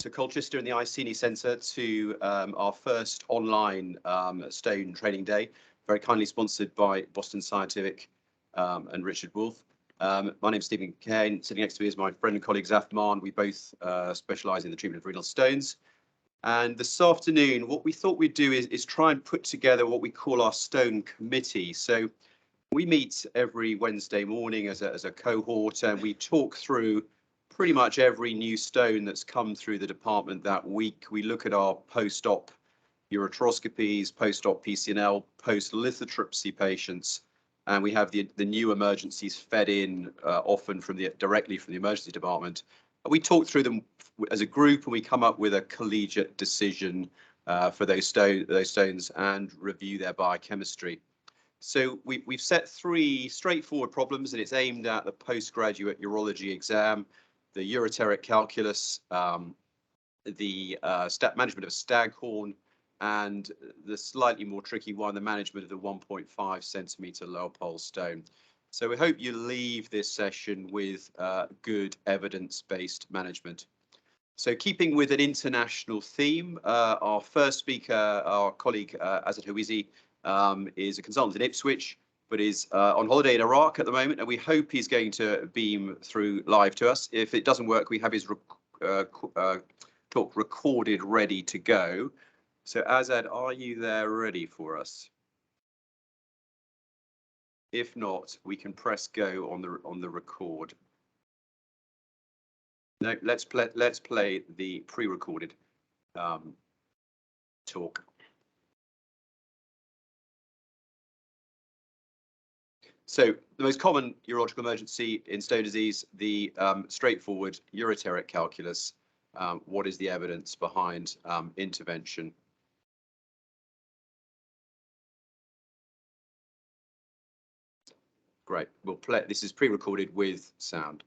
to Colchester in the ICENI Centre to our first online stone training day, very kindly sponsored by Boston Scientific and Richard Wolf. My name is Stephen Kane. Sitting next to me is my friend and colleague Zaf Marn. We both specialise in the treatment of renal stones. And this afternoon, what we thought we'd do is try and put together what we call our stone committee. So we meet every Wednesday morning as a cohort, and we talk through pretty much every new stone that's come through the department that week. We look at our post-op ureteroscopies, post-op PCNL, post-lithotripsy patients, and we have the new emergencies fed in often directly from the emergency department. We talk through them as a group, and we come up with a collegiate decision for those stones and review their biochemistry. So we've set 3 straightforward problems, and it's aimed at the postgraduate urology exam, the ureteric calculus, the management of a staghorn, and the slightly more tricky one, the management of the 1.5 centimetre lower pole stone. So we hope you leave this session with good evidence-based management. So keeping with an international theme, our first speaker, our colleague Azad Hawizi, is a consultant in Ipswich, but is on holiday in Iraq at the moment, and we hope he's going to beam through live to us. If it doesn't work, we have his talk recorded, ready to go. So Azad, are you there ready for us? If not, we can press go on the record. No, let's play the pre-recorded talk. So the most common urological emergency in stone disease, the straightforward ureteric calculus. What is the evidence behind intervention? Great. We'll play. This is pre-recorded with sound.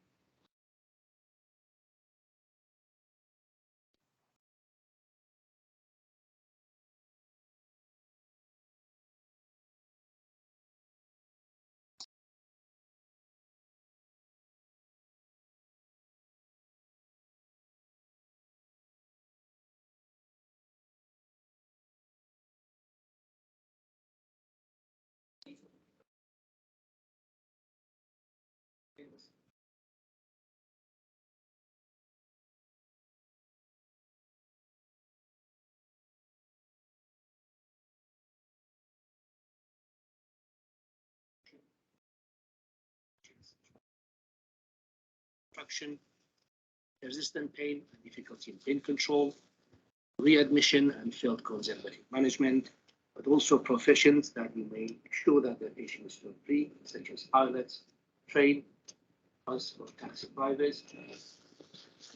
Resistant pain and difficulty in pain control, readmission and failed conservative management, but also professions that we may ensure that the patient is stone free, such as pilots, train, bus or taxi drivers.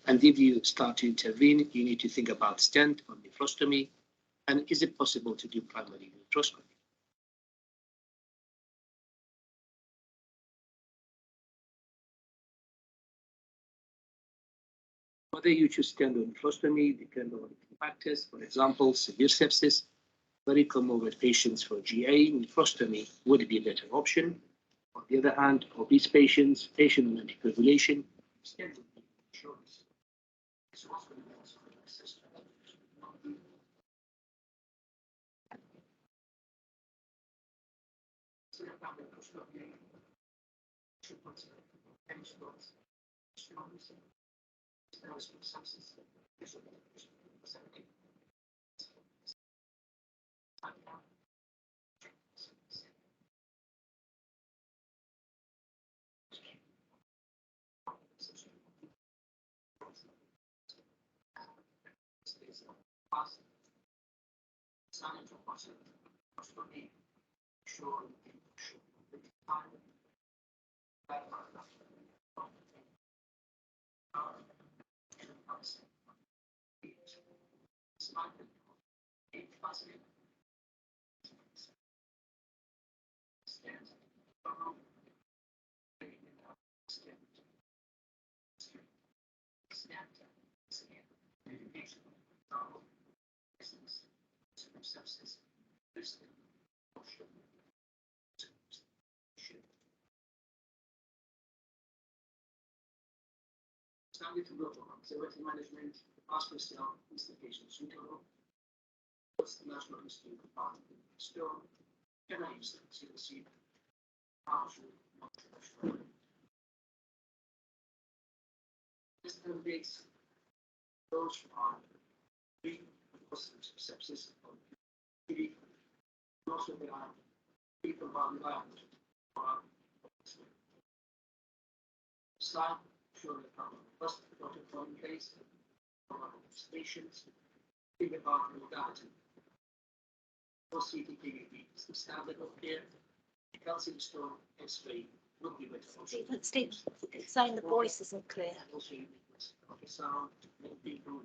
And if you start to intervene, you need to think about stent or nephrostomy, and is it possible to do primary ureteroscopy? Whether you choose stent or nephrostomy depends on factors. For example, severe sepsis, very comorbid patients for GA, nephrostomy would be a better option. On the other hand, obese patients, patient on anticoagulation, stent would be a choice. Standard to go for conservative management, hospital still, is the patient suitable? What's the national history of the part still? Can I use them to receive partial multiple? This indicates those are three causes of sepsis or PD. Also, there are people on land. Slide showing the first protocol in place for stations. Think about modality. For CTTVP, the standard of care. Calcium stone X-ray would be better. Saying the voice isn't clear. Also, sound and people.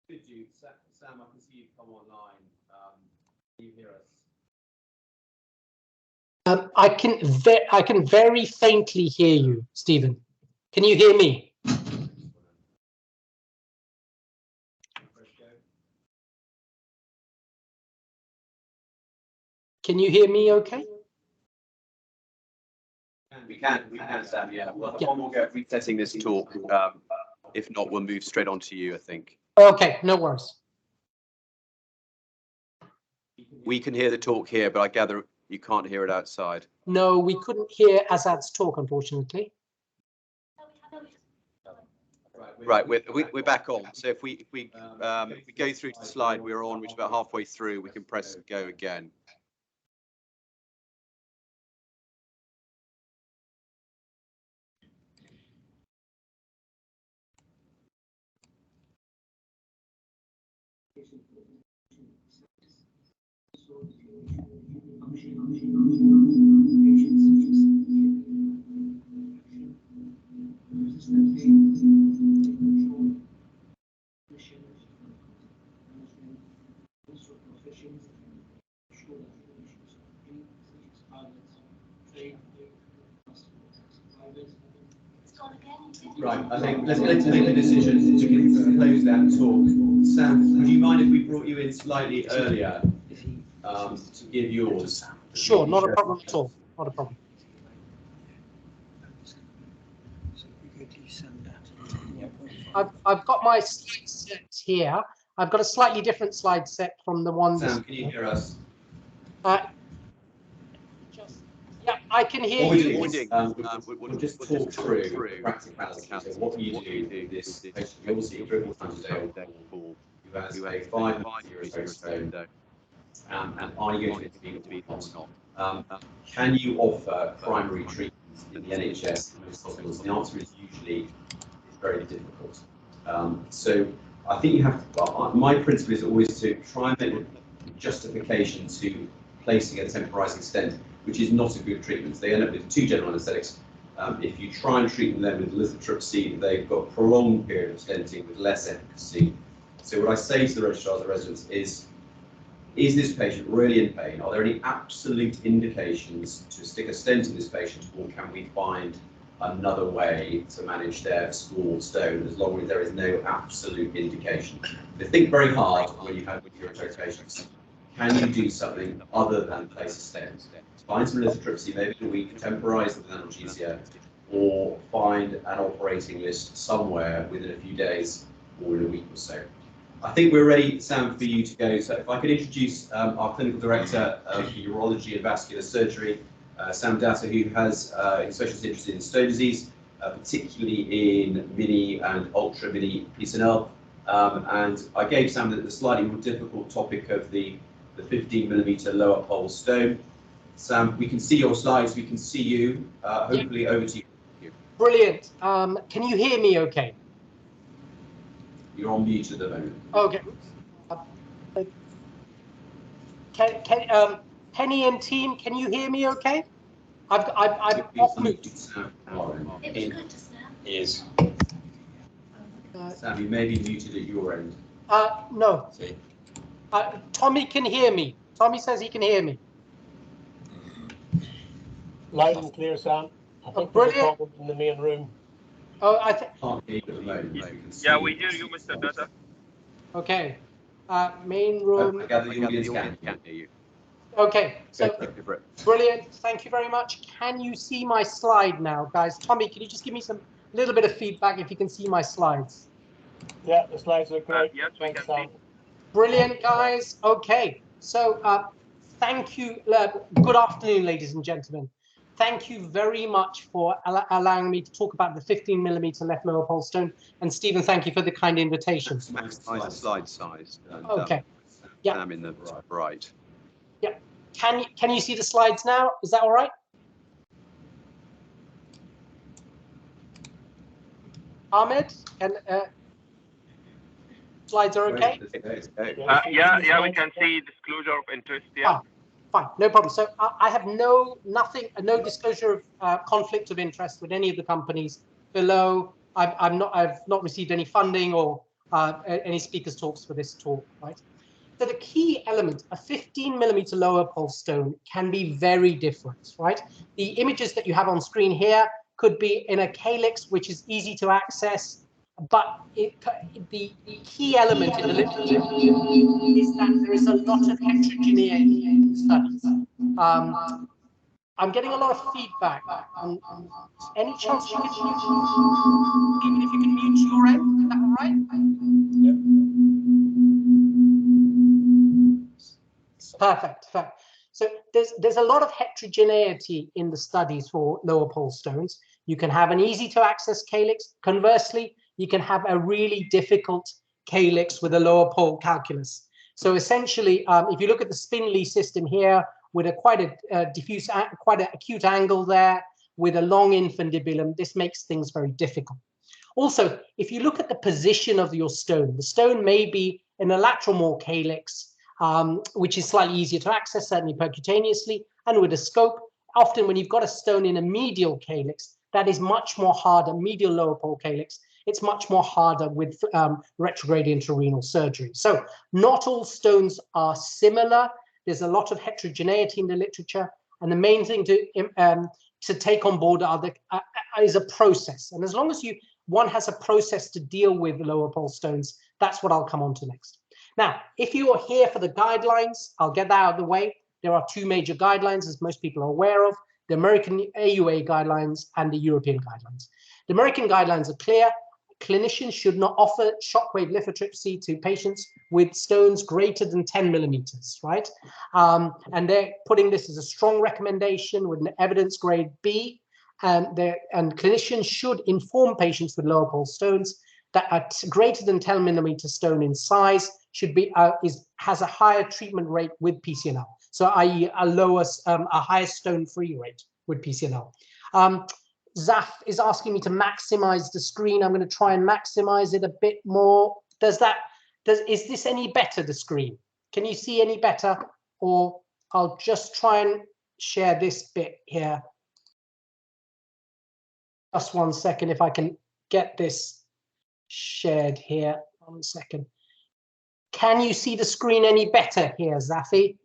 Could you, Sam? I can see you come online. Can you hear us? I can very faintly hear you, Stephen. Can you hear me? Can you hear me okay? We can, Sam. Yeah. Well, one more go at resetting this talk. If not, we'll move straight on to you, I think. Okay, no worries. We can hear the talk here, but I gather you can't hear it outside. No, we couldn't hear Azad's talk, unfortunately. Right, we're back on. So if we go through to the slide we're on, which is about halfway through, we can press go again. Right, I think let's make a decision to close that talk. Sam, would you mind if we brought you in slightly earlier to give yours? Sure, not a problem at all. Not a problem. I've got my slide set here. I've got a slightly different slide set from the one. Sam, can you hear us? Yeah, I can hear What you. we'll just talk through practicalities. So what you do with this patient, you obviously dribble time today who has a 5 stone, and are you going to intervene or not? Can you offer primary treatments in the NHS in most hospitals? The answer is usually it's very difficult. So I think you have to, my principle is always to try and make a justification to placing a temporising stent, which is not a good treatment. They end up with 2 general anaesthetics. If you try and treat them with lithotripsy, they've got a prolonged period of stenting with less efficacy. So what I say to the registrars and residents is this patient really in pain? Are there any absolute indications to stick a stent in this patient, or can we find another way to manage their small stone as long as there is no absolute indication? So think very hard when you have with your patients. Can you do something other than place a stent? Find some lithotripsy, maybe a week, temporise with analgesia, or find an operating list somewhere within a few days or in a week or so. I think we're ready, Sam, for you to go. So if I could introduce our clinical director of urology and vascular surgery, Sam Datta, who has a specialist interest in stone disease, particularly in mini and ultra mini PCNL. And I gave Sam the slightly more difficult topic of the 15mm lower pole stone. Sam, we can see your slides, we can see you. Hopefully, over to you. Brilliant. Can you hear me okay? You're on mute at the moment. Okay. Penny and team, can you hear me okay? I've off mute. It was good just now. Is. Sam, you may be muted at your end. No. Tommy can hear me. Tommy says he can hear me. Loud and clear, Sam. I think there's a problem in the main room. Oh, I think. Yeah, we hear you, Mr. Datta. Okay. Main room. I gather the audience can hear you. Okay. So brilliant. Thank you very much. Can you see my slide now, guys? Tommy, can you just give me some little bit of feedback if you can see my slides? Yeah, the slides look great. Yes, we can see. Brilliant, guys. Okay. So thank you. Good afternoon, ladies and gentlemen. Thank you very much for allowing me to talk about the 15mm left lower pole stone. And Stephen, thank you for the kind invitation. Maximize the slide size. And, okay. Yeah. I'm in the right. Yeah. Can you see the slides now? Is that all right? Ahmed, and slides are okay? Yeah, we can see disclosure of interest. Yeah. Fine, no problem. So I have no disclosure of conflict of interest with any of the companies below. I've not received any funding or any speakers talks for this talk, right? So the key element, a 15mm lower pole stone can be very different, right? The images that you have on screen here could be in a calyx, which is easy to access, but the key element in the literature is that there is a lot of heterogeneity in studies. I'm getting a lot of feedback. Any chance you can mute? Even if you can mute your end, is that all right? Yeah. Perfect. So there's a lot of heterogeneity in the studies for lower pole stones. You can have an easy to access calyx. Conversely, you can have a really difficult calyx with a lower pole calculus. So essentially, if you look at the spindly system here, with quite an acute angle there, with a long infundibulum, this makes things very difficult. Also, if you look at the position of your stone, the stone may be in a lateral more calyx, which is slightly easier to access, certainly percutaneously, and with a scope. Often when you've got a stone in a medial calyx, that is much more harder, medial lower pole calyx, it's much more harder with retrograde intrarenal surgery. So not all stones are similar. There's a lot of heterogeneity in the literature. And the main thing to take on board is a process. And as long as one has a process to deal with the lower pole stones, that's what I'll come on to next. Now, if you are here for the guidelines, I'll get that out of the way. There are two major guidelines, as most people are aware of, the American AUA guidelines and the European guidelines. The American guidelines are clear. Clinicians should not offer shockwave lithotripsy to patients with stones greater than 10 millimeters, right? And they're putting this as a strong recommendation with an evidence grade B. And clinicians should inform patients with lower pole stones that a greater than 10 millimeter stone in size should be has a higher treatment rate with PCNL. So, i.e., a higher stone-free rate with PCNL. Zaf is asking me to maximize the screen. I'm going to try and maximize it a bit more. Is this any better, the screen? Can you see any better? Or I'll just try and share this bit here. Just 1 second, if I can get this shared here. 1 second. Can you see the screen any better here, Zafi?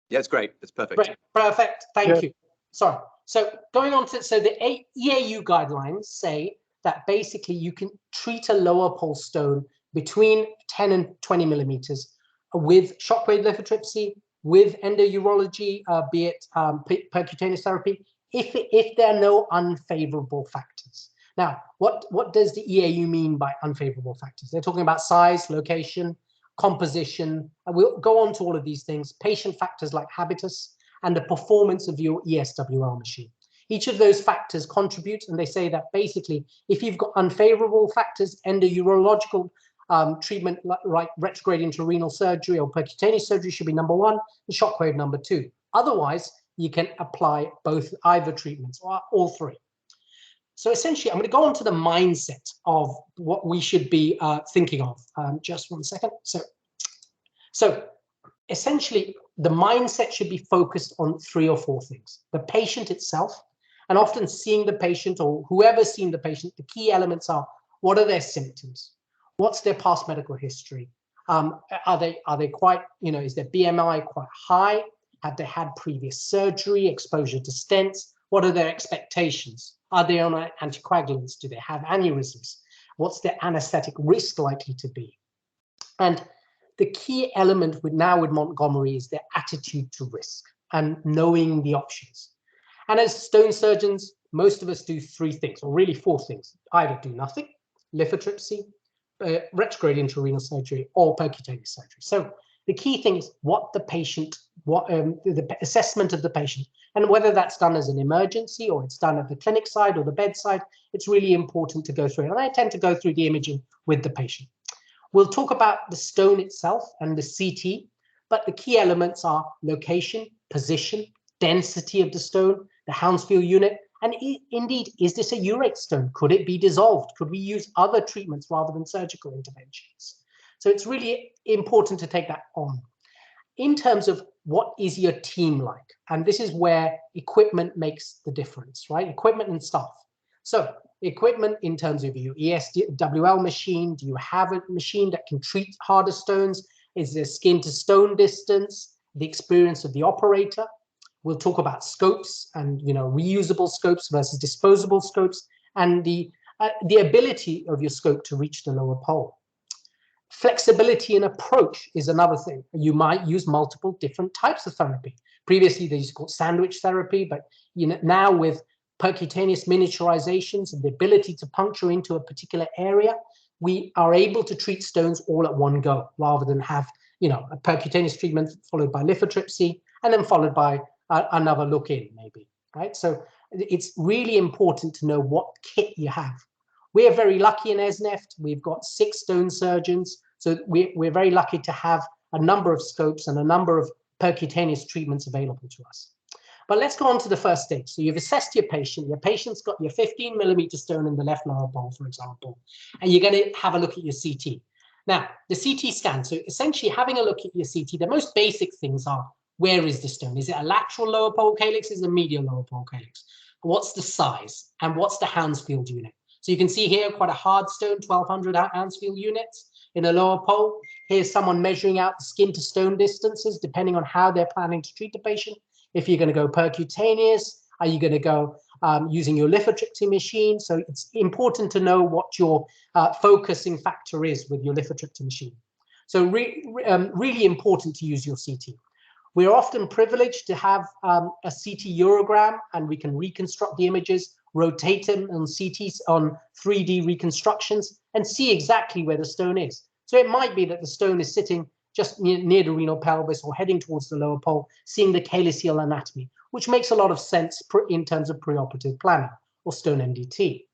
Yeah, it's great. It's perfect. Great. Perfect. Thank you. Sorry. So going on to, so the EAU guidelines say that basically you can treat a lower pole stone between 10 and 20 millimeters with shockwave lithotripsy, with endourology, be it percutaneous therapy, if there are no unfavorable factors. Now, what does the EAU mean by unfavorable factors? They're talking about size, location, composition, and we'll go on to all of these things, patient factors like habitus, and the performance of your ESWL machine. Each of those factors contributes, and they say that basically, if you've got unfavorable factors, endourological treatment like retrograde intrarenal surgery or percutaneous surgery should be number 1, and shockwave number 2. Otherwise, you can apply either treatments or all 3. So essentially, I'm going to go on to the mindset of what we should be thinking of. Just 1 second. So essentially, the mindset should be focused on 3 or 4 things. The patient itself, and often seeing the patient or whoever's seen the patient, the key elements are, what are their symptoms? What's their past medical history? Are they quite, is their BMI quite high? Have they had previous surgery, exposure to stents? What are their expectations? Are they on anticoagulants? Do they have aneurysms? What's their anesthetic risk likely to be? And the key element with Montgomery is their attitude to risk and knowing the options. And as stone surgeons, most of us do 3 things, or really 4 things. Either do nothing, lithotripsy, retrograde intrarenal surgery, or percutaneous surgery. So the key thing is what the patient, the assessment of the patient, and whether that's done as an emergency or it's done at the clinic side or the bedside, it's really important to go through it. And I tend to go through the imaging with the patient. We'll talk about the stone itself and the CT, but the key elements are location, position, density of the stone, the Hounsfield unit, and indeed, is this a urate stone? Could it be dissolved? Could we use other treatments rather than surgical interventions? So it's really important to take that on. In terms of what is your team like? And this is where equipment makes the difference, right? Equipment and staff. So equipment in terms of your ESWL machine, do you have a machine that can treat harder stones? Is there skin to stone distance? The experience of the operator? We'll talk about scopes and reusable scopes versus disposable scopes, and the ability of your scope to reach the lower pole. Flexibility in approach is another thing. You might use multiple different types of therapy. Previously, they used to call sandwich therapy, but now with percutaneous miniaturizations and the ability to puncture into a particular area, we are able to treat stones all at one go, rather than have a percutaneous treatment followed by lithotripsy and then followed by another look in, maybe, right? So it's really important to know what kit you have. We are very lucky in ESNEFT. We've got 6 stone surgeons, so we're very lucky to have a number of scopes and a number of percutaneous treatments available to us. But let's go on to the first stage. So you've assessed your patient. Your patient's got your 15 millimeter stone in the left lower pole, for example, and you're going to have a look at your CT. Now, the CT scan. So essentially having a look at your CT, the most basic things are, where is the stone? Is it a lateral lower pole calyx? Is it a medial lower pole calyx? What's the size? And what's the Hounsfield unit? So you can see here quite a hard stone, 1200 Hounsfield units in a lower pole. Here's someone measuring out the skin to stone distances, depending on how they're planning to treat the patient. If you're going to go percutaneous, are you going to go using your lithotripsy machine? So it's important to know what your focusing factor is with your lithotripsy machine. So really important to use your CT. We're often privileged to have a CT urogram, and we can reconstruct the images, rotate them on CTs, on 3D reconstructions, and see exactly where the stone is. So it might be that the stone is sitting just near the renal pelvis or heading towards the lower pole, seeing the calyceal anatomy, which makes a lot of sense in terms of preoperative planning or stone MDT.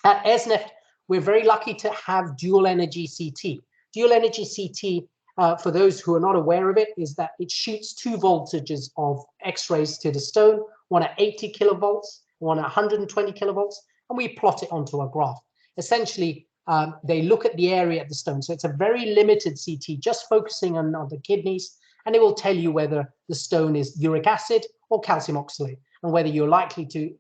At ESNEFT, we're very lucky to have dual energy CT. Dual energy CT, for those who are not aware of it, is that it shoots 2 voltages of X-rays to the stone, one at 80 kilovolts, one at 120 kilovolts, and we plot it onto a graph. Essentially, they look at the area of the stone. So it's a very limited CT, just focusing on the kidneys, and it will tell you whether the stone is uric acid or calcium oxalate, and whether you're likely to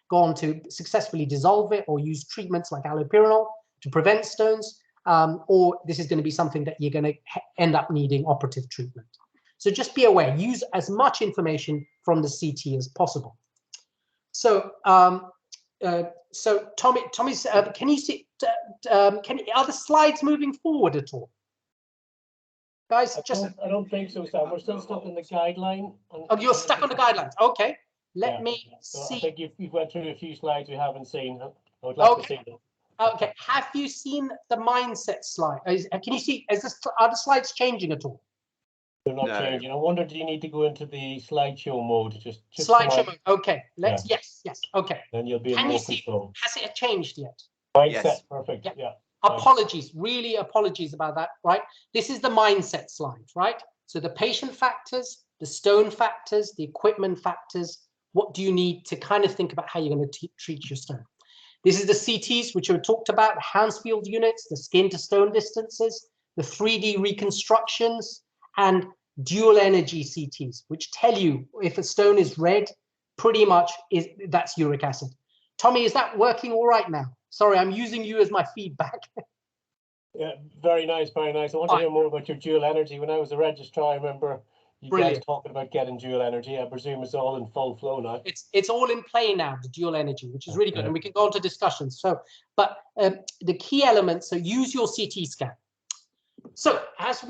go on to successfully dissolve it or use treatments like allopurinol to prevent stones, or this is going to be something that you're going to end up needing operative treatment. So just be aware, use as much information from the CT as possible. So, Tommy's, can you see, are the slides moving forward at all? Guys, I don't think so, Sam. We're still stuck in the guideline. Oh, you're stuck on the guidelines. Okay, let me so see. I think you've went through a few slides we haven't seen. I would like to see them. Okay, have you seen the mindset slide? Can you see, are the slides changing at all? They're not changing. I wonder, do you need to go into the slideshow mode? Just slideshow mode. Okay, let's, yes, okay. Then you'll be in more control. Has it changed yet? Mindset, Yes. perfect, yeah. Apologies, really apologies about that, right? This is the mindset slide, right? So the patient factors, the stone factors, the equipment factors, what do you need to kind of think about how you're going to treat your stone? This is the CTs, which are talked about, the Hounsfield units, the skin to stone distances, the 3D reconstructions, and dual energy CTs, which tell you if a stone is red, pretty much that's uric acid. Tommy, is that working all right now? Sorry, I'm using you as my feedback. Yeah, very nice, very nice. I want to hear more about your dual energy. When I was a registrar, I remember you guys talking about getting dual energy. I presume it's all in full flow now. It's all in play now, the dual energy, which is really good, and we can go on to discussions. So, but the key elements, so use your CT scan. So as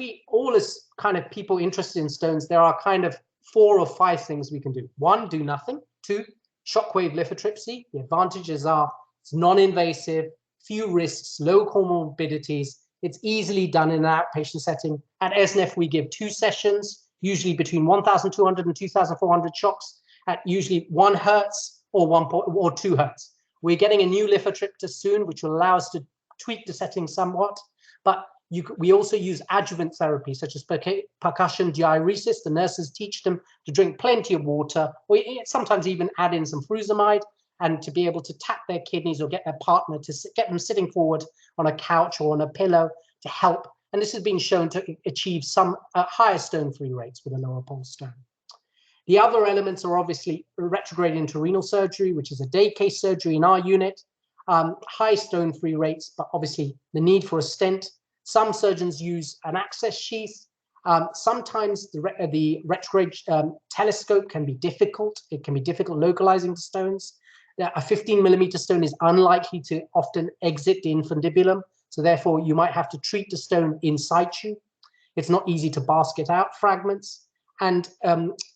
kind of people interested in stones, there are kind of 4 or 5 things we can do. 1, do nothing. 2, shockwave lithotripsy. The advantages are it's non-invasive, few risks, low comorbidities. It's easily done in an outpatient setting. At ESNEF, we give 2 sessions, usually between 1,200 and 2,400 shocks at usually 1 hertz or 2 hertz. We're getting a new lithotripter soon, which will allow us to tweak the setting somewhat. But we also use adjuvant therapy, such as percussion diuresis. The nurses teach them to drink plenty of water, or sometimes even add in some furosemide, and to be able to tap their kidneys or get their partner to get them sitting forward on a couch or on a pillow to help. And this has been shown to achieve some higher stone-free rates with a lower pole stone. The other elements are obviously retrograde intrarenal surgery, which is a day case surgery in our unit. High stone-free rates, but obviously the need for a stent. Some surgeons use an access sheath. Sometimes the retrograde telescope can be difficult. It can be difficult localizing the stones. A 15mm stone is unlikely to often exit the infundibulum, so therefore you might have to treat the stone in situ. It's not easy to basket out fragments, and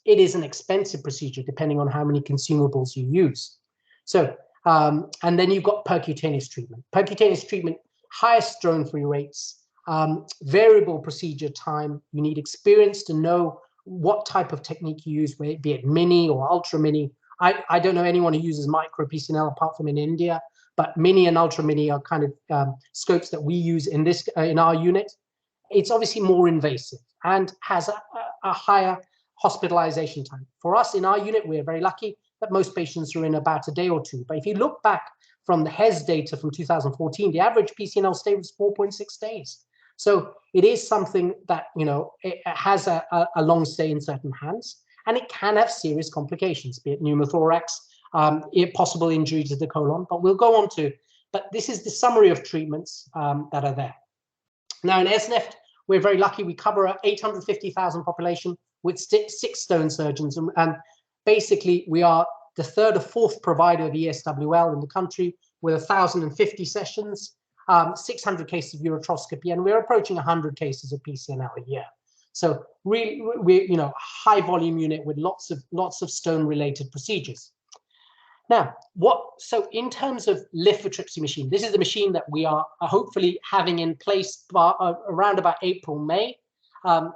it is an expensive procedure depending on how many consumables you use. So, and then you've got percutaneous treatment. Percutaneous treatment, highest stone-free rates, variable procedure time. You need experience to know what type of technique you use, be it mini or ultra mini. I don't know anyone who uses micro PCNL apart from in India, but mini and ultra mini are kind of scopes that we use in our unit. It's obviously more invasive and has a higher hospitalization time. For us in our unit, we're very lucky that most patients are in about a day or 2. But if you look back from the HES data from 2014, the average PCNL stay was 4.6 days. So it is something that, it has a long stay in certain hands, and it can have serious complications, be it pneumothorax, possible injury to the colon, but we'll go on to, but this is the summary of treatments that are there. Now in ESNEFT, we're very lucky. We cover an 850,000 population with 6 stone surgeons, and basically we are the 3rd or 4th provider of ESWL in the country with 1,050 sessions, 600 cases of uretroscopy, and we're approaching 100 cases of PCNL a year. So really, we're high volume unit with lots of stone related procedures. Now, so in terms of lithotripsy machine, this is the machine that we are hopefully having in place around about April, May,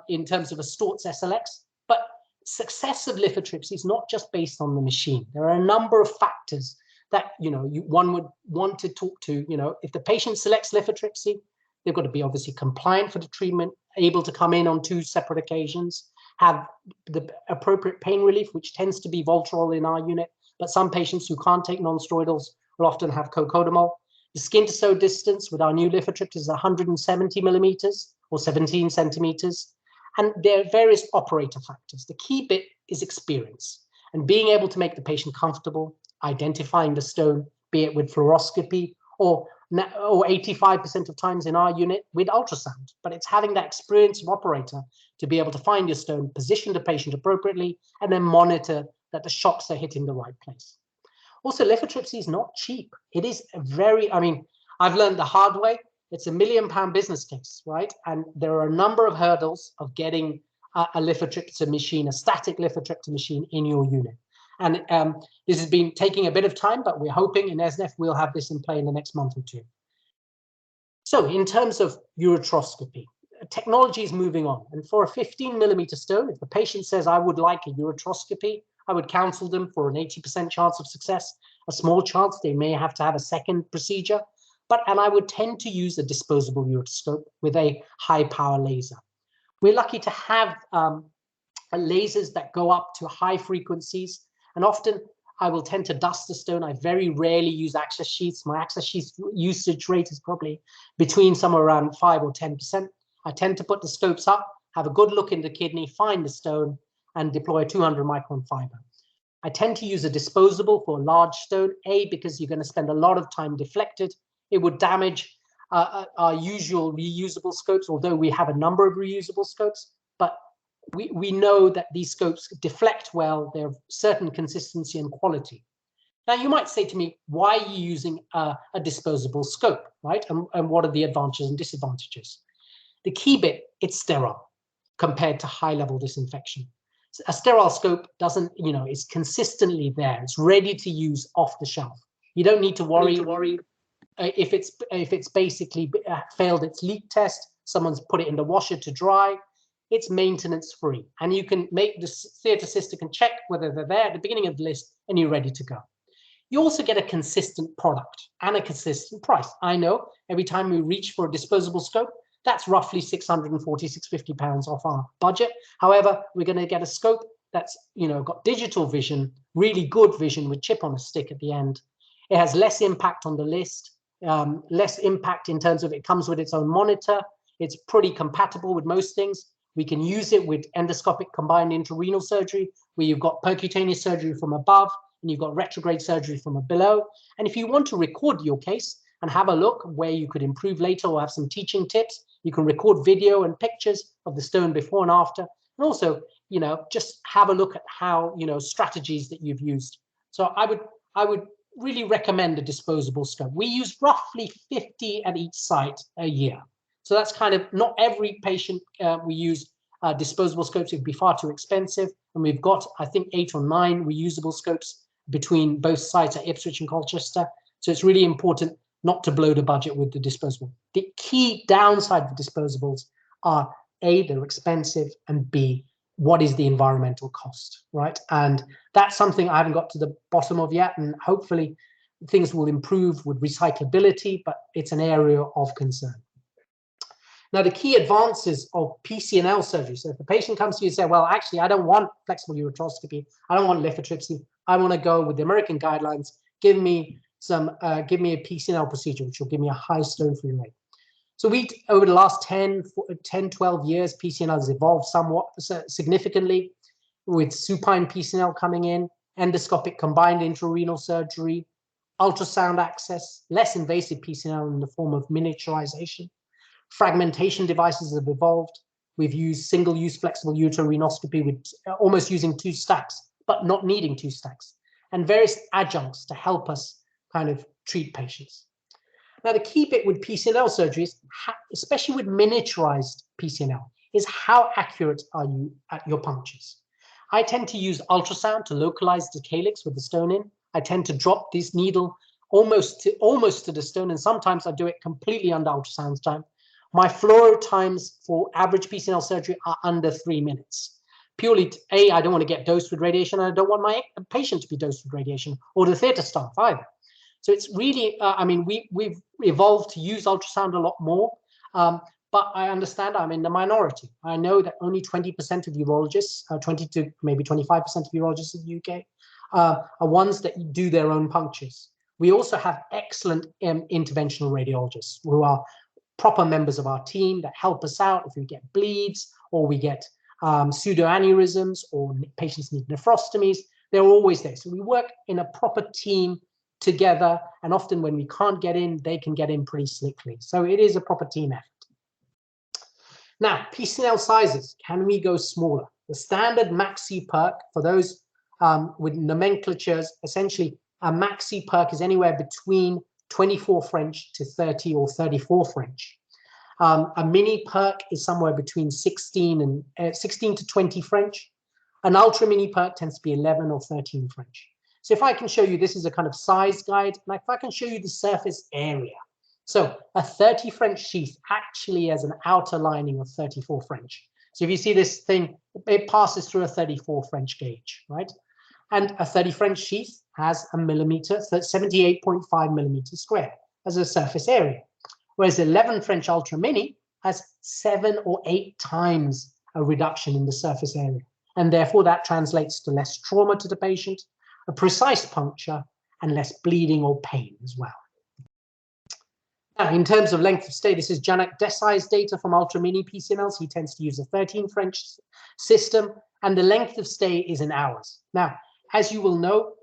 in terms of a Storz SLX. But success of lithotripsy is not just based on the machine. There are a number of factors that one would want to talk to. If the patient selects lithotripsy, they've got to be obviously compliant for the treatment, able to come in on 2 separate occasions, have the appropriate pain relief, which tends to be Voltarol in our unit. But some patients who can't take non-steroidals will often have cocodamol. The skin to sew distance with our new lithotripsy is 170 millimeters or 17 centimeters. And there are various operator factors. The key bit is experience and being able to make the patient comfortable, identifying the stone, be it with fluoroscopy or 85% of times in our unit with ultrasound. But it's having that experience of operator to be able to find your stone, position the patient appropriately, and then monitor that the shocks are hitting the right place. Also, lithotripsy is not cheap. It is I've learned the hard way. It's a £1 million business case, right? And there are a number of hurdles of getting a lithotripsy machine, a static lithotripsy machine in your unit. And this has been taking a bit of time, but we're hoping in ESNEFT we'll have this in play in the next month or 2. So in terms of uretroscopy, technology is moving on. And for a 15 millimeter stone, if the patient says, I would like a uretroscopy, I would counsel them for an 80% chance of success, a small chance they may have to have a second procedure, and I would tend to use a disposable ureteroscope with a high power laser. We're lucky to have lasers that go up to high frequencies, and often I will tend to dust the stone. I very rarely use access sheaths. My access sheath usage rate is probably between somewhere around 5 or 10%. I tend to put the scopes up, have a good look in the kidney, find the stone, and deploy a 200 micron fiber. I tend to use a disposable for a large stone, because you're going to spend a lot of time deflected. It would damage our usual reusable scopes, although we have a number of reusable scopes, but we know that these scopes deflect well. They have certain consistency and quality. Now, you might say to me, why are you using a disposable scope, right? And what are the advantages and disadvantages? The key bit, it's sterile compared to high-level disinfection. A sterile scope doesn't, is consistently there. It's ready to use off the shelf. You don't need to worry if it's basically failed its leak test, someone's put it in the washer to dry. It's maintenance free, and you can make the theatre sister can check whether they're there at the beginning of the list, and you're ready to go. You also get a consistent product and a consistent price. I know every time we reach for a disposable scope, that's roughly 640, 650 pounds off our budget. However, we're going to get a scope that's got digital vision, really good vision with chip on a stick at the end. It has less impact on the list, less impact in terms of it comes with its own monitor. It's pretty compatible with most things. We can use it with endoscopic combined intrarenal surgery, where you've got percutaneous surgery from above and you've got retrograde surgery from below. And if you want to record your case and have a look where you could improve later or have some teaching tips, you can record video and pictures of the stone before and after. And also, just have a look at how, strategies that you've used. So I would really recommend a disposable scope. We use roughly 50 at each site a year. So that's kind of not every patient we use disposable scopes. It would be far too expensive. And we've got, I think, 8 or 9 reusable scopes between both sites at Ipswich and Colchester. So it's really important not to blow the budget with the disposable. The key downside of disposables are A, they're expensive, and B, what is the environmental cost, right? And that's something I haven't got to the bottom of yet, and hopefully things will improve with recyclability, but it's an area of concern. Now, the key advances of PCNL surgery. So if the patient comes to you and say, well, actually, I don't want flexible uretroscopy, I don't want lithotripsy, I want to go with the American guidelines, give me a PCNL procedure, which will give me a high stone-free rate. So over the last 10, 12 years, PCNL has evolved somewhat significantly, with supine PCNL coming in, endoscopic combined intrarenal surgery, ultrasound access, less invasive PCNL in the form of miniaturization. Fragmentation devices have evolved. We've used single-use flexible ureterorenoscopy with almost using 2 stacks, but not needing 2 stacks, and various adjuncts to help us kind of treat patients. Now, the key bit with PCNL surgery is, especially with miniaturized PCNL, is how accurate are you at your punctures? I tend to use ultrasound to localize the calyx with the stone in. I tend to drop this needle almost to the stone, and sometimes I do it completely under ultrasound time. My fluoro times for average PCNL surgery are under 3 minutes. Purely, I don't want to get dosed with radiation, and I don't want my patient to be dosed with radiation, or the theatre staff either. So it's really, I mean, we've evolved to use ultrasound a lot more, but I understand I'm in the minority. I know that only 20% of urologists, 20 to maybe 25% of urologists in the UK, are ones that do their own punctures. We also have excellent interventional radiologists who are proper members of our team that help us out if we get bleeds or we get pseudoaneurysms or patients need nephrostomies. They're always there. So we work in a proper team together, and often when we can't get in, they can get in pretty slickly. So it is a proper team effort. Now, PCNL sizes, can we go smaller? The standard maxi perk, for those with nomenclatures, essentially a maxi perk is anywhere between 24 French to 30 or 34 French. A mini perk is somewhere between 16 to 20 French. An ultra mini perk tends to be 11 or 13 French. So if I can show you, this is a kind of size guide, and if I can show you the surface area. So a 30 French sheath actually has an outer lining of 34 French. So if you see this thing, it passes through a 34 French gauge, right? And a 30 French sheath has a millimeter, 78.5 millimeters square as a surface area. Whereas 11 French Ultra Mini has 7 or 8 times a reduction in the surface area. And therefore that translates to less trauma to the patient, a precise puncture, and less bleeding or pain as well. Now, in terms of length of stay, this is Janak Desai's data from Ultra Mini PCNLs. He tends to use a 13 French system, and the length of stay is in hours. Now, as you will know,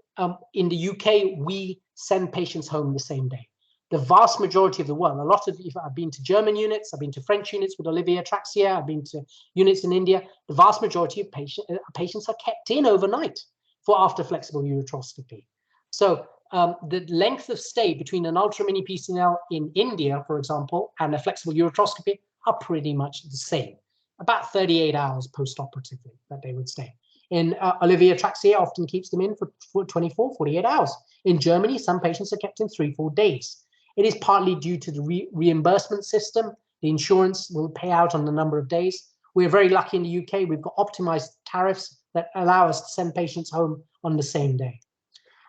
in the UK, we send patients home the same day. The vast majority of the world, a lot of, if I've been to German units, I've been to French units with Olivier Traxier, I've been to units in India, the vast majority of patients are kept in overnight for after flexible ureteroscopy. So the length of stay between an ultra mini PCNL in India, for example, and a flexible ureteroscopy are pretty much the same, about 38 hours post-operatively that they would stay. In Olivier Traxier often keeps them in for 24, 48 hours. In Germany, some patients are kept in 3-4 days. It is partly due to the reimbursement system. The insurance will pay out on the number of days. We're very lucky in the UK. We've got optimized tariffs that allow us to send patients home on the same day.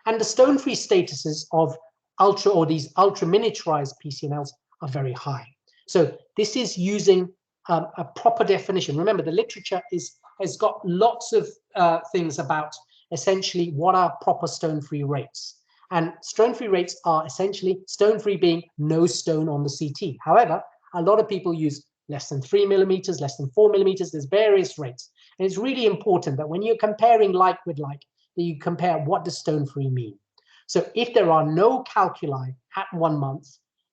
And the stone-free statuses of ultra or these ultra miniaturized PCNLs are very high. So this is using a proper definition. Remember, the literature has got lots of things about essentially what are proper stone-free rates. And stone-free rates are essentially stone-free being no stone on the CT. However, a lot of people use less than 3 millimeters, less than 4 millimeters. There's various rates. And it's really important that when you're comparing like with like, that you compare what does stone-free mean. So if there are no calculi at 1 month,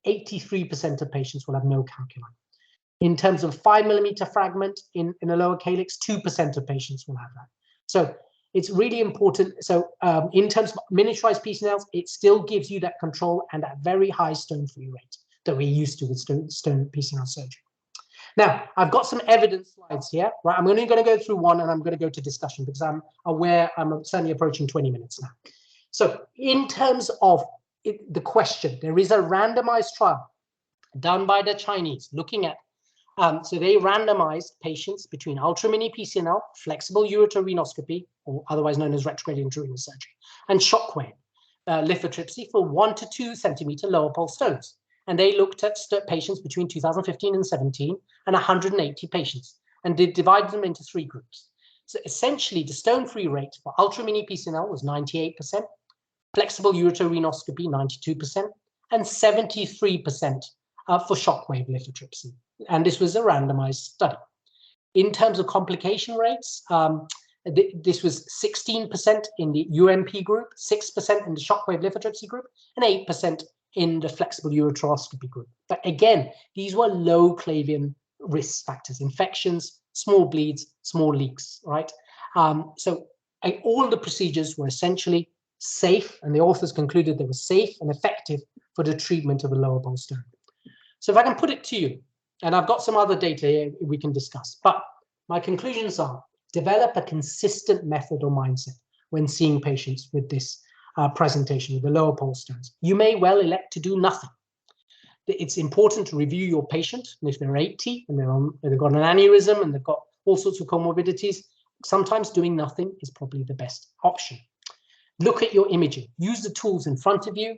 83% of patients will have no calculi. In terms of 5 millimeter fragment in a lower calyx, 2% of patients will have that. So it's really important. So in terms of miniaturized PCNLs, it still gives you that control and that very high stone-free rate that we're used to with stone PCNL surgery. Now, I've got some evidence slides here, right? I'm only going to go through one and I'm going to go to discussion because I'm aware I'm certainly approaching 20 minutes now. So in terms of the question, there is a randomized trial done by the Chinese looking at, so they randomized patients between ultra mini PCNL, flexible ureterorenoscopy, or otherwise known as retrograde intrarenal surgery, and shockwave lithotripsy for 1 to 2 centimeter lower pole stones. And they looked at patients between 2015 and 17 and 180 patients, and they divided them into 3 groups. So essentially, the stone-free rate for ultra mini PCNL was 98%, flexible ureterorenoscopy 92%, and 73% for shockwave lithotripsy. And this was a randomized study. In terms of complication rates, this was 16% in the UMP group, 6% in the shockwave lithotripsy group, and 8% in the flexible ureteroscopy group. But again, these were low Clavian risk factors: infections, small bleeds, small leaks, right? So all the procedures were essentially safe, and the authors concluded they were safe and effective for the treatment of a lower bowel stone. So if I can put it to you, and I've got some other data here we can discuss, but my conclusions are: develop a consistent method or mindset when seeing patients with this presentation with the lower bowel stones. You may well elect to do nothing. It's important to review your patient, and if they're 80 and they've got an aneurysm and they've got all sorts of comorbidities, sometimes doing nothing is probably the best option. Look at your imaging. Use the tools in front of you.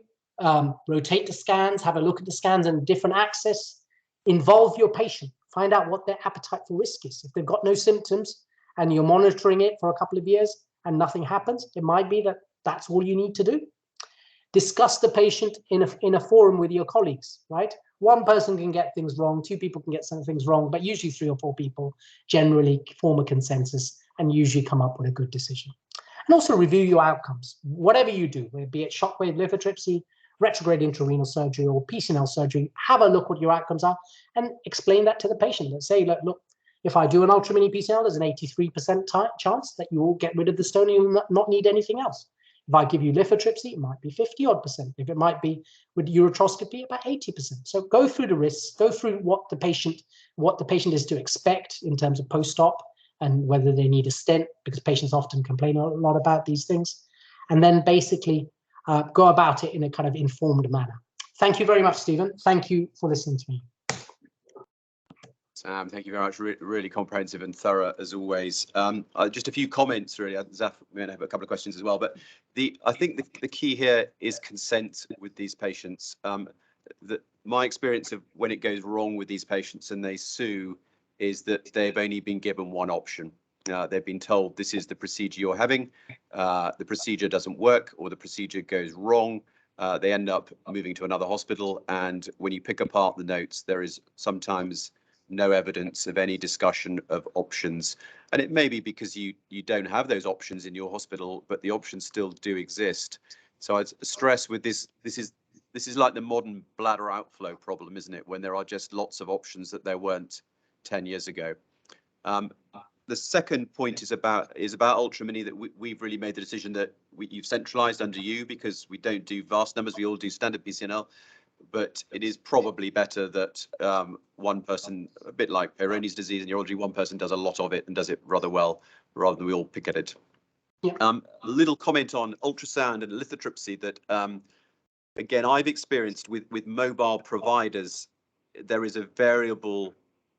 Rotate the scans. Have a look at the scans and different access. Involve your patient. Find out what their appetite for risk is. If they've got no symptoms and you're monitoring it for a couple of years and nothing happens, it might be that that's all you need to do. Discuss the patient in a forum with your colleagues, right? One person can get things wrong, 2 people can get some things wrong, but usually 3 or 4 people generally form a consensus and usually come up with a good decision. And also review your outcomes. Whatever you do, be it shockwave lithotripsy, retrograde intrarenal surgery, or PCNL surgery, have a look what your outcomes are and explain that to the patient. Let's say, look, if I do an ultra mini PCNL, there's an 83% chance that you will get rid of the stone and you will not need anything else. If I give you lithotripsy, it might be 50-odd%. If it might be with ureteroscopy, about 80%. So go through the risks, go through what the patient is to expect in terms of post-op and whether they need a stent, because patients often complain a lot about these things. And then basically go about it in a kind of informed manner. Thank you very much, Stephen. Thank you for listening to me. Sam, thank you very much. Really comprehensive and thorough as always. Just a few comments really. Zaf may have a couple of questions as well, but I think the key here is consent with these patients. My experience of when it goes wrong with these patients and they sue is that they've only been given one option. They've been told this is the procedure you're having, the procedure doesn't work or the procedure goes wrong. They end up moving to another hospital, and when you pick apart the notes, there is sometimes no evidence of any discussion of options. And it may be because you don't have those options in your hospital, but the options still do exist. So I'd stress with this is like the modern bladder outflow problem, isn't it? When there are just lots of options that there weren't 10 years ago. The second point is about ultra mini, that we've really made the decision that you've centralized under you, because we don't do vast numbers. We all do standard PCNL. But it is probably better that one person, a bit like Peyronie's disease and urology, one person does a lot of it and does it rather well, rather than we all pick at it. Yeah. A little comment on ultrasound and lithotripsy that, again, I've experienced with mobile providers, there is a variable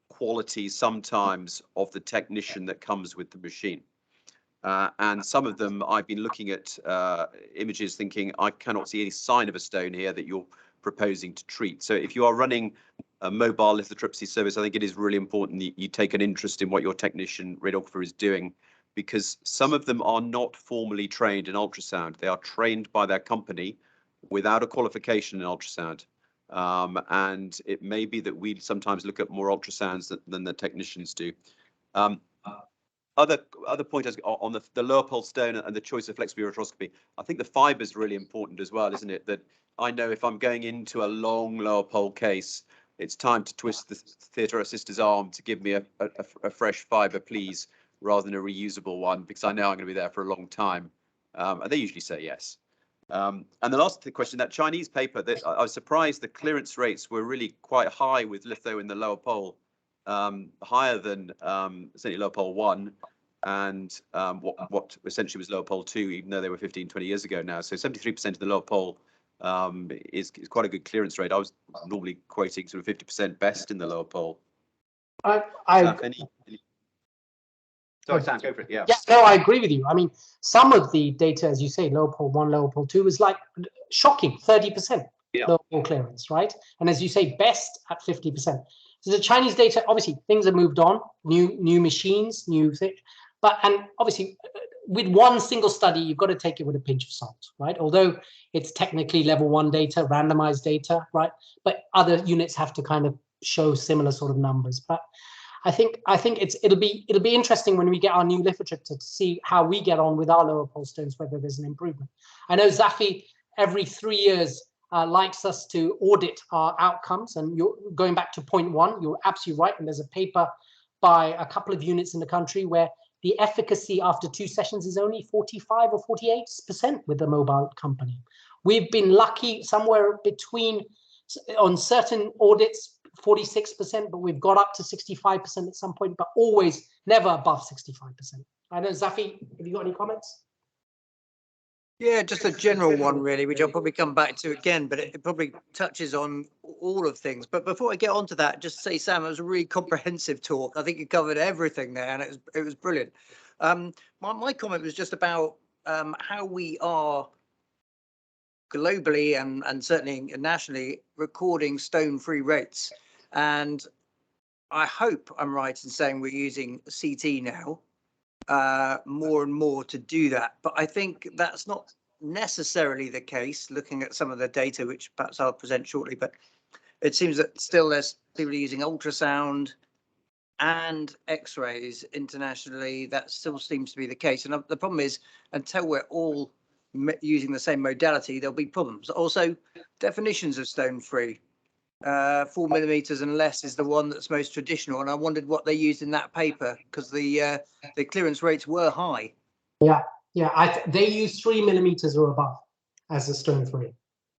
quality sometimes of the technician that comes with the machine. And some of them, I've been looking at images thinking, I cannot see any sign of a stone here that you're proposing to treat. So if you are running a mobile lithotripsy service, I think it is really important that you take an interest in what your technician radiographer is doing, because some of them are not formally trained in ultrasound. They are trained by their company without a qualification in ultrasound. And it may be that we sometimes look at more ultrasounds than the technicians do. Other point on the lower pole stone and the choice of flexible ureteroscopy, I think the fibre is really important as well, isn't it? That I know if I'm going into a long lower pole case, it's time to twist the theatre assistor's arm to give me a fresh fibre, please, rather than a reusable one, because I know I'm going to be there for a long time. And they usually say yes. And the last question, that Chinese paper, that I was surprised the clearance rates were really quite high with litho in the lower pole, higher than certainly lower pole 1 and what essentially was lower pole 2, even though they were 15, 20 years ago now. So 73% of the lower pole is quite a good clearance rate. I was normally quoting sort of 50% best in the lower pole. Sorry, Sam, go for it. Yeah. Yeah, no, I agree with you. I mean, some of the data, as you say, lower pole 1, lower pole 2, is like shocking, 30% lower pole clearance, right? And as you say, best at 50%. So the Chinese data, obviously, things have moved on, new machines, new things. And obviously, with one single study, you've got to take it with a pinch of salt, right? Although it's technically level 1 data, randomized data, right? But other units have to kind of show similar sort of numbers. But I think it'll be interesting when we get our new literature to see how we get on with our lower pole stones, whether there's an improvement. I know Zafi every 3 years likes us to audit our outcomes, and you're going back to point 1, you're absolutely right. And there's a paper by a couple of units in the country where the efficacy after 2 sessions is only 45 or 48% with the mobile company. We've been lucky somewhere between, on certain audits, 46%, but we've got up to 65% at some point, but always never above 65%. I know, Zafi, have you got any comments? Yeah, just a general one, really, which I'll probably come back to again, but it probably touches on all of things. But before I get on to that, just say, Sam, it was a really comprehensive talk. I think you covered everything there, and it was brilliant. My comment was just about how we are globally and certainly nationally recording stone-free rates. And I hope I'm right in saying we're using CT now more and more to do that. But I think that's not necessarily the case, looking at some of the data, which perhaps I'll present shortly. But it seems that still there's people using ultrasound and X-rays internationally. That still seems to be the case. And the problem is, until we're all using the same modality, there'll be problems. Also, definitions of stone-free. 4 millimeters and less is the one that's most traditional, and I wondered what they used in that paper, because the clearance rates were high. Yeah. They use 3 millimeters or above as a stone-free.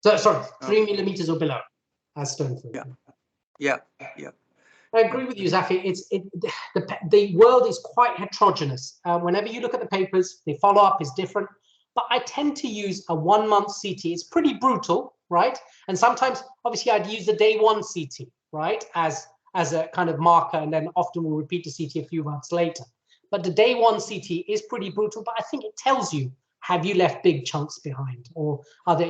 So sorry, 3 millimeters or below as stone-free. Yeah. I agree with you, Zafi. The world is quite heterogeneous. Whenever you look at the papers, the follow-up is different. But I tend to use a 1-month CT. It's pretty brutal, right? And sometimes, obviously, I'd use the day 1 CT, right, as a kind of marker, and then often we'll repeat the CT a few months later. But the day 1 CT is pretty brutal, but I think it tells you, have you left big chunks behind, or are there,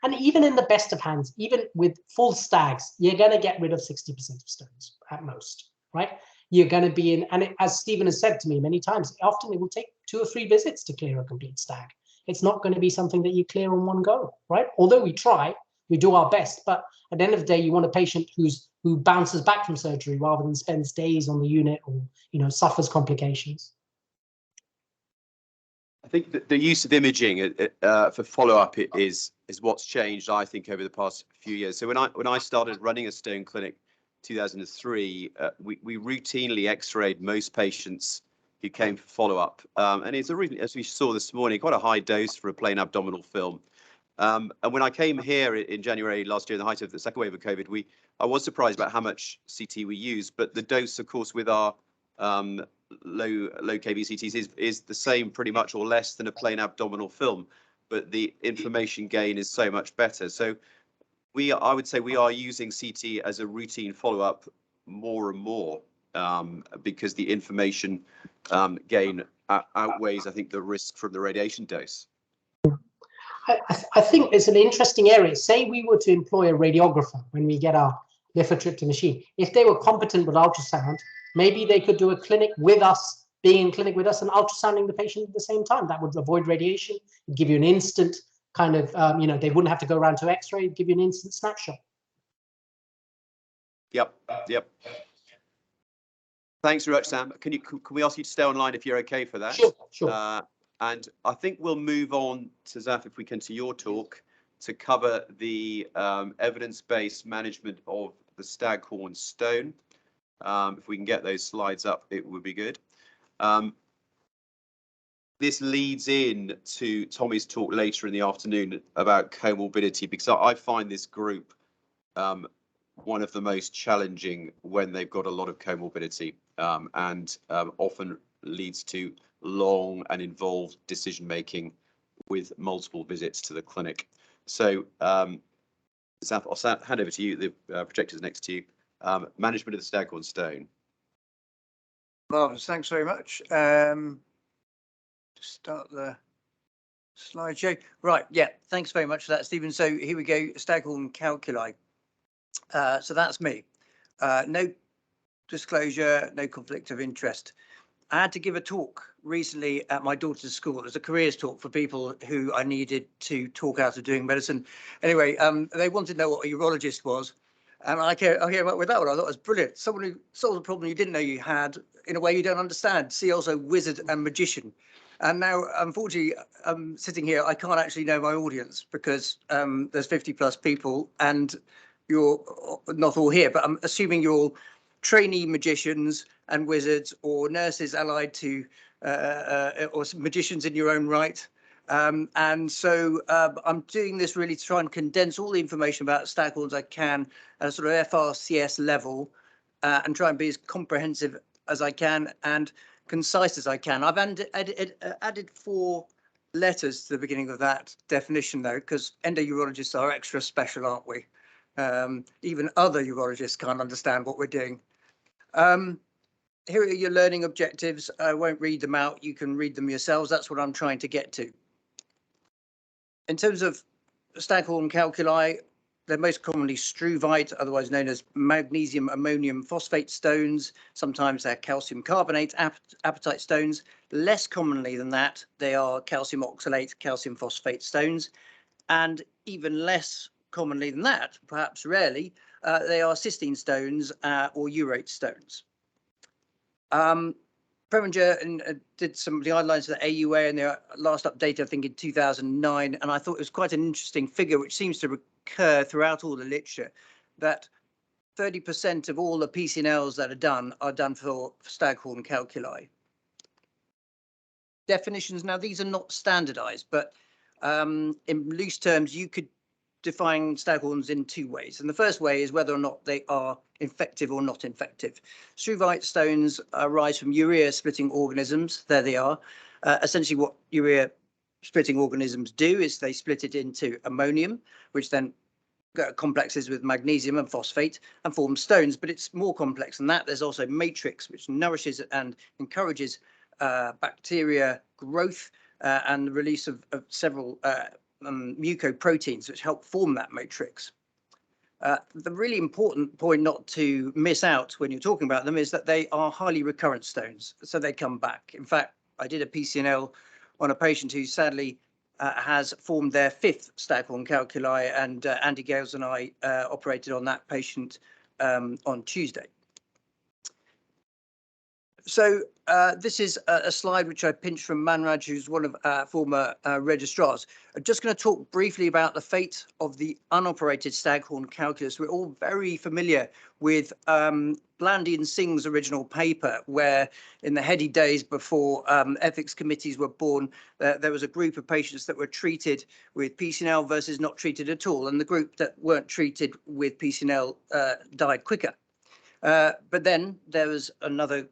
and even in the best of hands, even with full stags, you're going to get rid of 60% of stones at most, right? You're going to be in, and as Stephen has said to me many times, often it will take 2 or 3 visits to clear a complete stag. It's not going to be something that you clear on one go, right? Although we try, we do our best, but at the end of the day, you want a patient who bounces back from surgery rather than spends days on the unit or suffers complications. I think that the use of imaging for follow-up is what's changed, I think, over the past few years. So when I started running a stone clinic, 2003, we routinely X-rayed most patients who came for follow-up, and it's as we saw this morning, quite a high dose for a plain abdominal film. And when I came here in January last year, in the height of the second wave of COVID, I was surprised about how much CT we used, but the dose, of course, with our low kV CTs is the same pretty much, or less than a plain abdominal film, but the information gain is so much better. So I would say we are using CT as a routine follow-up more and more, because the information gain outweighs, I think, the risk from the radiation dose. I think it's an interesting area. Say we were to employ a radiographer when we get our lithotripsy machine. If they were competent with ultrasound, maybe they could do a clinic with us, being in clinic with us and ultrasounding the patient at the same time. That would avoid radiation, it'd give you an instant kind of, they wouldn't have to go around to X-ray, give you an instant snapshot. Yep. Thanks very much, Sam. Can we ask you to stay online if you're okay for that? Sure. And I think we'll move on to Zaf, if we can, to your talk to cover the evidence-based management of the staghorn stone. If we can get those slides up, it would be good. This leads in to Tommy's talk later in the afternoon about comorbidity, because I find this group one of the most challenging when they've got a lot of comorbidity, and often leads to long and involved decision making with multiple visits to the clinic. So Zaf, I'll hand over to you. The projector's next to you. Management of the staghorn stone. Well, thanks very much. Start the slideshow. Right, yeah, thanks very much for that, Stephen. So here we go, staghorn calculi. So that's me. No disclosure, no conflict of interest. I had to give a talk recently at my daughter's school. It was a careers talk for people who I needed to talk out of doing medicine. Anyway, they wanted to know what a urologist was. And I came up with that one. I thought it was brilliant. Someone who solves a problem you didn't know you had in a way you don't understand. See also wizard and magician. And now, unfortunately, I'm sitting here, I can't actually know my audience because there's 50 plus people and you're not all here, but I'm assuming you're all trainee magicians and wizards or nurses allied to or magicians in your own right. And so I'm doing this really to try and condense all the information about stag horns I can at a sort of FRCS level and try and be as comprehensive as I can and concise as I can. I've added 4 letters to the beginning of that definition, though, because endourologists are extra special, aren't we? Even other urologists can't understand what we're doing. Here are your learning objectives. I won't read them out. You can read them yourselves. That's what I'm trying to get to. In terms of staghorn calculi, they're most commonly struvite, otherwise known as magnesium ammonium phosphate stones. Sometimes they're calcium carbonate apatite stones. Less commonly than that, they are calcium oxalate, calcium phosphate stones. And even less commonly than that, perhaps rarely, they are cystine stones or urate stones. Preminger did some of the guidelines for the AUA and their last update, I think, in 2009. And I thought it was quite an interesting figure, which seems to recur throughout all the literature, that 30% of all the PCNLs that are done for staghorn calculi. Definitions, now these are not standardized, but in loose terms, you could define staghorns in 2 ways. And the first way is whether or not they are infective or not infective. Struvite stones arise from urea splitting organisms. There they are. Essentially what urea splitting organisms do is they split it into ammonium, which then complexes with magnesium and phosphate and forms stones. But it's more complex than that. There's also matrix, which nourishes and encourages bacteria growth and the release of several mucoproteins which help form that matrix. The really important point not to miss out when you're talking about them is that they are highly recurrent stones, so they come back. In fact, I did a PCNL on a patient who sadly has formed their 5th staghorn calculi, and Andy Gales and I operated on that patient on Tuesday. So this is a slide which I pinched from Manraj, who's one of our former registrars. I'm just going to talk briefly about the fate of the unoperated staghorn calculus. We're all very familiar with Blandy and Singh's original paper, where in the heady days before ethics committees were born, there was a group of patients that were treated with PCNL versus not treated at all. And the group that weren't treated with PCNL died quicker. But then there was another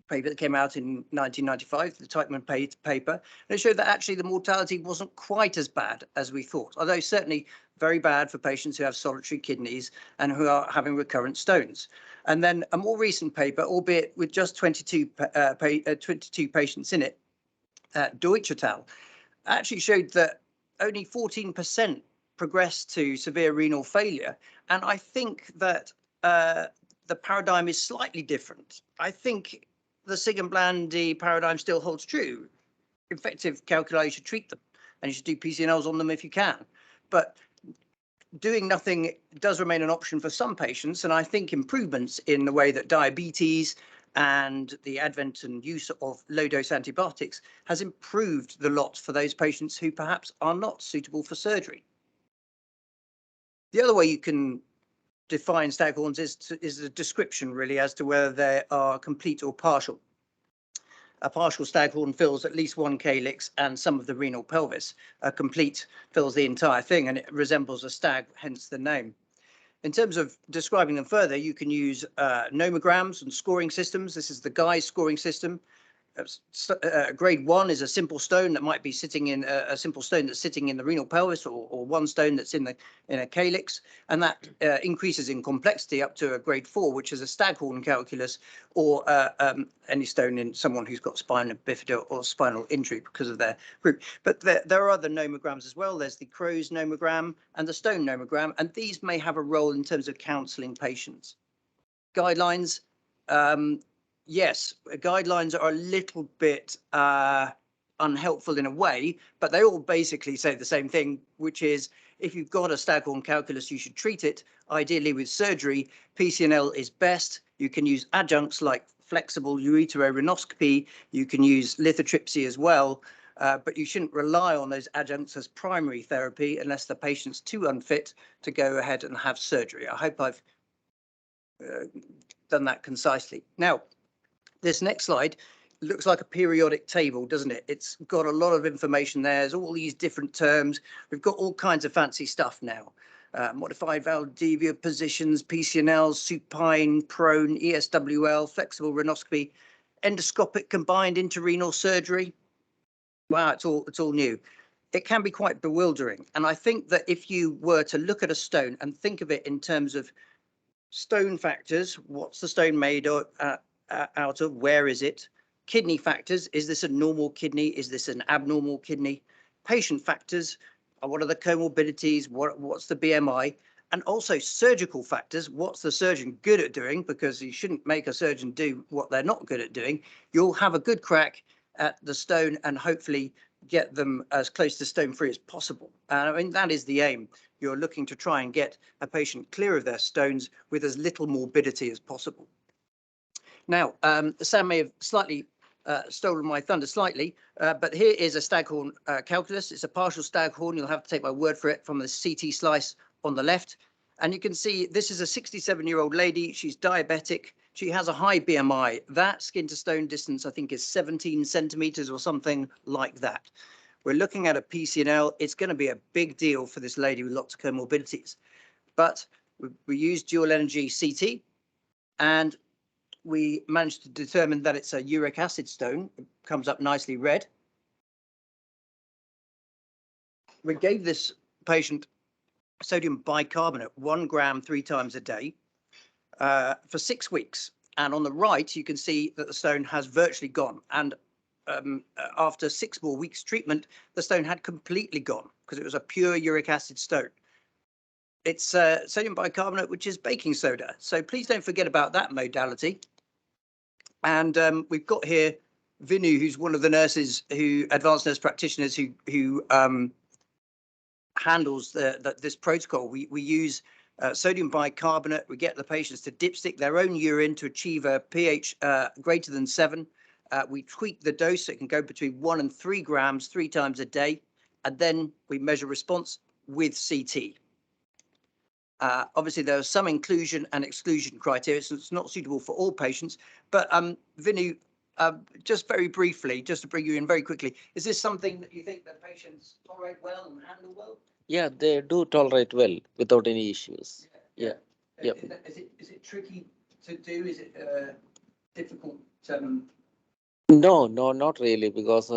paper that came out in 1995, the Teichmann paper, and it showed that actually the mortality wasn't quite as bad as we thought, although certainly very bad for patients who have solitary kidneys and who are having recurrent stones. And then a more recent paper, albeit with just 22 patients in it, Deutsch et al., actually showed that only 14% progressed to severe renal failure. And I think that the paradigm is slightly different. I think the Singh and Blandy paradigm still holds true. Infective calculi, you should treat them, and you should do PCNLs on them if you can. But doing nothing does remain an option for some patients, and I think improvements in the way that diabetes and the advent and use of low-dose antibiotics has improved the lot for those patients who perhaps are not suitable for surgery. The other way you can define staghorns is a description, really, as to whether they are complete or partial. A partial staghorn fills at least 1 calyx and some of the renal pelvis. A complete fills the entire thing, and it resembles a stag, hence the name. In terms of describing them further, you can use nomograms and scoring systems. This is the Guy's scoring system. Grade 1 is a simple stone that might be sitting in a simple stone that's sitting in the renal pelvis, or one stone that's in a calyx, and that increases in complexity up to a grade 4, which is a staghorn calculus, or any stone in someone who's got spinal bifida or spinal injury because of their group. But there are other nomograms as well. There's the Crow's nomogram and the stone nomogram, and these may have a role in terms of counselling patients. Guidelines. yes, guidelines are a little bit unhelpful in a way, but they all basically say the same thing, which is if you've got a staghorn calculus, you should treat it ideally with surgery. PCNL is best. You can use adjuncts like flexible ureterorhinoscopy. You can use lithotripsy as well, but you shouldn't rely on those adjuncts as primary therapy unless the patient's too unfit to go ahead and have surgery. I hope I've done that concisely. Now, this next slide looks like a periodic table, doesn't it? It's got a lot of information there. There's all these different terms. We've got all kinds of fancy stuff now. Modified Valdivia positions, PCNL, supine, prone, ESWL, flexible rhinoscopy, endoscopic combined intrarenal surgery. Wow, it's all new. It can be quite bewildering. And I think that if you were to look at a stone and think of it in terms of stone factors, what's the stone made out of, where is it? Kidney factors, is this a normal kidney? Is this an abnormal kidney? Patient factors, what are the comorbidities? What's the BMI? And also surgical factors, what's the surgeon good at doing? Because you shouldn't make a surgeon do what they're not good at doing. You'll have a good crack at the stone and hopefully get them as close to stone free as possible. I mean, that is the aim. You're looking to try and get a patient clear of their stones with as little morbidity as possible. Now, Sam may have slightly stolen my thunder slightly, but here is a staghorn calculus. It's a partial staghorn. You'll have to take my word for it from the CT slice on the left. And you can see this is a 67-year-old lady. She's diabetic. She has a high BMI. That skin to stone distance, I think, is 17 centimeters or something like that. We're looking at a PCNL. It's going to be a big deal for this lady with lots of comorbidities. But we used dual energy CT, and we managed to determine that it's a uric acid stone. It comes up nicely red. We gave this patient sodium bicarbonate, 1 gram 3 times a day for 6 weeks. And on the right, you can see that the stone has virtually gone. And after 6 more weeks treatment, the stone had completely gone because it was a pure uric acid stone. It's sodium bicarbonate, which is baking soda. So please don't forget about that modality. And we've got here Vinu, who's one of the nurses advanced nurse practitioners who handles this protocol. We use sodium bicarbonate. We get the patients to dipstick their own urine to achieve a pH greater than 7. We tweak the dose so it can go between 1 and 3 grams 3 times a day. And then we measure response with CT. Obviously, there are some inclusion and exclusion criteria, so it's not suitable for all patients. But Vinu, just very briefly, just to bring you in very quickly, is this something that you think that patients tolerate well and handle well? Yeah, they do tolerate well without any issues. Yeah. Is it tricky to do? Is it difficult? No, not really, because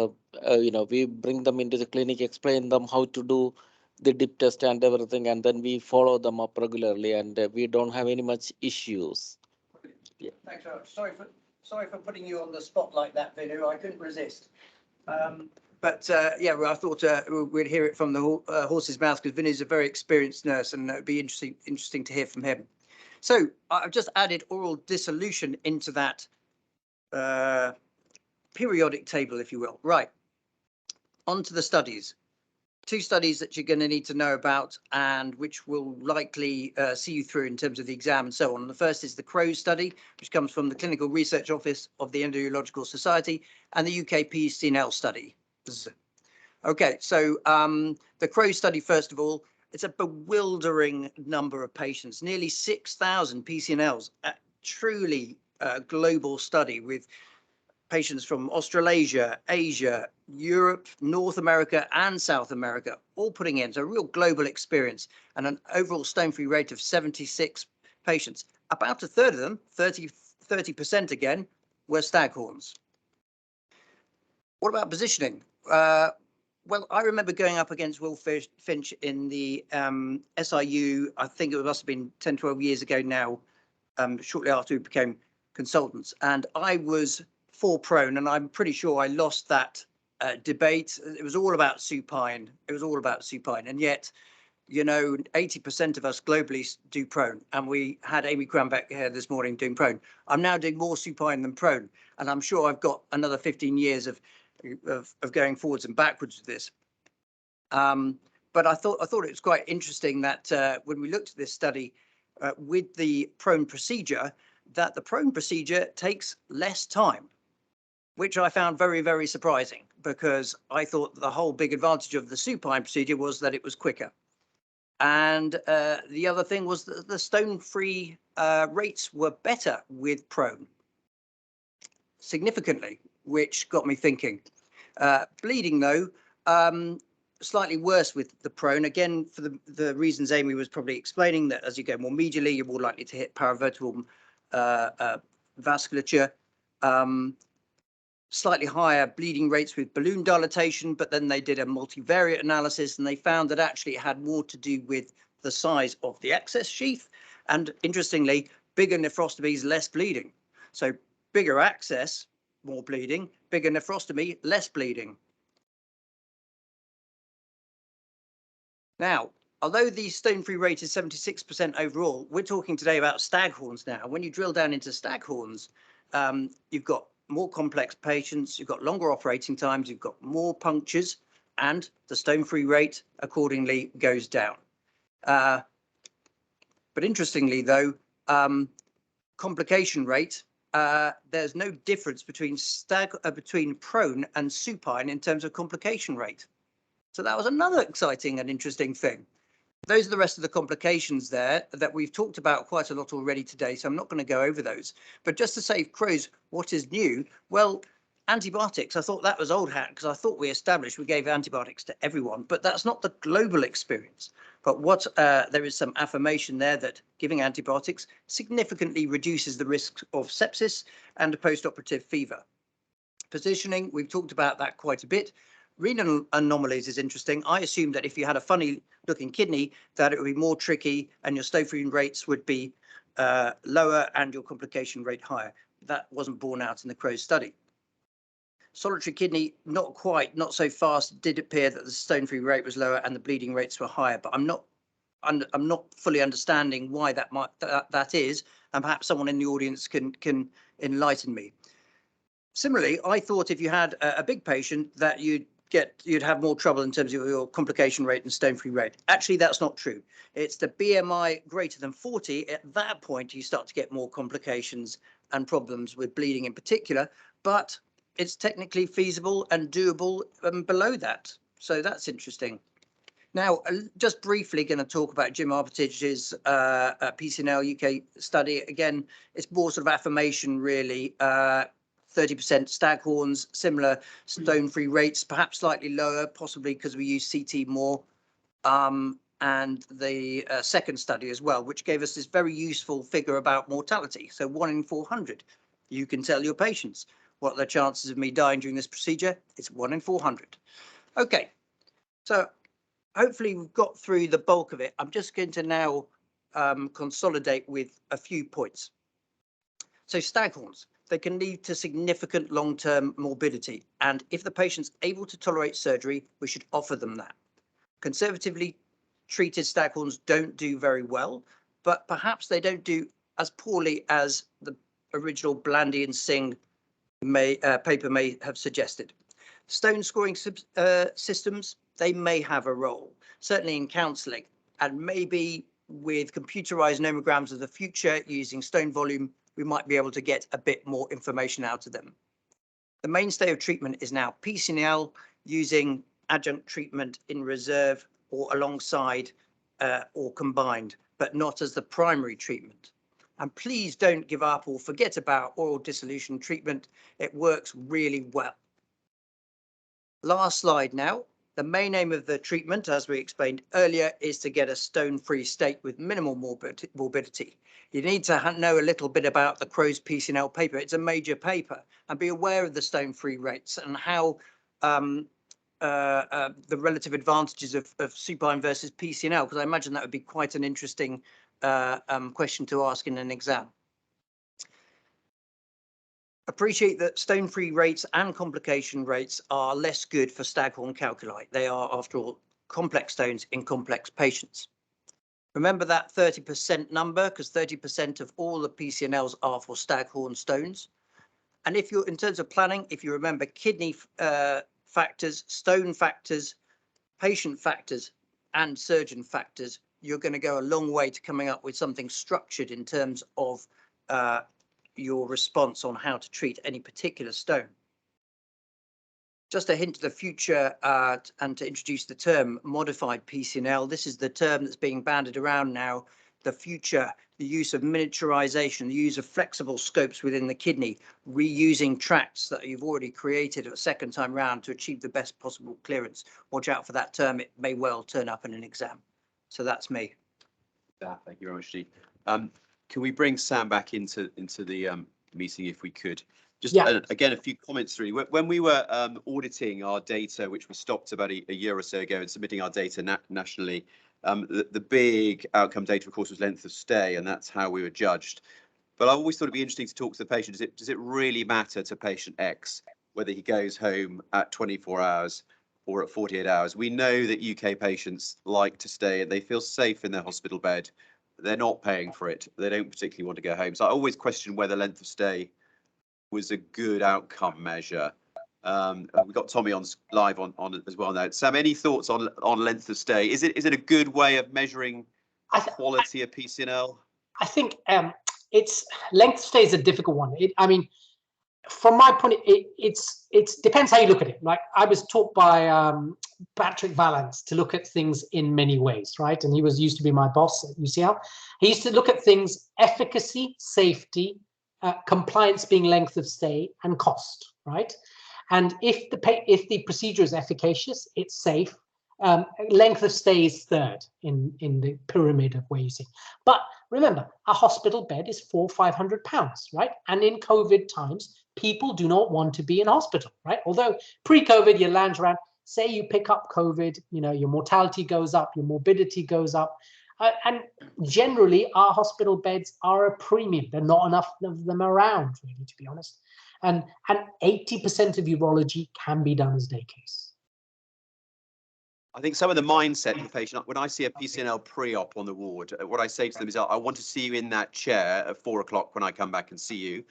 we bring them into the clinic, explain them how to do the dip test and everything, and then we follow them up regularly, and we don't have any much issues. Yeah. Thanks very much. Sorry for putting you on the spot like that, Vinu. I couldn't resist. Yeah, well, I thought we'd hear it from the horse's mouth, because Vinu's a very experienced nurse, and it'd be interesting to hear from him. So I've just added oral dissolution into that periodic table, if you will. Right. On to the studies. 2 studies that you're going to need to know about, and which will likely see you through in terms of the exam and so on. The first is the CROWS study, which comes from the Clinical Research Office of the Endo-Urological Society, and the UK PCNL study. Okay, so the CROWS study, first of all, it's a bewildering number of patients, nearly 6,000 PCNLs, a truly global study with patients from Australasia, Asia, Europe, North America, and South America, all putting in. So a real global experience, and an overall stone-free rate of 76 patients. About a third of them, 30% again, were staghorns. What about positioning? Well, I remember going up against Will Finch in the SIU, I think it must have been 10, 12 years ago now, shortly after we became consultants. And I was for prone, and I'm pretty sure I lost that debate. It was all about supine. It was all about supine. And yet you know, 80% of us globally do prone, and we had Amy Cranbeck here this morning doing prone. I'm now doing more supine than prone, and I'm sure I've got another 15 years of going forwards and backwards with this. But I thought it was quite interesting that when we looked at this study with the prone procedure, that the prone procedure takes less time, which I found very, very surprising, because I thought the whole big advantage of the supine procedure was that it was quicker. And the other thing was that the stone-free rates were better with prone, significantly, which got me thinking. Bleeding, though, slightly worse with the prone, again, for the reasons Amy was probably explaining, that as you go more medially, you're more likely to hit paravertebral vasculature. Slightly higher bleeding rates with balloon dilatation, but then they did a multivariate analysis and they found that actually it had more to do with the size of the access sheath. And interestingly, bigger nephrostomies, less bleeding. So bigger access, more bleeding, bigger nephrostomy, less bleeding. Now, although the stone-free rate is 76% overall, we're talking today about staghorns now. When you drill down into staghorns, you've got more complex patients, you've got longer operating times, you've got more punctures, and the stone-free rate accordingly goes down. But interestingly, though, complication rate, there's no difference between prone and supine in terms of complication rate. So that was another exciting and interesting thing. Those are the rest of the complications there that we've talked about quite a lot already today, so I'm not going to go over those. But just to save crows, what is new? Well, antibiotics, I thought that was old hat, because I thought we established we gave antibiotics to everyone, but that's not the global experience. But what there is some affirmation there that giving antibiotics significantly reduces the risk of sepsis and post-operative fever. Positioning, we've talked about that quite a bit. Renal anomalies is interesting. I assumed that if you had a funny looking kidney, that it would be more tricky and your stone-free rates would be lower and your complication rate higher. That wasn't borne out in the Crows study. Solitary kidney, not quite, not so fast. It did appear that the stone-free rate was lower and the bleeding rates were higher, but I'm not fully understanding why that is, and perhaps someone in the audience can enlighten me. Similarly, I thought if you had a big patient that you'd have more trouble in terms of your complication rate and stone-free rate. Actually, that's not true. It's the BMI greater than 40. At that point, you start to get more complications and problems with bleeding in particular, but it's technically feasible and doable below that. So that's interesting. Now, just briefly going to talk about Jim Armitage's PCNL UK study. Again, it's more sort of affirmation, really. 30% staghorns, similar stone-free rates, perhaps slightly lower, possibly because we use CT more. And the second study as well, which gave us this very useful figure about mortality. So 1 in 400. You can tell your patients what are the chances of me dying during this procedure. It's 1 in 400. Okay, so hopefully we've got through the bulk of it. I'm just going to now consolidate with a few points. So staghorns, they can lead to significant long-term morbidity. And if the patient's able to tolerate surgery, we should offer them that. Conservatively treated staghorns don't do very well, but perhaps they don't do as poorly as the original Blandy and Singh paper may have suggested. Stone scoring systems, they may have a role, certainly in counselling, and maybe with computerized nomograms of the future using stone volume, we might be able to get a bit more information out of them. The mainstay of treatment is now PCNL using adjunct treatment in reserve or alongside or combined, but not as the primary treatment. And please don't give up or forget about oral dissolution treatment. It works really well. Last slide now. The main aim of the treatment, as we explained earlier, is to get a stone-free state with minimal morbidity. You need to know a little bit about the Crow's PCNL paper. It's a major paper, and be aware of the stone-free rates and how the relative advantages of supine versus PCNL, because I imagine that would be quite an interesting question to ask in an exam. Appreciate that stone-free rates and complication rates are less good for staghorn calculi. They are, after all, complex stones in complex patients. Remember that 30% number, because 30% of all the PCNLs are for staghorn stones. And if you're, in terms of planning, if you remember kidney factors, stone factors, patient factors, and surgeon factors, you're going to go a long way to coming up with something structured in terms of your response on how to treat any particular stone. Just a hint to the future and to introduce the term modified PCNL. This is the term that's being bandied around now. The future, the use of miniaturization, the use of flexible scopes within the kidney, reusing tracts that you've already created a second time round to achieve the best possible clearance. Watch out for that term. It may well turn up in an exam. So that's me. Thank you very much, Steve. Can we bring Sam back into the meeting if we could? Just again, a few comments really. When we were auditing our data, which we stopped about a year or so ago, and submitting our data nationally, the big outcome data, of course, was length of stay, and that's how we were judged. But I always thought it'd be interesting to talk to the patient. Does it really matter to patient X whether he goes home at 24 hours or at 48 hours? We know that UK patients like to stay and they feel safe in their hospital bed. They're not paying for it. They don't particularly want to go home. So I always question whether length of stay was a good outcome measure. We've got Tommy on live on as well now. Sam, any thoughts on length of stay? Is it a good way of measuring quality of PCNL? I think it's length of stay is a difficult one. I mean, from my point, it depends how you look at it. Like I was taught by Patrick Vallance to look at things in many ways, right? And he used to be my boss at UCL. He used to look at things: efficacy, safety, compliance being length of stay, and cost, right? And if the procedure is efficacious, it's safe. Length of stay is third in the pyramid of where you see. But remember, a hospital bed is £400-500, right? And in COVID times, people do not want to be in hospital, right? Although pre-COVID, you lounge around. Say you pick up COVID, you know, your mortality goes up, your morbidity goes up. And generally, our hospital beds are a premium. There are not enough of them around, really, to be honest. And 80% of urology can be done as day case. I think some of the mindset of the patient, when I see a PCNL pre-op on the ward, what I say to them is, I want to see you in that chair at 4 o'clock when I come back and see you.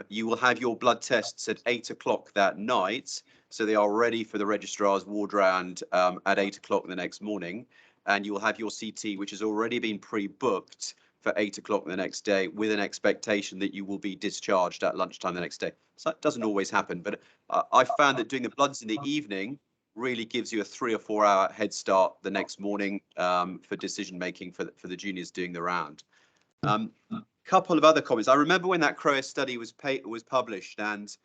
You will have your blood tests at 8 o'clock that night. So they are ready for the registrar's ward round at 8 o'clock the next morning. And you will have your CT, which has already been pre-booked for 8 o'clock the next day, with an expectation that you will be discharged at lunchtime the next day. So that doesn't always happen, but I found that doing the bloods in the evening really gives you a 3 or 4 hour head start the next morning for decision making for the juniors doing the round. Couple of other comments. I remember when that CROES study was published, and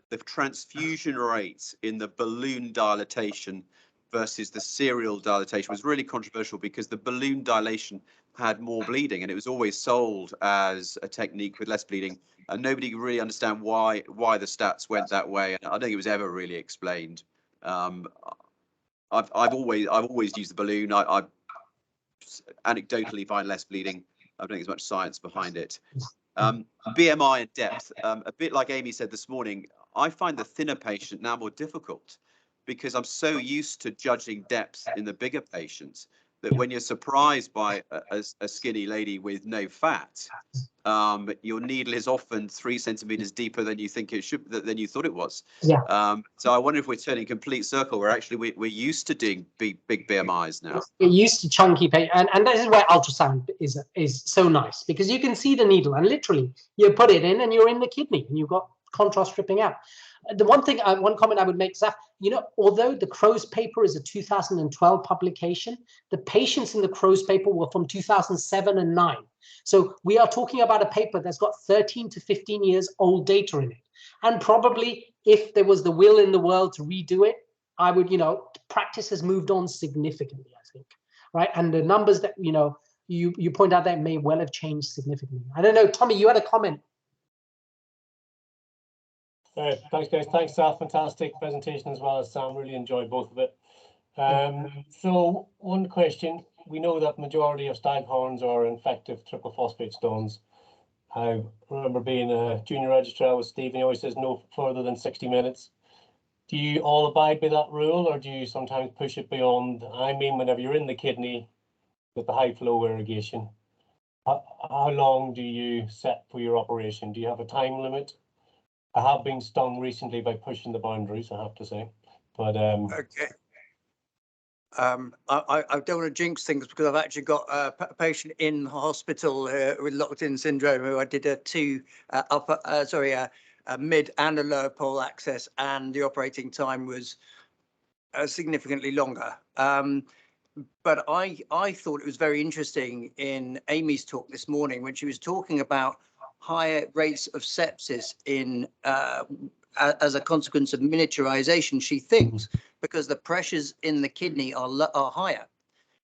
the transfusion rates in the balloon dilatation versus the serial dilatation was really controversial, because the balloon dilation had more bleeding, and it was always sold as a technique with less bleeding, and nobody could really understand why the stats went that way, and I don't think it was ever really explained. I've always used the balloon. I anecdotally find less bleeding. I don't think there's much science behind it. BMI and depth, a bit like Amy said this morning, I find the thinner patient now more difficult, because I'm so used to judging depth in the bigger patients that when you're surprised by a skinny lady with no fat, your needle is often 3 centimeters deeper than you think it should, than you thought it was. Yeah. So I wonder if we're turning complete circle, where actually we're used to doing big BMIs now. You're used to chunky patients, and this is where ultrasound is so nice, because you can see the needle, and literally you put it in and you're in the kidney, and you've got contrast stripping out. The one comment I would make is that, you know, although the CROES paper is a 2012 publication, the patients in the CROES paper were from 2007 and 9. So we are talking about a paper that's got 13 to 15 years old data in it. And probably if there was the will in the world to redo it, I would, you know, practice has moved on significantly, I think, right? And the numbers that, you know, you point out that may well have changed significantly. I don't know, Tommy, you had a comment. Thanks, guys. Thanks, Saf. Fantastic presentation as well as Sam. Really enjoyed both of it. So one question. We know that majority of staghorns are infective triple phosphate stones. I remember being a junior registrar with Steve, and he always says no further than 60 minutes. Do you all abide by that rule, or do you sometimes push it beyond? I mean, whenever you're in the kidney with the high flow irrigation, how long do you set for your operation? Do you have a time limit? I have been stung recently by pushing the boundaries, I have to say, but Okay. I don't want to jinx things because I've actually got a patient in hospital with locked-in syndrome who I did a mid and a lower pole access, and the operating time was significantly longer. But I thought it was very interesting in Amy's talk this morning when she was talking about higher rates of sepsis in as a consequence of miniaturization, she thinks, because the pressures in the kidney are higher.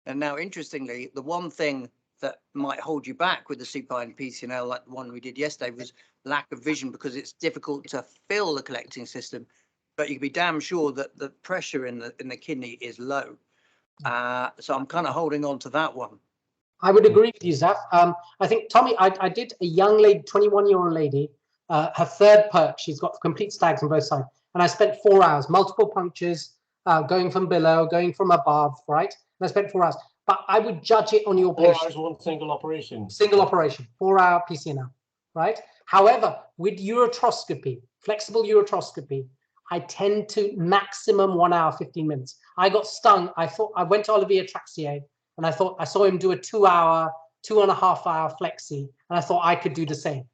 And now, interestingly, the one thing that might hold you back with the supine PCNL, like the one we did yesterday, was lack of vision, because it's difficult to fill the collecting system. But you can be damn sure that the pressure in the kidney is low. So I'm kind of holding on to that one. I would agree with you, Zaf. I think, Tommy, I did a young lady, 21-year-old lady, her third perk. She's got complete stags on both sides. And I spent 4 hours, multiple punctures, going from below, going from above, right? And I spent 4 hours. But I would judge it on your 4 patient. hours, one single operation. Single operation, 4-hour PCNL, right? However, with uretroscopy, flexible uretroscopy, I tend to maximum 1 hour, 15 minutes. I got stung. I went to Olivier Traxier, and I saw him do a 2-hour, 2.5-hour flexi, and I thought I could do the same.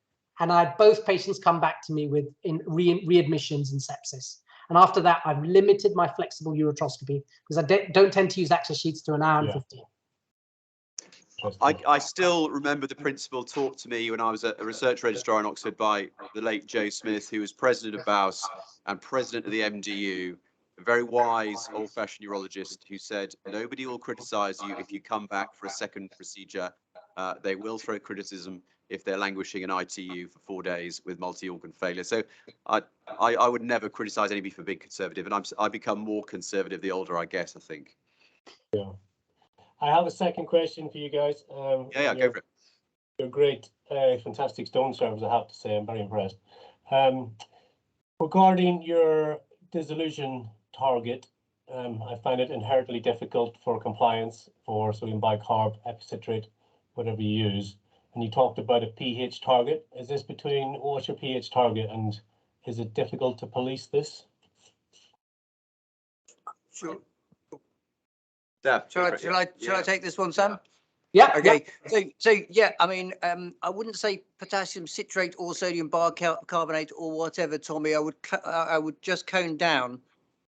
And I had both patients come back to me with readmissions and sepsis. And after that, I've limited my flexible uretroscopy because I don't tend to use access sheets to 1 hour and 15. I still remember the principal talked to me when I was a research registrar in Oxford by the late Joe Smith, who was president of BAUS and president of the MDU, a very wise, old-fashioned urologist who said, nobody will criticize you if you come back for a second procedure. They will throw criticism if they're languishing in ITU for 4 days with multi-organ failure. So I would never criticize anybody for being conservative, and I become more conservative the older I get, I think. Yeah. I have a second question for you guys. Go for it. You're great, fantastic stone servers, I have to say. I'm very impressed. Regarding your dissolution target, I find it inherently difficult for compliance for sodium bicarb, epicitrate, whatever you use. And you talked about a pH target. Is this what's your pH target, and is it difficult to police this? Sure. Shall I take this one, Sam? Yeah. Okay. Yeah. So yeah, I mean, I wouldn't say potassium citrate or sodium bicarbonate or whatever, Tommy. I would just cone down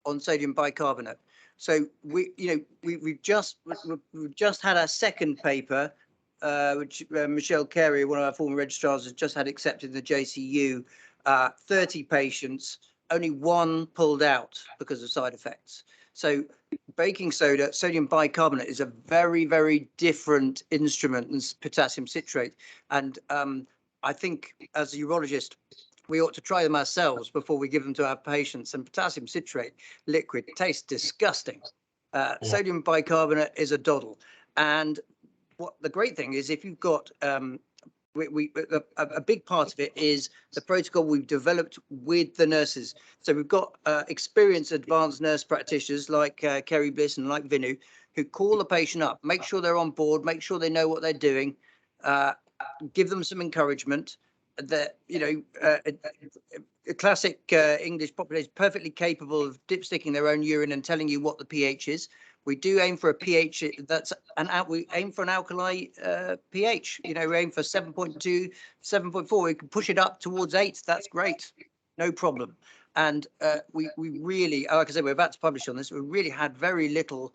on sodium bicarbonate. So we've just had our second paper, which Michelle Carey, one of our former registrars, has just had accepted in the JCU. 30 patients, only one pulled out because of side effects. So baking soda, sodium bicarbonate, is a very, very different instrument than potassium citrate. And I think as a urologist, we ought to try them ourselves before we give them to our patients. And potassium citrate liquid tastes disgusting. Sodium bicarbonate is a doddle. And what the great thing is, if you've got a big part of it is the protocol we've developed with the nurses. So we've got experienced advanced nurse practitioners like Kerry Bliss and like Vinu, who call the patient up, make sure they're on board, make sure they know what they're doing, give them some encouragement. That a classic English population perfectly capable of dipsticking their own urine and telling you what the pH is. We do aim for a pH we aim for an alkali pH. We aim for 7.2, 7.4. We can push it up towards 8. That's great, no problem. And we really, like I said, we're about to publish on this. We really had very little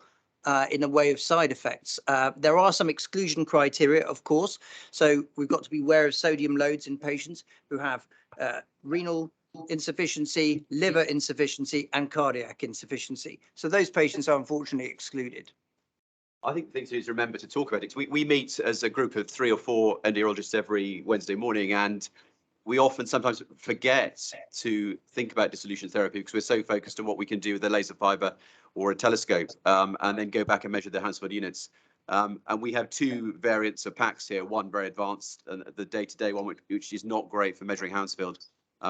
in the way of side effects. There are some exclusion criteria, of course. So we've got to be aware of sodium loads in patients who have renal insufficiency, liver insufficiency, and cardiac insufficiency. So those patients are unfortunately excluded. I think the thing to do is remember to talk about it. We meet as a group of 3 or 4 endourologists every Wednesday morning, and we often sometimes forget to think about dissolution therapy because we're so focused on what we can do with a laser fiber or a telescope, and then go back and measure the Hansfield units. And we have 2 variants of packs here, one very advanced and the day-to-day one, which is not great for measuring Hansfield.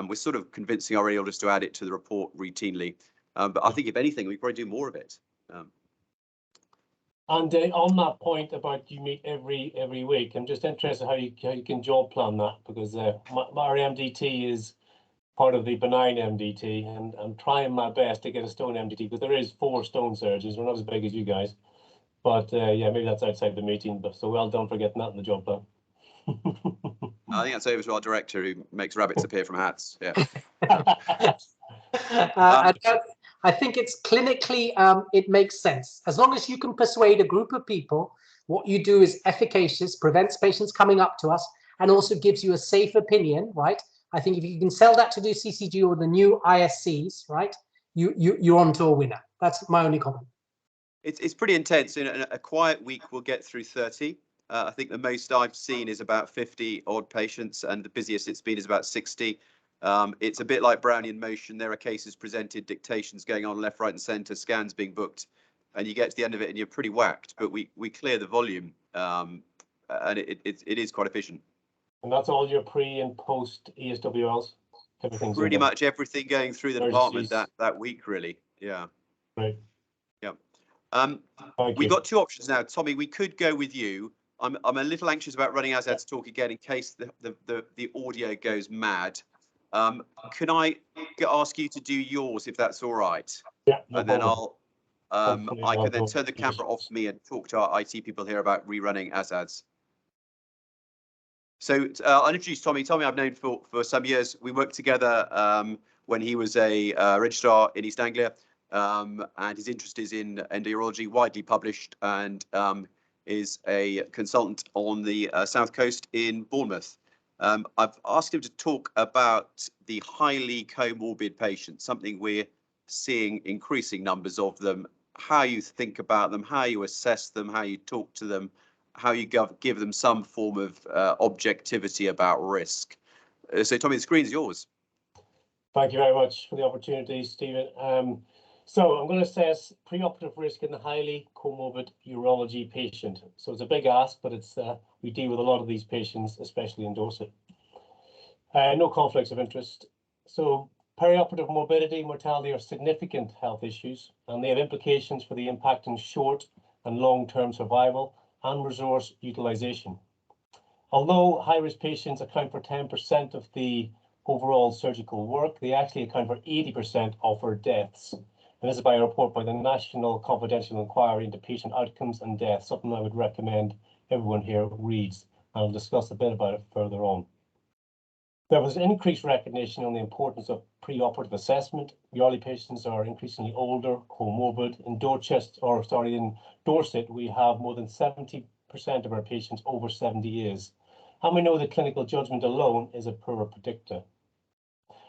We're sort of convincing our radiologists to add it to the report routinely. But I think if anything, we probably do more of it. And on that point about you meet every week, I'm just interested how you can job plan that, because my MDT is part of the benign MDT, and I'm trying my best to get a stone MDT, because there is 4 stone surgeons. We're not as big as you guys, but yeah, maybe that's outside the meeting. But so well done for getting that in the job plan. I think that's over to our director, who makes rabbits appear from hats. Yeah. I think it's clinically, it makes sense. As long as you can persuade a group of people, what you do is efficacious, prevents patients coming up to us, and also gives you a safe opinion, right? I think if you can sell that to the CCG or the new ISCs, right, you're onto a winner. That's my only comment. It's pretty intense. In a quiet week, we'll get through 30. I think the most I've seen is about 50 odd patients, and the busiest it's been is about 60. It's a bit like Brownian motion. There are cases presented, dictations going on left, right, and centre, scans being booked, and you get to the end of it and you're pretty whacked. But we clear the volume, and it is quite efficient. And that's all your pre and post ESWLs. Everything's pretty much everything going through the department that week, really. Yeah. Right. Yeah. We got 2 options now, Tommy. We could go with you. I'm a little anxious about running Azad's talk again in case the audio goes mad. Can I ask you to do yours, if that's all right? Yeah. No and then problem. I can then turn the camera off me and talk to our IT people here about rerunning Azad's. So I'll introduce Tommy. Tommy I've known for some years. We worked together when he was a registrar in East Anglia, and his interest is in endourology, widely published, and is a consultant on the south coast in Bournemouth. I've asked him to talk about the highly comorbid patients, something we're seeing increasing numbers of them, how you think about them, how you assess them, how you talk to them, how you give them some form of objectivity about risk. So Tommy, the screen's yours. Thank you very much for the opportunity, Stephen. So I'm going to assess preoperative risk in the highly comorbid urology patient. So it's a big ask, but it's we deal with a lot of these patients, especially in Dorset. No conflicts of interest. So perioperative morbidity, mortality are significant health issues, and they have implications for the impact on short and long-term survival and resource utilization. Although high-risk patients account for 10% of the overall surgical work, they actually account for 80% of our deaths. And this is by a report by the National Confidential Inquiry into Patient Outcomes and Death, something I would recommend everyone here reads. And I'll discuss a bit about it further on. There was increased recognition on the importance of preoperative assessment. Urology patients are increasingly older, comorbid. In Dorset, we have more than 70% of our patients over 70 years. And we know that clinical judgment alone is a poor predictor.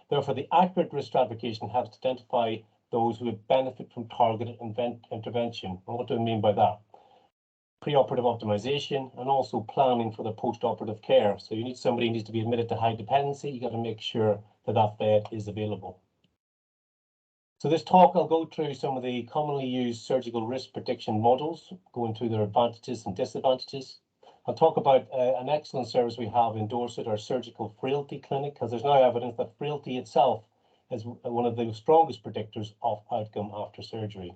Therefore, the accurate risk stratification helps to identify those who would benefit from targeted intervention. And what do I mean by that? Preoperative optimization and also planning for the post-operative care. So you need somebody who needs to be admitted to high dependency. You got to make sure that that bed is available. So this talk, I'll go through some of the commonly used surgical risk prediction models, going through their advantages and disadvantages. I'll talk about an excellent service we have in Dorset, our surgical frailty clinic, because there's now evidence that frailty itself is one of the strongest predictors of outcome after surgery.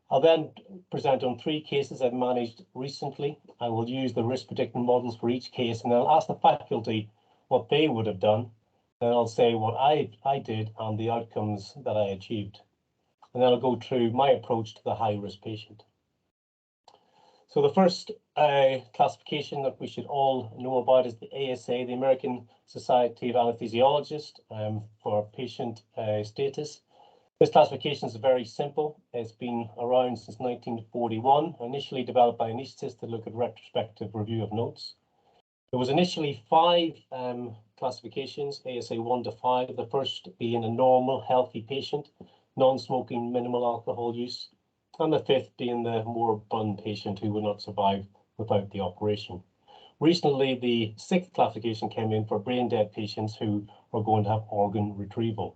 I'll then present on 3 cases I've managed recently. I will use the risk predicting models for each case, and I'll ask the faculty what they would have done. Then I'll say what I did and the outcomes that I achieved. And then I'll go through my approach to the high-risk patient. So the first classification that we should all know about is the ASA, the American Society of Anesthesiologists, for patient status. This classification is very simple. It's been around since 1941, initially developed by anaesthetists to look at retrospective review of notes. There was initially 5 classifications, ASA 1 to 5, the first being a normal, healthy patient, non-smoking, minimal alcohol use, and the 5th being the moribund patient who would not survive without the operation. Recently, the 6th classification came in for brain-dead patients who are going to have organ retrieval.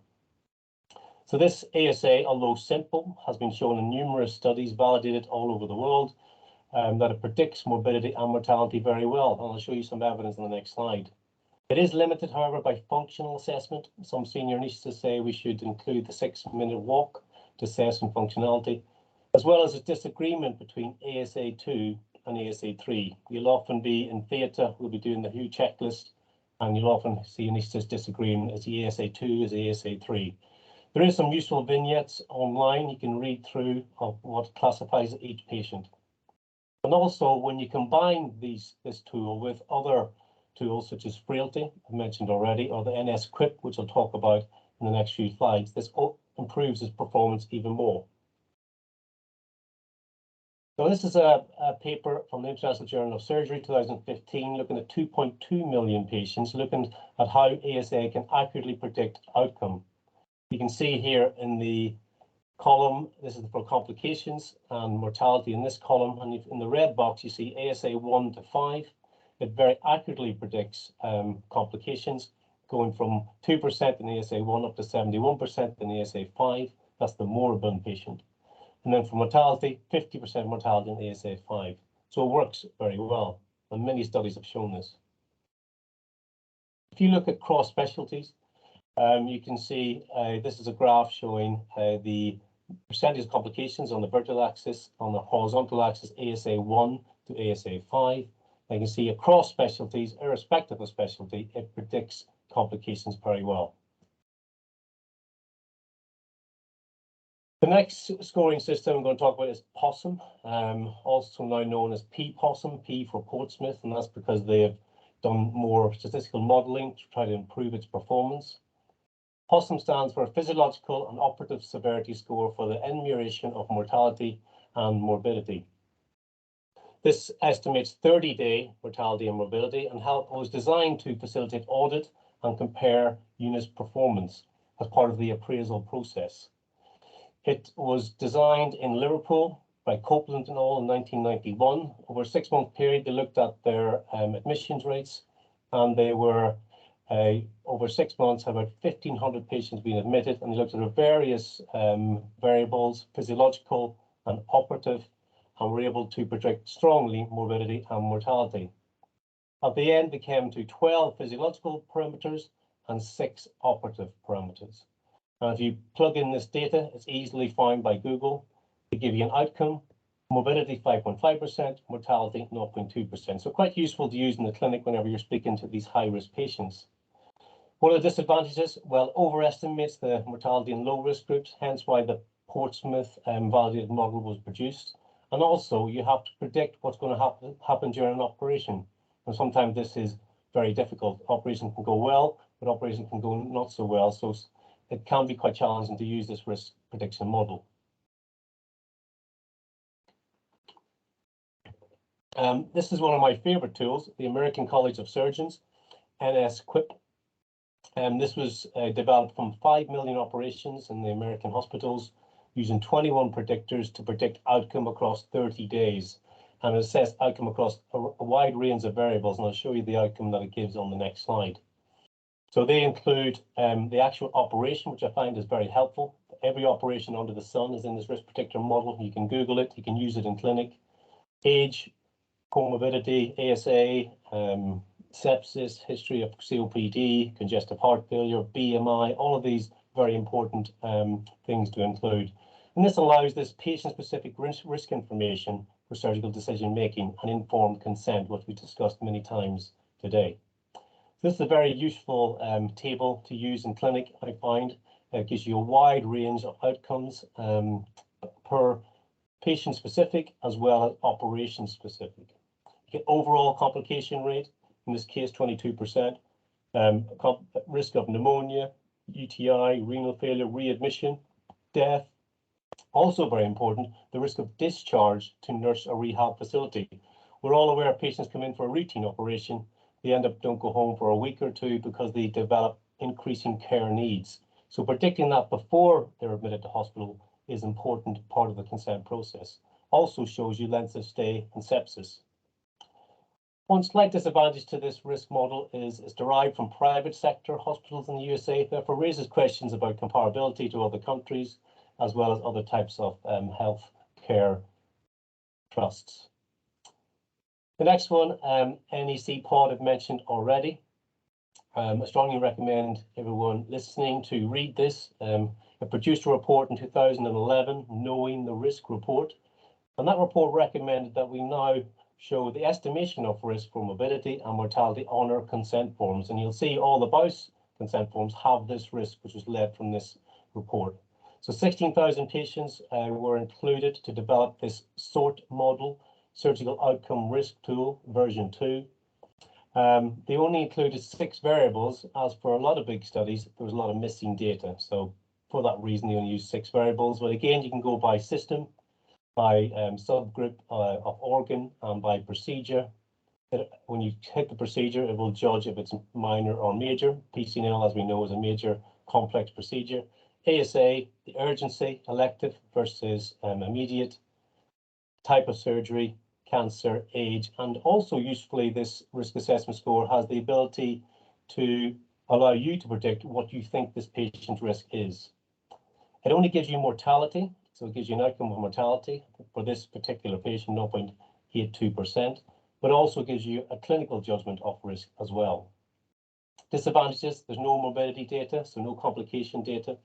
So this ASA, although simple, has been shown in numerous studies, validated all over the world, that it predicts morbidity and mortality very well. And I'll show you some evidence in the next slide. It is limited, however, by functional assessment. Some senior anaesthetists say we should include the 6-minute walk, to assessment functionality, as well as a disagreement between ASA2 and ASA3. You'll often be in theatre, we'll be doing the WHO checklist, and you'll often see anaesthetists disagreeing, is the ASA2, is the ASA3. There is some useful vignettes online you can read through of what classifies each patient. And also, when you combine this tool with other tools such as frailty, I mentioned already, or the NS-QIP, which I'll talk about in the next few slides, this improves its performance even more. So this is a paper from the International Journal of Surgery 2015, looking at 2.2 million patients, looking at how ASA can accurately predict outcome. You can see here in the column, this is for complications and mortality in this column, and in the red box you see ASA 1 to 5. It very accurately predicts complications, going from 2% in ASA 1 up to 71% in ASA 5. That's the moribund patient. And then for mortality, 50% mortality in ASA 5. So it works very well, and many studies have shown this. If you look at cross specialties, you can see this is a graph showing the percentage of complications on the vertical axis, on the horizontal axis, ASA 1 to ASA 5. And you can see across specialties, irrespective of specialty, it predicts complications very well. The next scoring system I'm going to talk about is POSSUM, also now known as P-POSSUM, P for Portsmouth, and that's because they have done more statistical modelling to try to improve its performance. POSSUM stands for Physiological and Operative Severity Score for the enumeration of mortality and morbidity. This estimates 30-day mortality and morbidity and was designed to facilitate audit and compare units' performance as part of the appraisal process. It was designed in Liverpool by Copeland and all in 1991. Over a 6-month period, they looked at their admissions rates, and they were over 6 months, about 1,500 patients being admitted, and they looked at various variables, physiological and operative, and were able to predict strongly morbidity and mortality. At the end, they came to 12 physiological parameters and 6 operative parameters. And if you plug in this data, it's easily found by Google. They give you an outcome, morbidity 5.5%, mortality 0.2%. So quite useful to use in the clinic whenever you're speaking to these high-risk patients. What are the disadvantages? Well, overestimates the mortality in low-risk groups, hence why the Portsmouth validated model was produced. And also, you have to predict what's going to happen during an operation. And sometimes this is very difficult. Operation can go well, but operation can go not so well. So it can be quite challenging to use this risk prediction model. This is one of my favorite tools, the American College of Surgeons, NS-QIP. This was developed from 5 million operations in the American hospitals, using 21 predictors to predict outcome across 30 days. And it assessed outcome across a wide range of variables, and I'll show you the outcome that it gives on the next slide. So they include the actual operation, which I find is very helpful. Every operation under the sun is in this risk predictor model. You can Google it, you can use it in clinic. Age, comorbidity, ASA, sepsis, history of COPD, congestive heart failure, BMI, all of these very important things to include. And this allows this patient-specific risk information for surgical decision-making and informed consent, which we discussed many times today. This is a very useful table to use in clinic, I find. It gives you a wide range of outcomes per patient-specific as well as operation-specific. You get overall complication rate, in this case 22%, risk of pneumonia, UTI, renal failure, readmission, death. Also very important, the risk of discharge to nurse or rehab facility. We're all aware patients come in for a routine operation. They don't go home for a week or two because they develop increasing care needs. So predicting that before they're admitted to hospital is an important part of the consent process. Also shows you length of stay and sepsis. One slight disadvantage to this risk model is it's derived from private sector hospitals in the USA, therefore raises questions about comparability to other countries, as well as other types of health care trusts. The next one, NEC pod I've mentioned already. I strongly recommend everyone listening to read this. It produced a report in 2011, Knowing the Risk Report, and that report recommended that we now show the estimation of risk for morbidity and mortality on our consent forms. And you'll see all the BOUS consent forms have this risk, which was led from this report. So 16,000 patients were included to develop this SORT model, Surgical Outcome Risk Tool, version 2. They only included 6 variables. As for a lot of big studies, there was a lot of missing data. So for that reason, they only used 6 variables. But again, you can go by system, by subgroup of organ, and by procedure. When you hit the procedure, it will judge if it's minor or major. PCNL, as we know, is a major complex procedure. ASA, the urgency, elective versus immediate, type of surgery, cancer, age, and also usefully, this risk assessment score has the ability to allow you to predict what you think this patient's risk is. It only gives you mortality, so it gives you an outcome of mortality for this particular patient, 0.82%, but also gives you a clinical judgment of risk as well. Disadvantages, there's no morbidity data, so no complication data,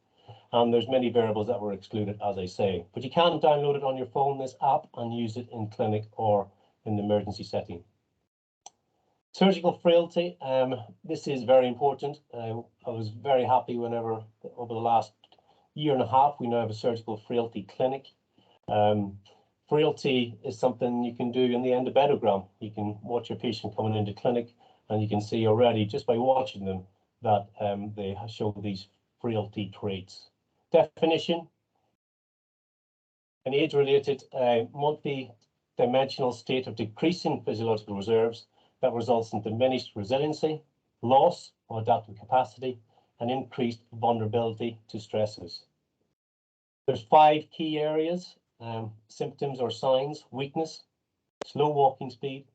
and there's many variables that were excluded, as I say. But you can download it on your phone, this app, and use it in clinic or in the emergency setting. Surgical frailty, this is very important. I was very happy whenever, over the last year and a half, we now have a surgical frailty clinic. Frailty is something you can do in the endobetogram. You can watch your patient coming into clinic, and you can see already, just by watching them, that they show these frailty traits. Definition: an age-related multi-dimensional state of decreasing physiological reserves that results in diminished resiliency, loss of adaptive capacity, and increased vulnerability to stresses. There's 5 key areas: symptoms or signs: weakness, slow walking speed,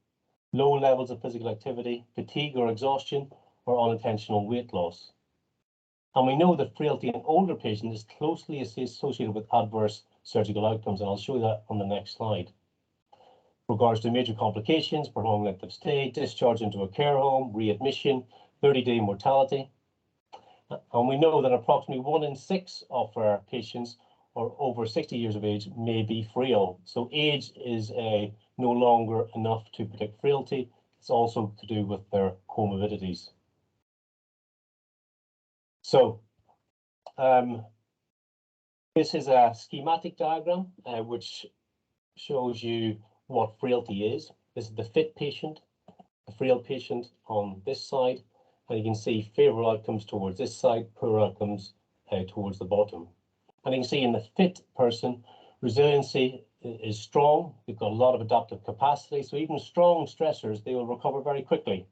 low levels of physical activity, fatigue or exhaustion, or unintentional weight loss. And we know that frailty in older patients is closely associated with adverse surgical outcomes, and I'll show you that on the next slide. With regards to major complications, prolonged length of stay, discharge into a care home, readmission, 30-day mortality. And we know that approximately 1 in 6 of our patients are over 60 years of age may be frail. So age is no longer enough to predict frailty. It's also to do with their comorbidities. So this is a schematic diagram which shows you what frailty is. This is the fit patient, the frail patient on this side, and you can see favourable outcomes towards this side, poor outcomes towards the bottom. And you can see in the fit person, resiliency is strong. They've got a lot of adaptive capacity, so even strong stressors, they will recover very quickly.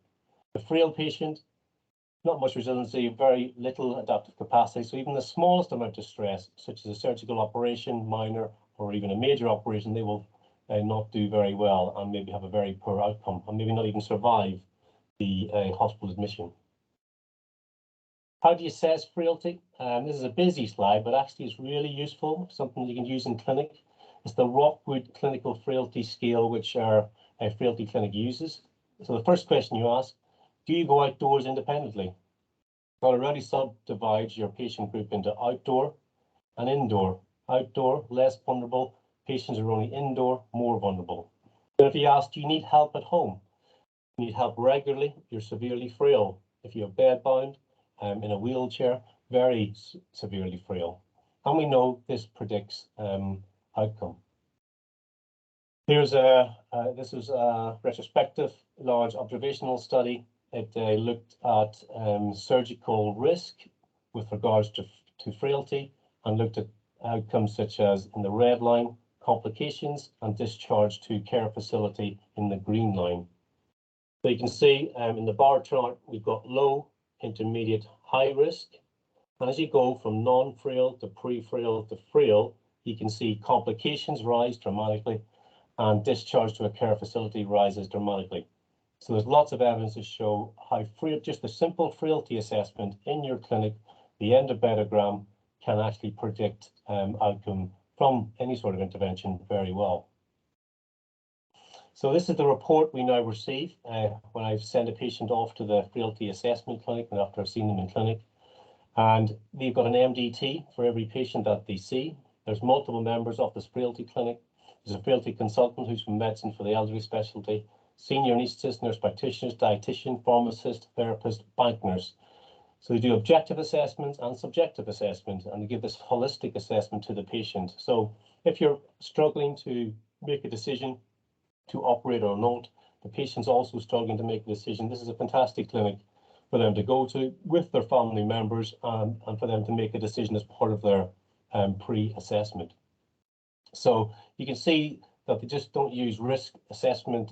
The frail patient, not much resiliency, very little adaptive capacity, so even the smallest amount of stress, such as a surgical operation, minor, or even a major operation, they will not do very well and maybe have a very poor outcome, and maybe not even survive the hospital admission. How do you assess frailty? This is a busy slide, but actually it's really useful, something you can use in clinic. It's the Rockwood Clinical Frailty Scale, which our frailty clinic uses. So the first question you ask, do you go outdoors independently? That already subdivides your patient group into outdoor and indoor. Outdoor, less vulnerable. Patients are only indoor, more vulnerable. But if you ask, do you need help at home? You need help regularly, you're severely frail. If you're bedbound, in a wheelchair, very severely frail. And we know this predicts outcome. This is a retrospective large observational study. It looked at surgical risk with regards to frailty, and looked at outcomes such as, in the red line, complications, and discharge to care facility in the green line. So you can see in the bar chart, we've got low, intermediate, high risk. And as you go from non-frail to pre-frail to frail, you can see complications rise dramatically and discharge to a care facility rises dramatically. So there's lots of evidence to show how just a simple frailty assessment in your clinic, the endobetogram, can actually predict outcome from any sort of intervention very well. So this is the report we now receive when I send a patient off to the frailty assessment clinic and after I've seen them in clinic. And they've got an MDT for every patient that they see. There's multiple members of this frailty clinic. There's a frailty consultant who's from medicine for the elderly specialty, senior anaesthetist, nurse practitioners, dietitian, pharmacist, therapist, bank nurse. So they do objective assessments and subjective assessment, and they give this holistic assessment to the patient. So if you're struggling to make a decision to operate or not, the patient's also struggling to make a decision, this is a fantastic clinic for them to go to with their family members and for them to make a decision as part of their pre-assessment. So you can see that they just don't use risk assessment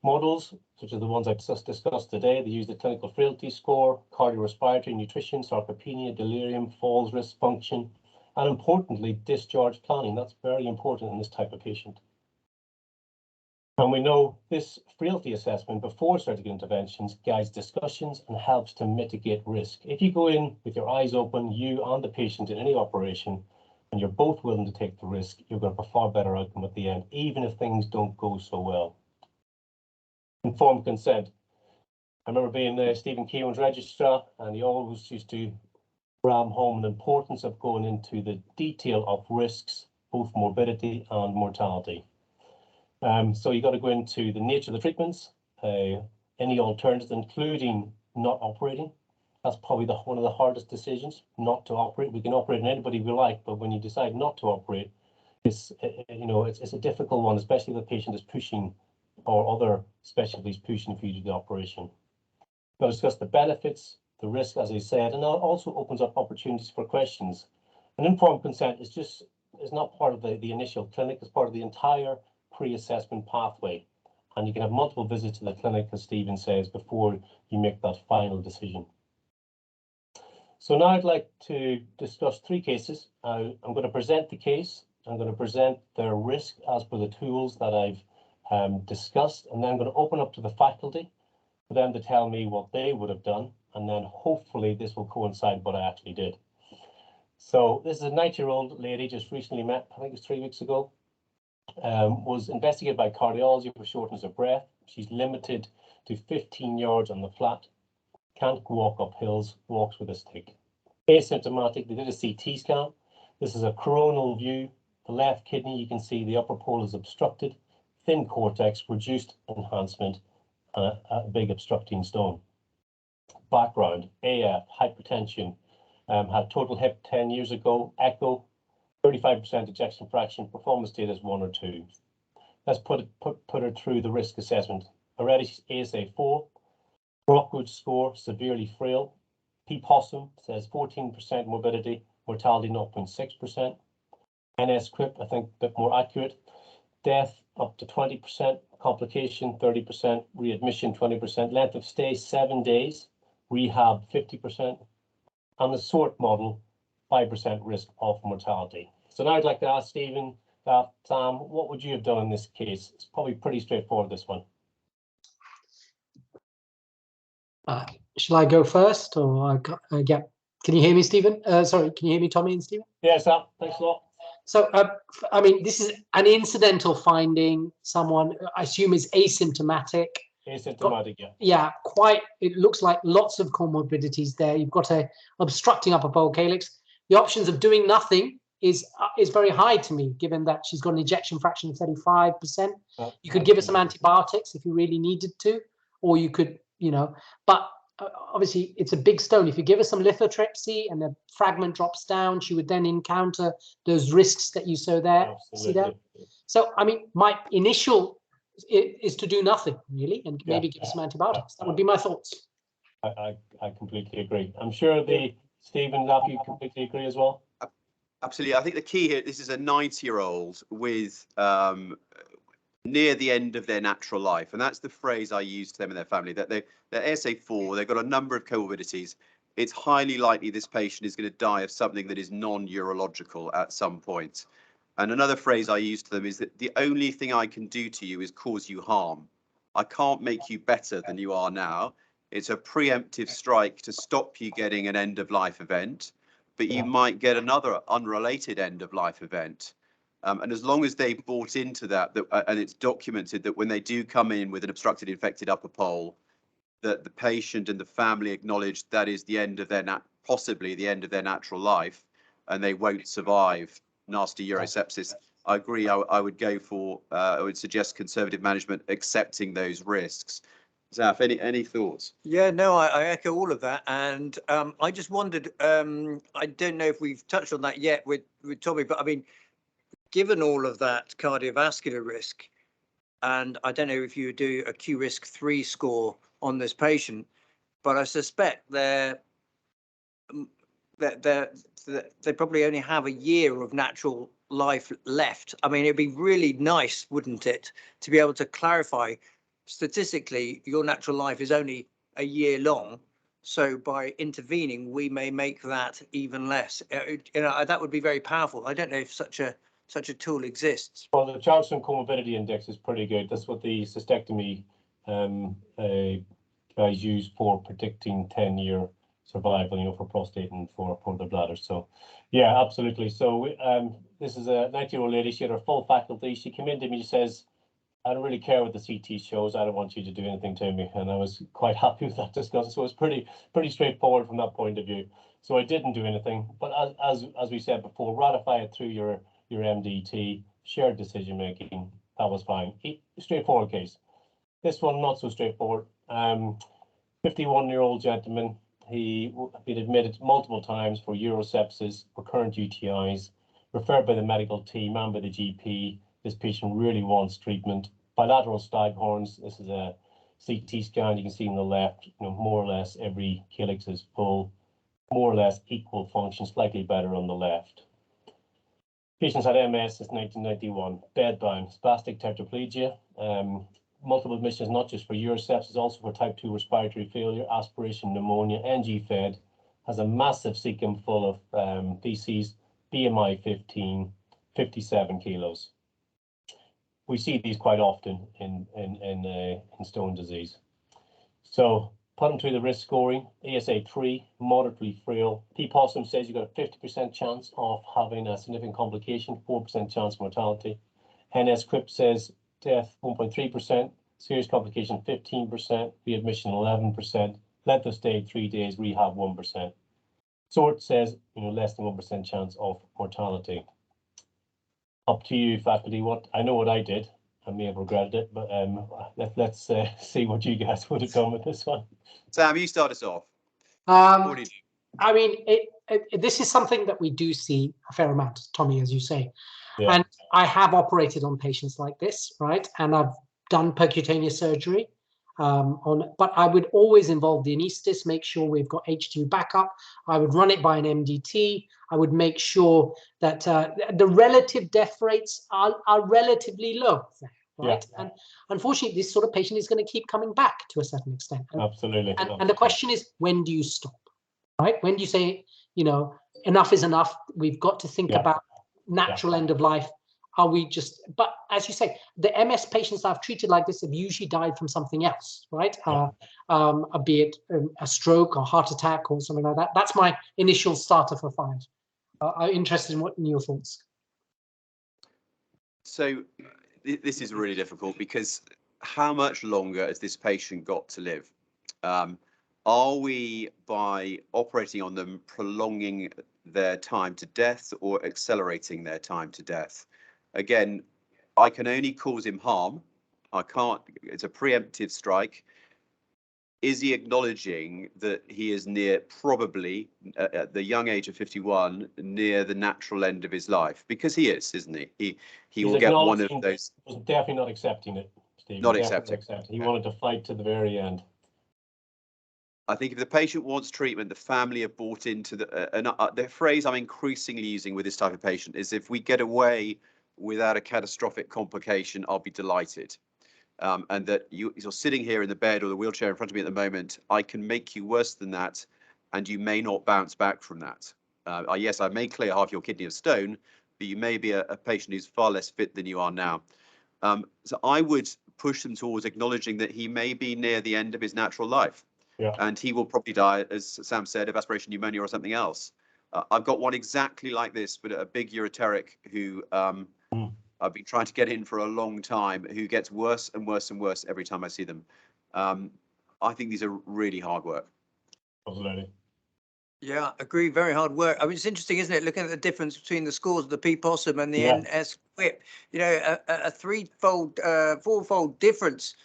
models, such as the ones I just discussed today. They use the clinical frailty score, cardiorespiratory, nutrition, sarcopenia, delirium, falls risk function, and importantly, discharge planning. That's very important in this type of patient. And we know this frailty assessment before surgical interventions guides discussions and helps to mitigate risk. If you go in with your eyes open, you and the patient in any operation, and you're both willing to take the risk, you're going to have a far better outcome at the end, even if things don't go so well. Informed consent. I remember being Stephen Keown's registrar, and he always used to ram home the importance of going into the detail of risks, both morbidity and mortality. So you got to go into the nature of the treatments, any alternatives, including not operating. That's probably one of the hardest decisions, not to operate. We can operate on anybody we like, but when you decide not to operate, it's a difficult one, especially if the patient is pushing or other specialties pushing for you to do the operation. We'll discuss the benefits, the risk, as I said, and it also opens up opportunities for questions. And informed consent is not part of the initial clinic, it's part of the entire pre-assessment pathway. And you can have multiple visits to the clinic, as Stephen says, before you make that final decision. So now I'd like to discuss 3 cases. I'm going to present the case. I'm going to present their risk as per the tools that I've discussed, and then I'm going to open up to the faculty for them to tell me what they would have done, and then hopefully this will coincide with what I actually did. So this is a 90-year-old lady just recently met, I think it was 3 weeks ago, was investigated by cardiology for shortness of breath. She's limited to 15 yards on the flat, can't walk up hills, walks with a stick. Asymptomatic, they did a CT scan. This is a coronal view. The left kidney, you can see the upper pole is obstructed, thin cortex, reduced enhancement, and a big obstructing stone. Background, AF, hypertension, had total hip 10 years ago, echo, 35% ejection fraction, performance data is 1 or 2. Let's put her through the risk assessment. Already she's ASA4, Brockwood score, severely frail. P-Possum says 14% morbidity, mortality 0.6%. NS-QIP, I think a bit more accurate. Death up to 20%, complication 30%, readmission 20%, length of stay 7 days, rehab 50%, and the SORT model 5% risk of mortality. So now I'd like to ask Stephen, Sam, what would you have done in this case? It's probably pretty straightforward, this one. Shall I go first, or yeah? Can you hear me, Stephen? Sorry, can you hear me, Tommy and Stephen? Yeah, Sam, thanks a lot. So, I mean, this is an incidental finding. Someone, I assume, is asymptomatic. Asymptomatic, yeah. Yeah, it looks like lots of comorbidities there. You've got a obstructing upper pole calyx. The options of doing nothing is very high to me, given that she's got an ejection fraction of 35%. You could give her some antibiotics if you really needed to, or you could, but obviously it's a big stone. If you give her some lithotripsy and the fragment drops down, she would then encounter those risks that you saw there. Absolutely. See that? So, I mean, my initial is to do nothing really, and maybe give some antibiotics. That would be my thoughts. I completely agree. I'm sure Stephen, you completely agree as well. Absolutely. I think the key here, this is a 90-year-old with near the end of their natural life, and that's the phrase I use to them and their family, that they're SA4, they've got a number of comorbidities. It's highly likely this patient is going to die of something that is non-urological at some point. And another phrase I use to them is that the only thing I can do to you is cause you harm. I can't make you better than you are now. It's a preemptive strike to stop you getting an end-of-life event, but you might get another unrelated end-of-life event. And as long as they've bought into that, and it's documented that when they do come in with an obstructed infected upper pole, that the patient and the family acknowledge that is the end of their possibly the end of their natural life, and they won't survive nasty urosepsis. I agree. I would go for. I would suggest conservative management, accepting those risks. Zaf, any thoughts? Yeah, no, I echo all of that, and I just wondered. I don't know if we've touched on that yet with Tommy, but I mean, given all of that cardiovascular risk, and I don't know if you do a Q risk 3 score on this patient, but I suspect they probably only have a year of natural life left. I mean, it'd be really nice, wouldn't it, to be able to clarify statistically your natural life is only a year long. So by intervening, we may make that even less. That would be very powerful. I don't know if such a tool exists. Well, the Charleston Comorbidity Index is pretty good. That's what the cystectomy guys use for predicting 10-year survival, for prostate and for the bladder. So, yeah, absolutely. So this is a 90-year-old lady. She had her full faculty. She came in to me. She says, "I don't really care what the CT shows. I don't want you to do anything to me." And I was quite happy with that discussion. So it's pretty straightforward from that point of view. So I didn't do anything. But as we said before, ratify it through your MDT, shared decision making. That was fine. Straightforward case. This one not so straightforward. 51-year-old gentleman. He had been admitted multiple times for urosepsis, recurrent UTIs, referred by the medical team and by the GP. This patient really wants treatment. Bilateral Staghorns. This is a CT scan. You can see on the left, more or less every calyx is full, more or less equal function, slightly better on the left. Patient's had MS since 1991, bedbound, spastic tetraplegia, multiple admissions, not just for urosepsis, also for type 2 respiratory failure, aspiration, pneumonia, NG fed, has a massive cecum full of feces, BMI 15, 57 kilos. We see these quite often in stone disease. So put them through the risk scoring. ASA 3, moderately frail. P-Possum says you've got a 50% chance of having a significant complication, 4% chance of mortality. NS-CRIP says death 1.3%, serious complication 15%, readmission 11%, length of stay 3 days, rehab 1%. SORT says less than 1% chance of mortality. Up to you, faculty. I know what I did. I may have regretted it, but let's see what you guys would have done with this one. Sam, you start us off. What do you do? I mean, this is something that we do see a fair amount, Tommy, as you say. Yeah. And I have operated on patients like this, right? And I've done percutaneous surgery but I would always involve the anaesthetist, make sure we've got H2 backup. I would run it by an MDT. I would make sure that the relative death rates are relatively low, right? Yeah. And unfortunately, this sort of patient is going to keep coming back to a certain extent. Absolutely. And the question is, when do you stop, right? When do you say, enough is enough? We've got to think about natural end of life. Are we just, but as you say, the MS patients I've treated like this have usually died from something else, right? Be it a stroke or heart attack or something like that. That's my initial starter for 5. I'm interested in your thoughts. So this is really difficult because how much longer has this patient got to live? Are we, by operating on them, prolonging their time to death or accelerating their time to death? Again, I can only cause him harm. I can't, it's a preemptive strike. Is he acknowledging that he is near, probably at the young age of 51, near the natural end of his life? Because he is, isn't he? He will get one of those. Was definitely not accepting it, Steve. Not accepting. He wanted to fight to the very end. I think if the patient wants treatment, the family have bought into the phrase I'm increasingly using with this type of patient is, if we get away without a catastrophic complication, I'll be delighted. And that you're sitting here in the bed or the wheelchair in front of me at the moment, I can make you worse than that, and you may not bounce back from that. Yes, I may clear half your kidney of stone, but you may be a patient who's far less fit than you are now. So I would push them towards acknowledging that he may be near the end of his natural life. Yeah. And he will probably die, as Sam said, of aspiration pneumonia or something else. I've got one exactly like this, but a big ureteric who I've been trying to get in for a long time, who gets worse and worse and worse every time I see them. I think these are really hard work. Absolutely. Yeah, agree. Very hard work. I mean, it's interesting, isn't it? Looking at the difference between the scores of the P-POSSUM and the NS whip, you know, a threefold, fourfold difference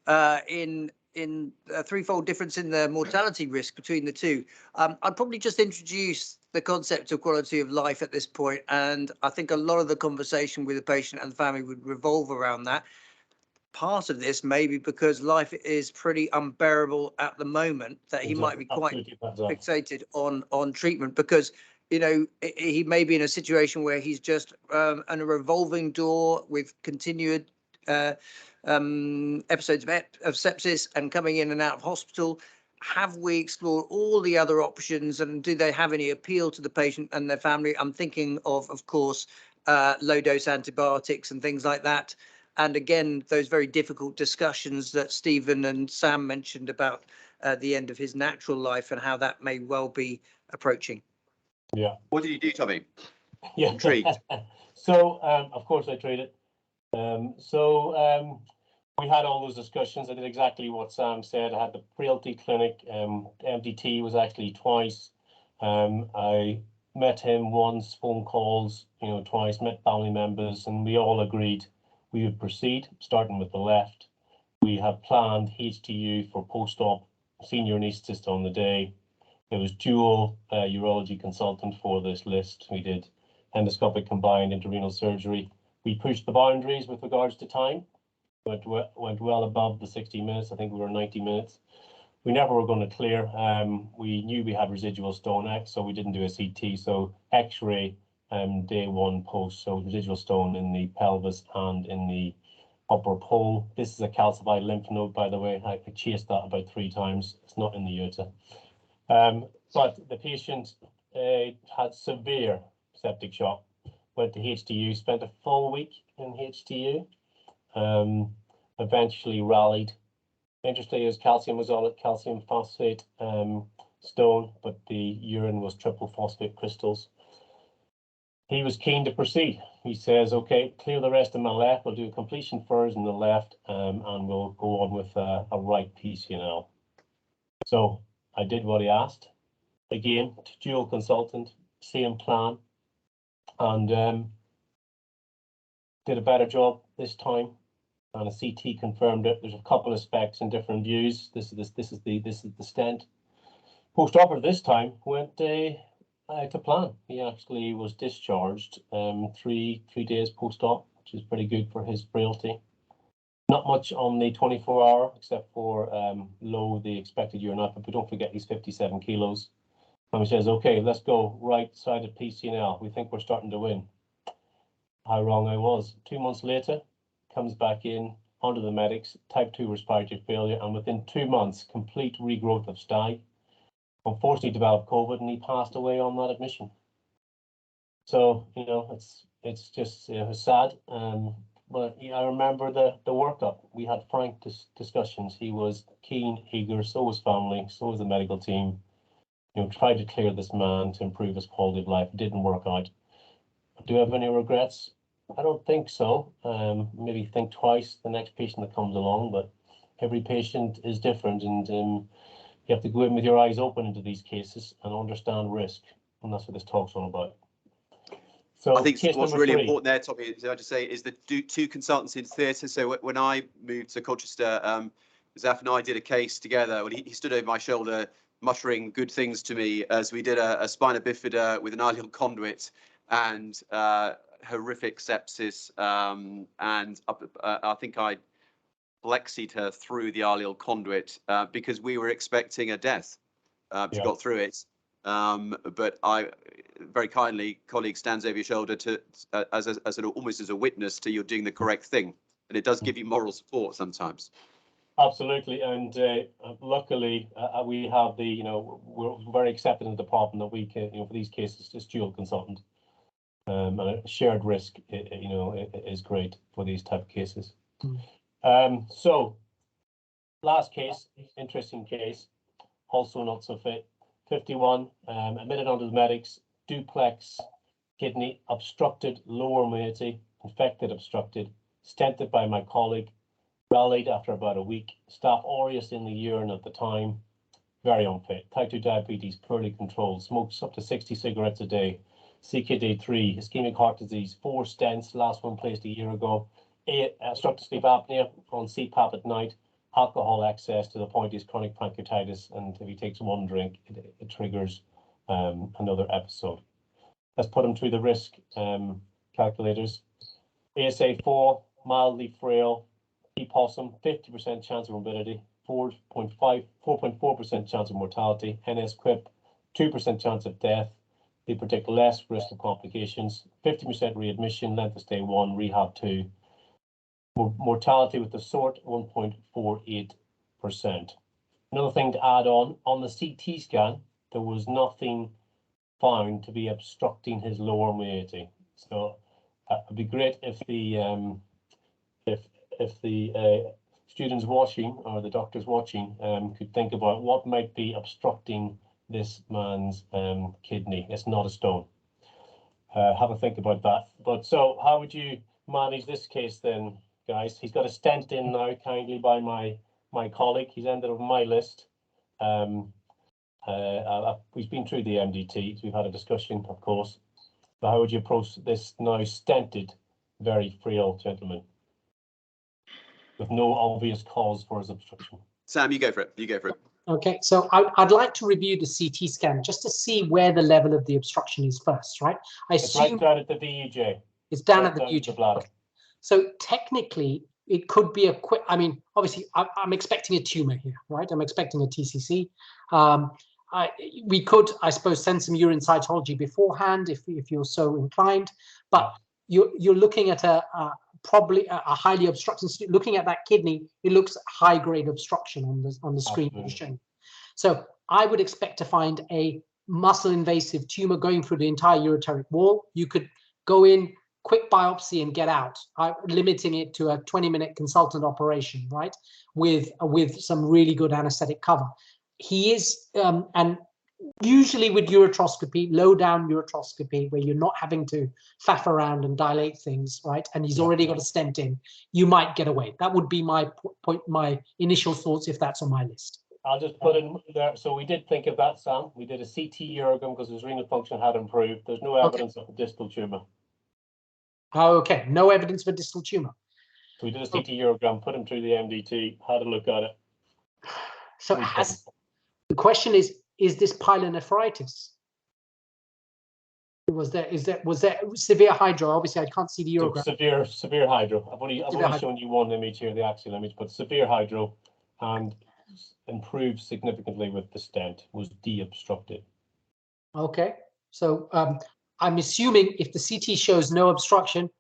in a threefold difference in the mortality risk between the two. I'd probably just introduce the concept of quality of life at this point, and I think a lot of the conversation with the patient and the family would revolve around that. Part of this may be because life is pretty unbearable at the moment, that he might be quite fixated on treatment, because you know he may be in a situation where he's just on a revolving door with continued episodes of sepsis and coming in and out of hospital. Have we explored all the other options, and do they have any appeal to the patient and their family? I'm thinking of course, low dose antibiotics and things like that. And again, those very difficult discussions that Stephen and Sam mentioned about the end of his natural life and how that may well be approaching. Yeah. What did you do, Tommy? Yeah. Intrigued. So, of course, I treated. We had all those discussions. I did exactly what Sam said. I had the frailty clinic. MDT was actually twice. I met him once, phone calls, you know, twice, met family members, and we all agreed we would proceed, starting with the left. We have planned HTU for post-op senior anaesthetist on the day. There was dual urology consultant for this list. We did endoscopic combined intrarenal surgery. We pushed the boundaries with regards to time, but went well above the 60 minutes. I think we were 90 minutes. We never were going to clear. We knew we had residual stone X, so we didn't do a CT. So X-ray day one post, so residual stone in the pelvis and in the upper pole. This is a calcified lymph node, by the way. I chased that about 3 times. It's not in the urethra. But the patient had severe septic shock. Went to HTU, spent a full week in HTU. Eventually rallied. Interesting, his calcium was all at calcium phosphate stone, but the urine was triple phosphate crystals. He was keen to proceed. He says, okay, clear the rest of my left. We'll do a completion first in the left, and we'll go on with a right PCNL. So I did what he asked. Again, dual consultant, same plan, and did a better job this time. And a CT confirmed it. There's a couple of specs and different views. This is the stent. Post-operative this time went to plan. He actually was discharged 3 days post-op, which is pretty good for his frailty. Not much on the 24-hour, except for low the expected urine output, but don't forget he's 57 kilos. And he says, okay, let's go right-sided PCNL. We think we're starting to win. How wrong I was. 2 months later, comes back in onto the medics, type 2 respiratory failure, and within 2 months, complete regrowth of stag. Unfortunately, developed COVID, and he passed away on that admission. So you know, it's just it was sad. But I remember the workup. We had frank discussions. He was keen, eager. So was family. So was the medical team. You know, tried to clear this man to improve his quality of life. It didn't work out. Do I have any regrets? I don't think so. Maybe think twice the next patient that comes along, but every patient is different, and you have to go in with your eyes open into these cases and understand risk, and that's what this talk's all about. So I think what's really 3. important there, Tommy, as I just say, is the 2 consultants in theatre. So when I moved to Colchester, Zaf and I did a case together. Well, he stood over my shoulder, muttering good things to me as we did a spina bifida with an ileal conduit and horrific sepsis. And I think I plexied her through the ileal conduit because we were expecting a death. She got through it. But I very kindly, colleague stands over your shoulder to almost as a witness to you're doing the correct thing, and it does give you moral support sometimes. Absolutely, and luckily we have we're very accepted in the department that we can, for these cases, just dual consultant, and a shared risk, is great for these type of cases. So last case, interesting case, also not so fit. 51, admitted onto the medics, duplex kidney, obstructed lower moiety, infected, obstructed, stented by my colleague. Rallied after about a week. Staph aureus in the urine at the time. Very unfit. Type 2 diabetes, poorly controlled. Smokes up to 60 cigarettes a day. CKD3, ischemic heart disease, 4 stents, last one placed a year ago. Obstructive sleep apnea on CPAP at night. Alcohol excess to the point he's chronic pancreatitis, and if he takes one drink, it triggers another episode. Let's put him through the risk calculators. ASA4, mildly frail. Possum, 50% chance of morbidity, 4.4% chance of mortality. NS-QIP, 2% chance of death. They predict less risk of complications. 50% readmission, length of stay 1, rehab 2. Mortality with the sort, 1.48%. Another thing to add on the CT scan, there was nothing found to be obstructing his lower moiety. So it'd be great if the students watching or the doctors watching could think about what might be obstructing this man's kidney. It's not a stone. Have a think about that. But so how would you manage this case then, guys? He's got a stent in now, kindly by my colleague. He's ended up on my list. We've been through the MDTs. We've had a discussion, of course. But how would you approach this now stented, very frail gentleman with no obvious cause for his obstruction? Sam, you go for it. You go for it. Okay, so I'd like to review the CT scan just to see where the level of the obstruction is first, right? It's right down at the VUJ. It's down right at the VUJ. bladder. Okay. So technically, it could be a quick, I mean, obviously, I'm expecting a tumor here, right? I'm expecting a TCC. We could, I suppose, send some urine cytology beforehand if you're so inclined, but you're looking at probably a highly obstructed. Looking at that kidney, it looks high grade obstruction on the screen you're showing. So I would expect to find a muscle invasive tumor going through the entire ureteric wall. You could go in, quick biopsy and get out, limiting it to a 20-minute consultant operation, right? With some really good anesthetic cover. He is, and usually with uretroscopy, low down uretroscopy, where you're not having to faff around and dilate things, right? And he's already got a stent in, you might get away. That would be my point, my initial thoughts if that's on my list. I'll just put in there. So we did think of that, Sam. We did a CT urogram because his renal function had improved. There's no evidence of a distal tumor. Oh, okay. No evidence of a distal tumor. So we did a CT urogram, put him through the MDT, had a look at it. So the question is this pyelonephritis? Was there severe hydro? Obviously, I can't see the urogram. So severe hydro. I've only shown you one image here, the axial image, but severe hydro and improved significantly with the stent, was de-obstructed. Okay. So I'm assuming if the CT shows no obstruction,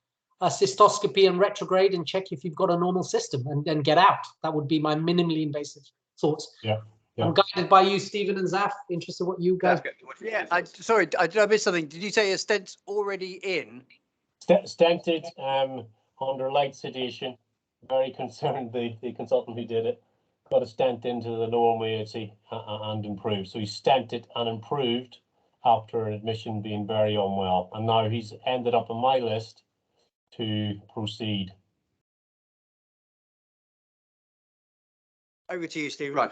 a cystoscopy and retrograde and check if you've got a normal system and then get out. That would be my minimally invasive thoughts. Yeah. I'm guided by you, Stephen and Zaf. Interested what you guys. Yeah, sorry, did I miss something? Did you say a stent's already in? Stented under light sedation. Very concerned, the consultant who did it. Got a stent into the lower moiety and improved. So he stented and improved after an admission being very unwell. And now he's ended up on my list to proceed. Over to you, Stephen. Right.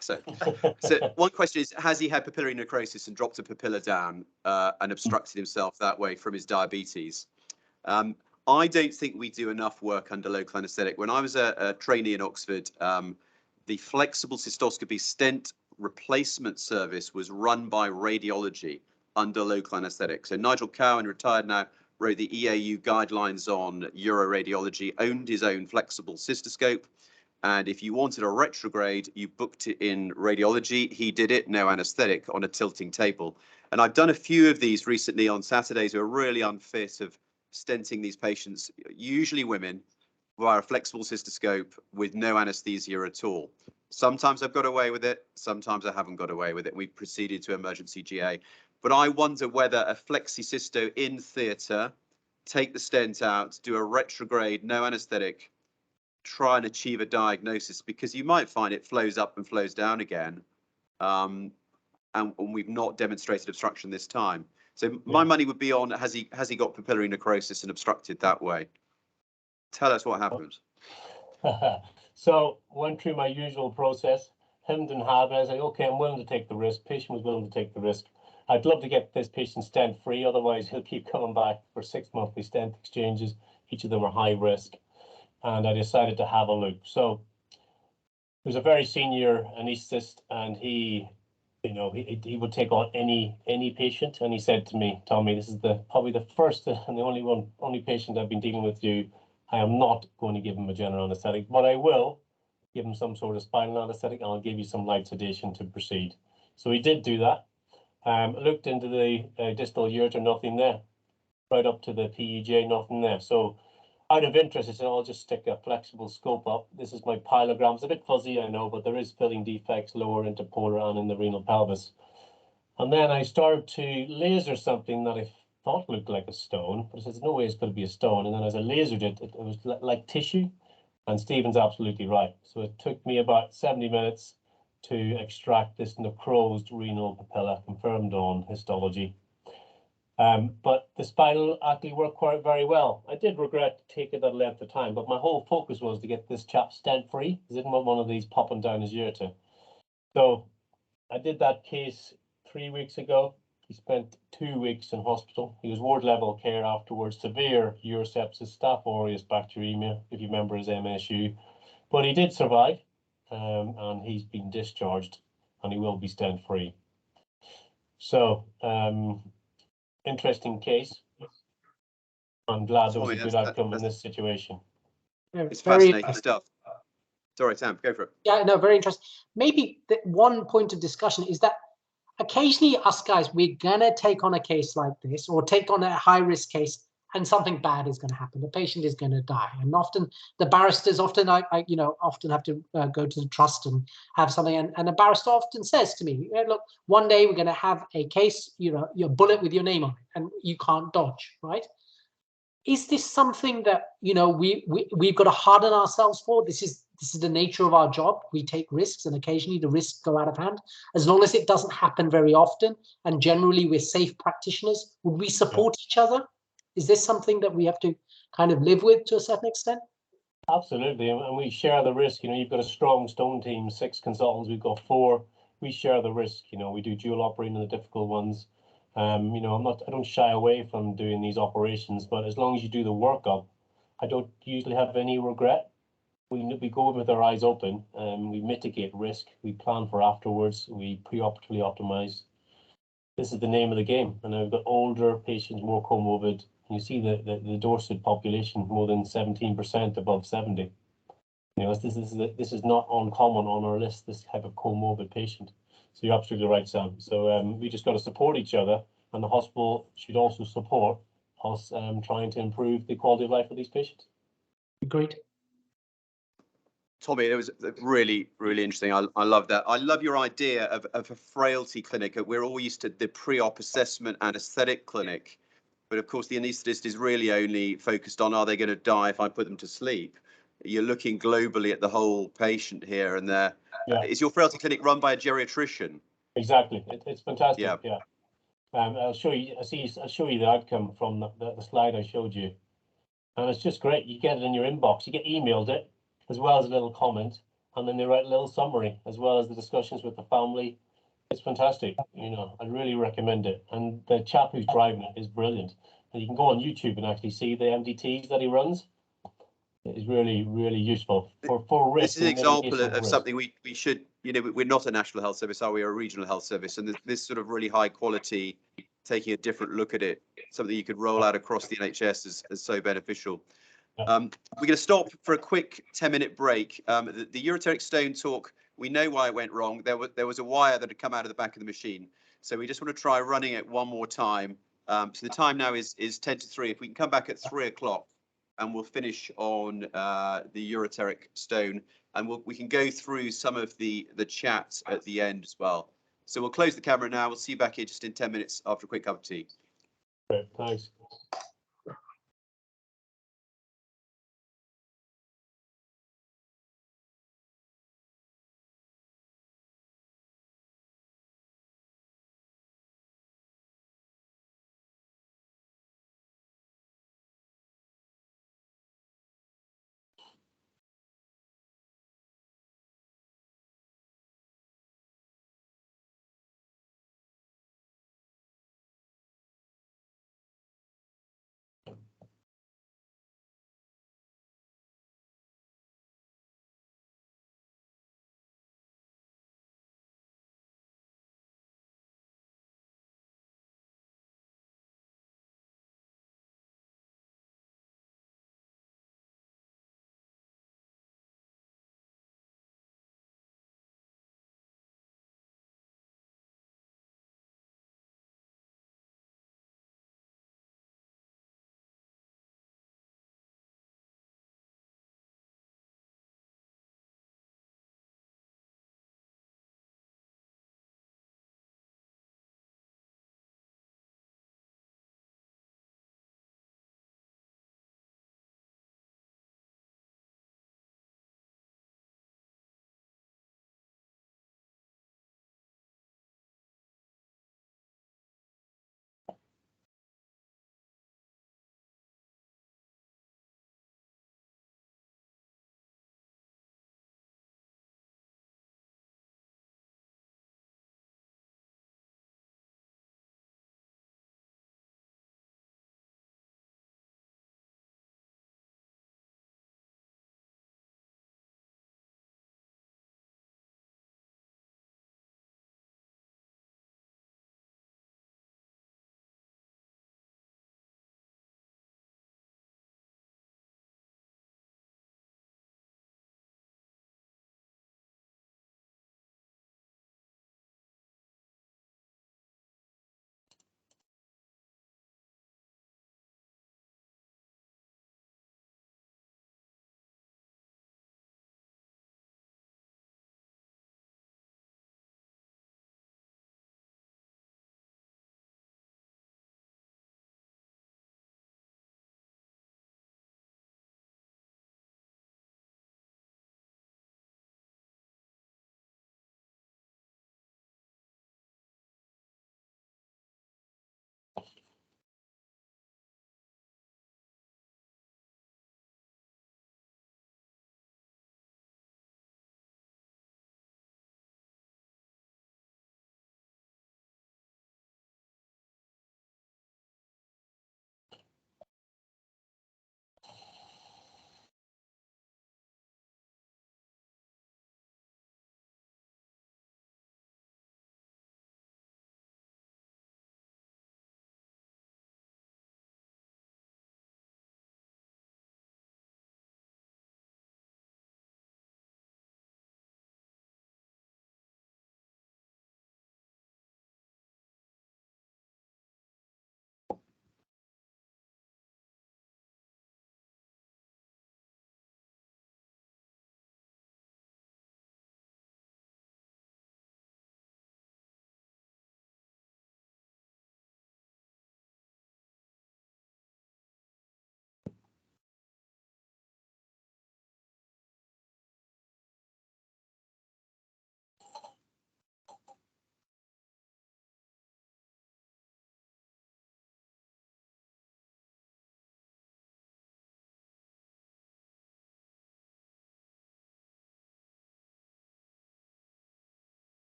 So one question is, has he had papillary necrosis and dropped a papilla down and obstructed himself that way from his diabetes? I don't think we do enough work under local anaesthetic. When I was a trainee in Oxford, the flexible cystoscopy stent replacement service was run by radiology under local anaesthetic. So Nigel Cowan, retired now, wrote the EAU guidelines on uroradiology, owned his own flexible cystoscope. And if you wanted a retrograde, you booked it in radiology. He did it, no anaesthetic, on a tilting table. And I've done a few of these recently on Saturdays who are really unfit of stenting these patients, usually women, via a flexible cystoscope with no anaesthesia at all. Sometimes I've got away with it, sometimes I haven't got away with it. We've proceeded to emergency GA. But I wonder whether a flexi-cysto in theatre, take the stent out, do a retrograde, no anaesthetic, try and achieve a diagnosis, because you might find it flows up and flows down again. And we've not demonstrated obstruction this time. So my money would be on, has he got papillary necrosis and obstructed that way? Tell us what happened. So went through my usual process, hemmed and hawed. I said, okay, I'm willing to take the risk. Patient was willing to take the risk. I'd love to get this patient stent free, otherwise he'll keep coming back for 6 monthly stent exchanges. Each of them are high risk. And I decided to have a look. So there's a very senior anaesthetist, and he would take on any patient. And he said to me, Tommy, this is probably the first and the only patient I've been dealing with you. I am not going to give him a general anesthetic, but I will give him some sort of spinal anesthetic, and I'll give you some light sedation to proceed. So he did do that. Looked into the distal ureter, nothing there. Right up to the PEJ, nothing there. So out of interest, I said, I'll just stick a flexible scope up. This is my pyelogram. It's a bit fuzzy, I know, but there is filling defects lower interpolar and in the renal pelvis. And then I started to laser something that I thought looked like a stone, but I said, there's no way it's going to be a stone. And then as I lasered it, it was like tissue. And Stephen's absolutely right. So it took me about 70 minutes to extract this necrosed renal papilla, confirmed on histology. But the spinal actually worked quite very well. I did regret taking that length of time, but my whole focus was to get this chap stent free. He didn't want one of these popping down his ureter. So I did that case 3 weeks ago. He spent 2 weeks in hospital. He was ward level care afterwards, severe urosepsis, Staph aureus bacteremia, if you remember his MSU. But he did survive, and he's been discharged, and he will be stent free. So, interesting case. I'm glad there was a good outcome in this situation. It's fascinating stuff. Sorry, Sam, go for it. Yeah, no, very interesting. Maybe the one point of discussion is that occasionally us guys, we're gonna take on a case like this or take on a high risk case, and something bad is going to happen. The patient is going to die, and often the barristers often often have to go to the trust and have something. And a barrister often says to me, "Look, one day we're going to have a case, your bullet with your name on it, and you can't dodge, right?" Is this something that we've got to harden ourselves for? This is the nature of our job. We take risks, and occasionally the risks go out of hand. As long as it doesn't happen very often, and generally we're safe practitioners, would we support each other? Is this something that we have to kind of live with to a certain extent? Absolutely, and we share the risk. You've got a strong stone team, 6 consultants. We've got 4. We share the risk. We do dual operating on the difficult ones. I don't shy away from doing these operations, but as long as you do the workup, I don't usually have any regret. We go in with our eyes open, and we mitigate risk. We plan for afterwards. We preoperatively optimize. This is the name of the game. And I've got older patients, more comorbid. You see the Dorset population, more than 17% above 70. This is not uncommon on our list, this type of comorbid patient. So you're absolutely right, Sam. So we just got to support each other, and the hospital should also support us trying to improve the quality of life of these patients. Agreed. Tommy, it was really, really interesting. I love that. I love your idea of a frailty clinic. We're all used to the pre-op assessment anesthetic clinic, but of course the anaesthetist is really only focused on, are they going to die if I put them to sleep? You're looking globally at the whole patient here, and there. Is your frailty clinic run by a geriatrician? Exactly. It's fantastic. Yeah. I'll show you. I'll show you the outcome from the slide I showed you, and it's just great. You get it in your inbox. You get emailed it, as well as a little comment, and then they write a little summary, as well as the discussions with the family. It's fantastic. I really recommend it. And the chap who's driving it is brilliant. And you can go on YouTube and actually see the MDTs that he runs. It is really, really useful for risk. This is an example of something we should, we're not a national health service, are we? We're a regional health service, and this sort of really high quality, taking a different look at it, something you could roll out across the NHS is so beneficial. We're going to stop for a quick 10-minute break. The ureteric stone talk, we know why it went wrong. There was a wire that had come out of the back of the machine. So we just want to try running it one more time. So the time now is 10 to 3. If we can come back at 3 o'clock, and we'll finish on the ureteric stone, and we can go through some of the chat at the end as well. So we'll close the camera now. We'll see you back here just in 10 minutes after a quick cup of tea. Great, thanks.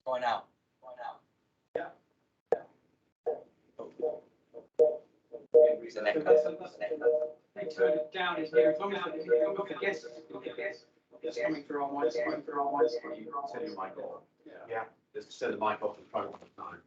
Why now? Why now? Turn it down is here. As long as the guests, it's coming through on my screen. Turn your mic off. Yeah. Just turn the mic off and try one more time.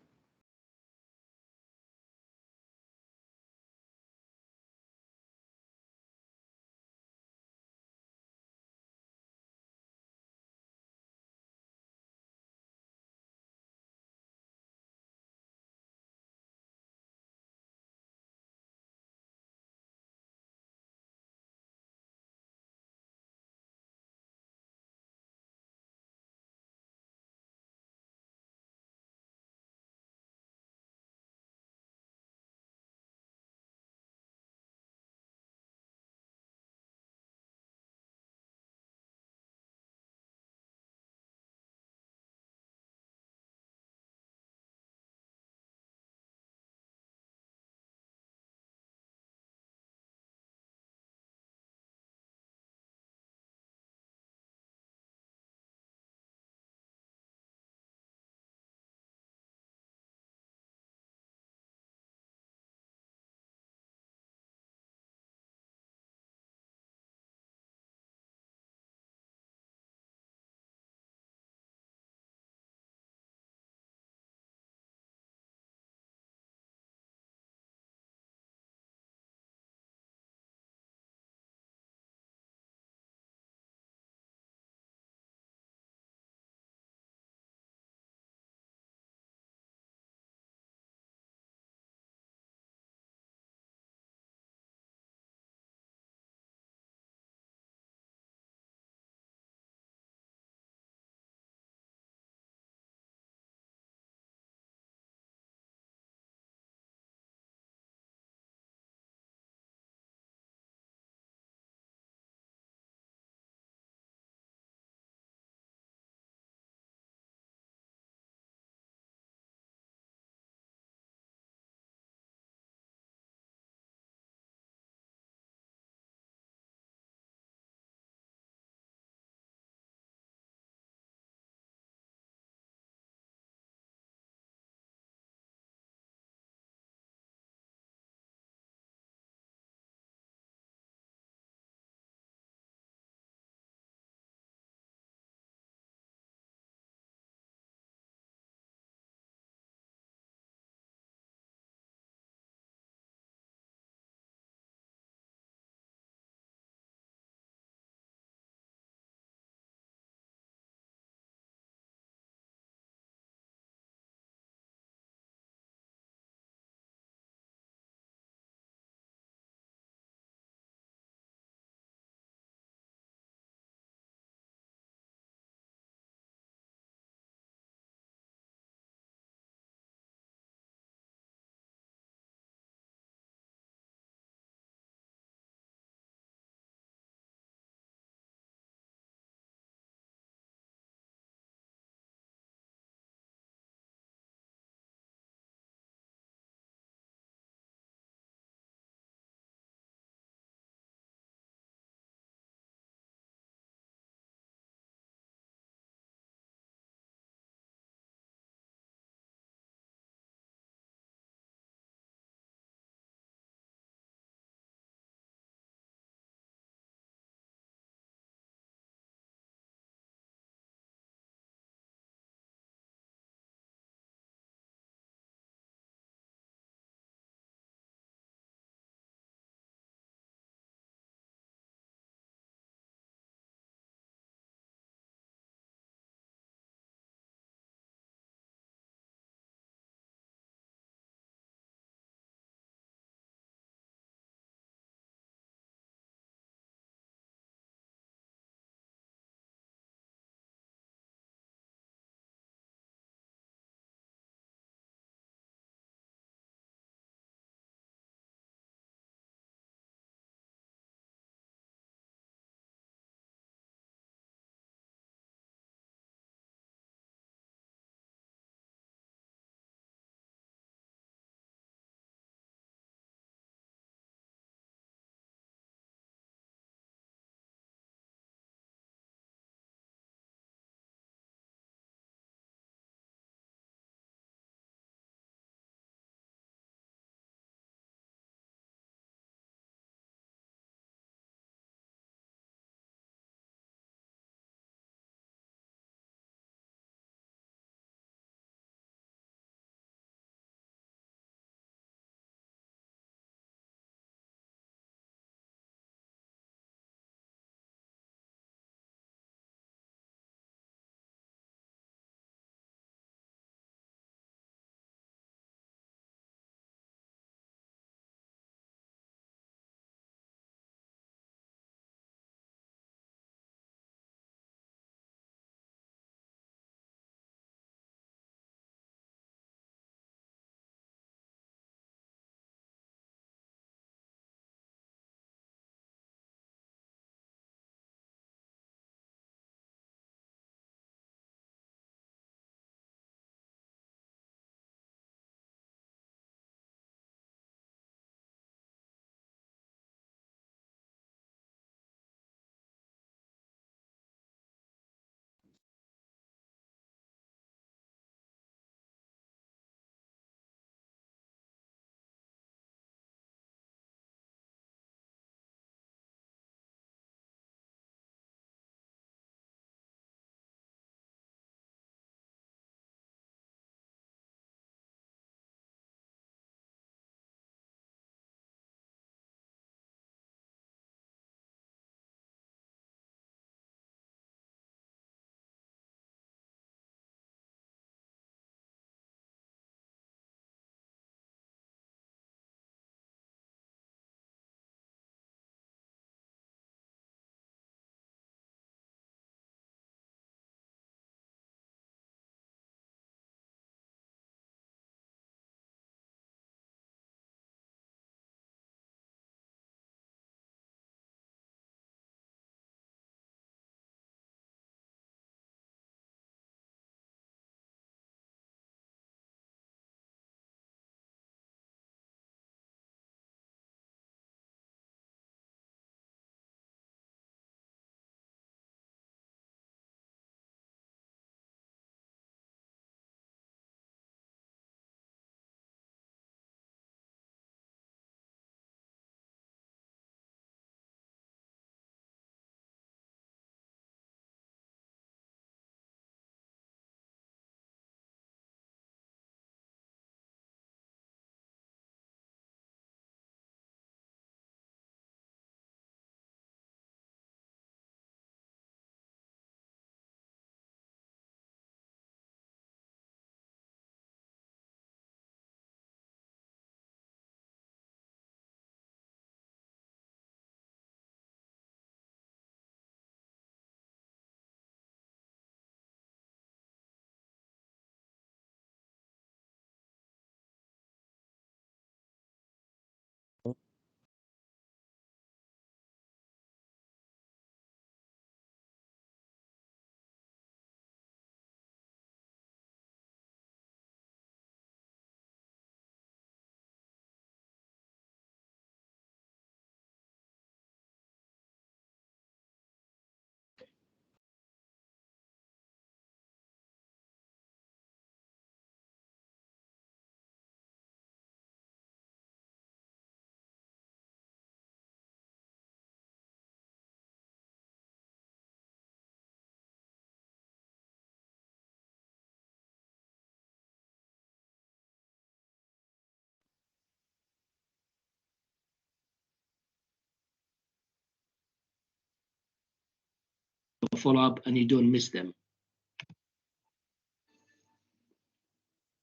follow-up and you don't miss them.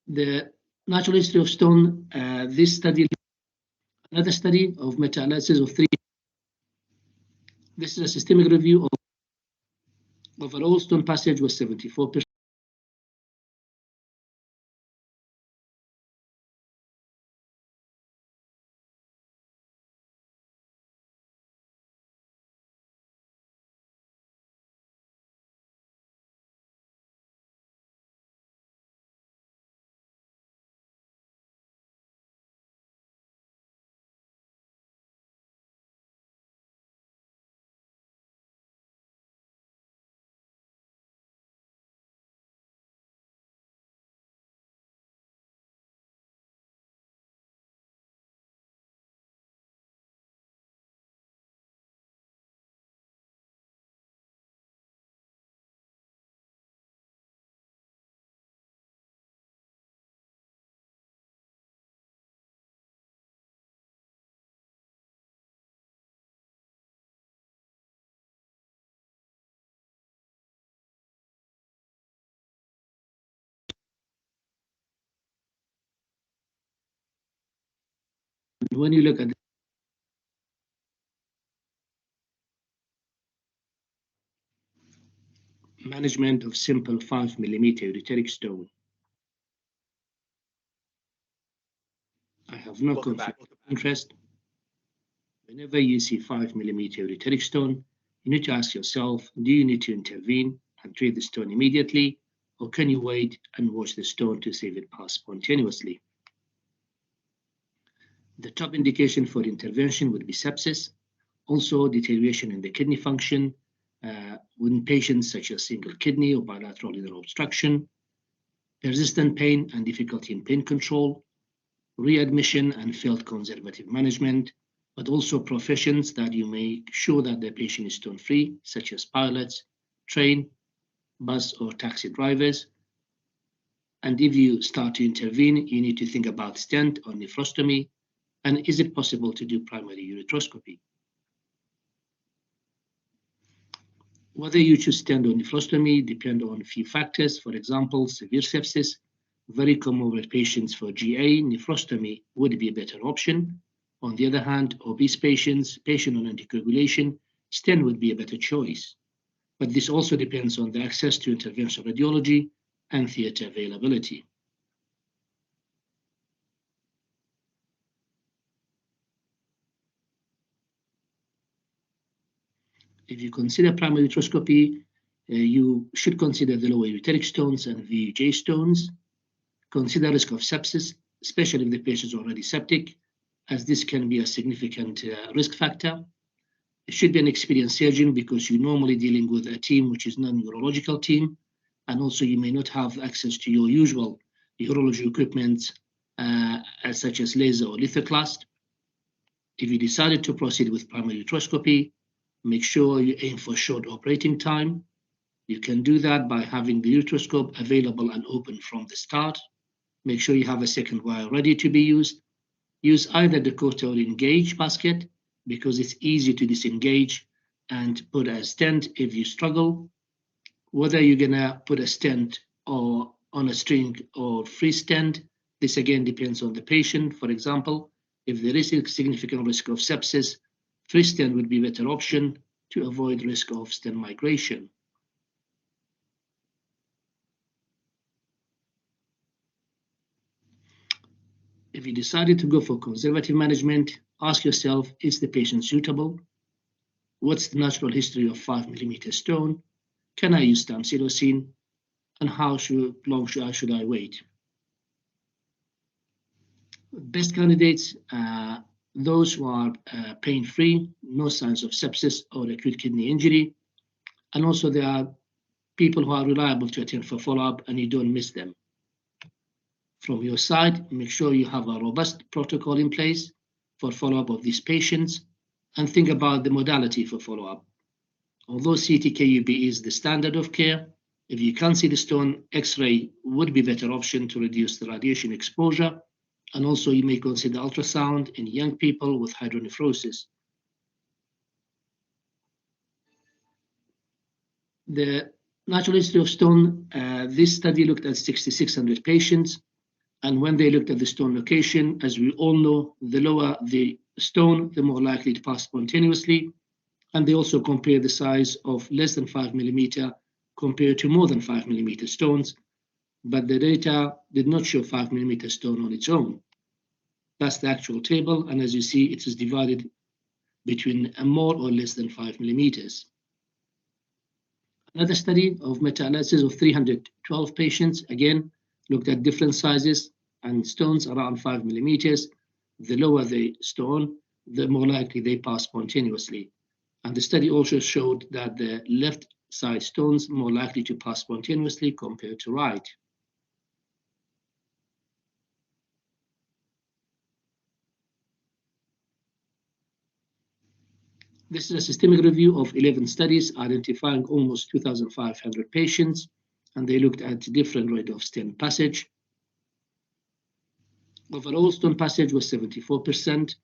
The natural history of stone, this study, another study of meta-analysis of 3. This is a systemic review of overall stone passage was 74%. When you look at management of simple 5mm ureteric stone, I have no conflict of interest. Whenever you see 5mm ureteric stone, you need to ask yourself, do you need to intervene and treat the stone immediately, or can you wait and watch the stone to see if it pass spontaneously? The top indication for intervention would be sepsis, also deterioration in the kidney function in patients such as single kidney or bilateral renal obstruction, persistent pain and difficulty in pain control, readmission and failed conservative management, but also professions that you make sure that the patient is stone-free, such as pilots, train, bus or taxi drivers. And if you start to intervene, you need to think about stent or nephrostomy, and is it possible to do primary ureteroscopy? Whether you choose stent or nephrostomy depend on a few factors. For example, severe sepsis, very common with patients for GA, nephrostomy would be a better option. On the other hand, obese patients, patient on anticoagulation, stent would be a better choice. But this also depends on the access to interventional radiology and theater availability. If you consider primary ureteroscopy, you should consider the lower ureteric stones and VUJ stones. Consider risk of sepsis, especially if the patient is already septic, as this can be a significant risk factor. It should be an experienced surgeon because you're normally dealing with a team which is non-urological team, and also you may not have access to your usual urology equipment such as laser or lithoclast. If you decided to proceed with primary ureteroscopy, make sure you aim for short operating time. You can do that by having the ureteroscope available and open from the start. Make sure you have a second wire ready to be used. Use either the Dakota or Engage basket because it's easy to disengage and put a stent if you struggle. Whether you're gonna put a stent or on a string or free stent, this again depends on the patient. For example, if there is a significant risk of sepsis, free stent would be a better option to avoid risk of stent migration. If you decided to go for conservative management, ask yourself, is the patient suitable? What's the natural history of 5mm stone? Can I use tamsulosin? And how long should I wait? Best candidates, those who are pain-free, no signs of sepsis or acute kidney injury. And also there are people who are reliable to attend for follow-up and you don't miss them. From your side, make sure you have a robust protocol in place for follow-up of these patients and think about the modality for follow-up. Although CTKUB is the standard of care, if you can't see the stone, X-ray would be a better option to reduce the radiation exposure. And also you may consider ultrasound in young people with hydronephrosis. The natural history of stone, this study looked at 6,600 patients. And when they looked at the stone location, as we all know, the lower the stone, the more likely to pass spontaneously. And they also compared the size of less than 5 millimeter compared to more than 5 millimeter stones. But the data did not show 5 millimeter stone on its own. That's the actual table. And as you see, it is divided between more or less than 5 millimeters. Another study of meta-analysis of 312 patients, again, looked at different sizes and stones around 5 millimeters. The lower the stone, the more likely they pass spontaneously. And the study also showed that the left side stones more likely to pass spontaneously compared to right. This is a systemic review of 11 studies identifying almost 2,500 patients, and they looked at different rate of stone passage. Overall, stone passage was 74%,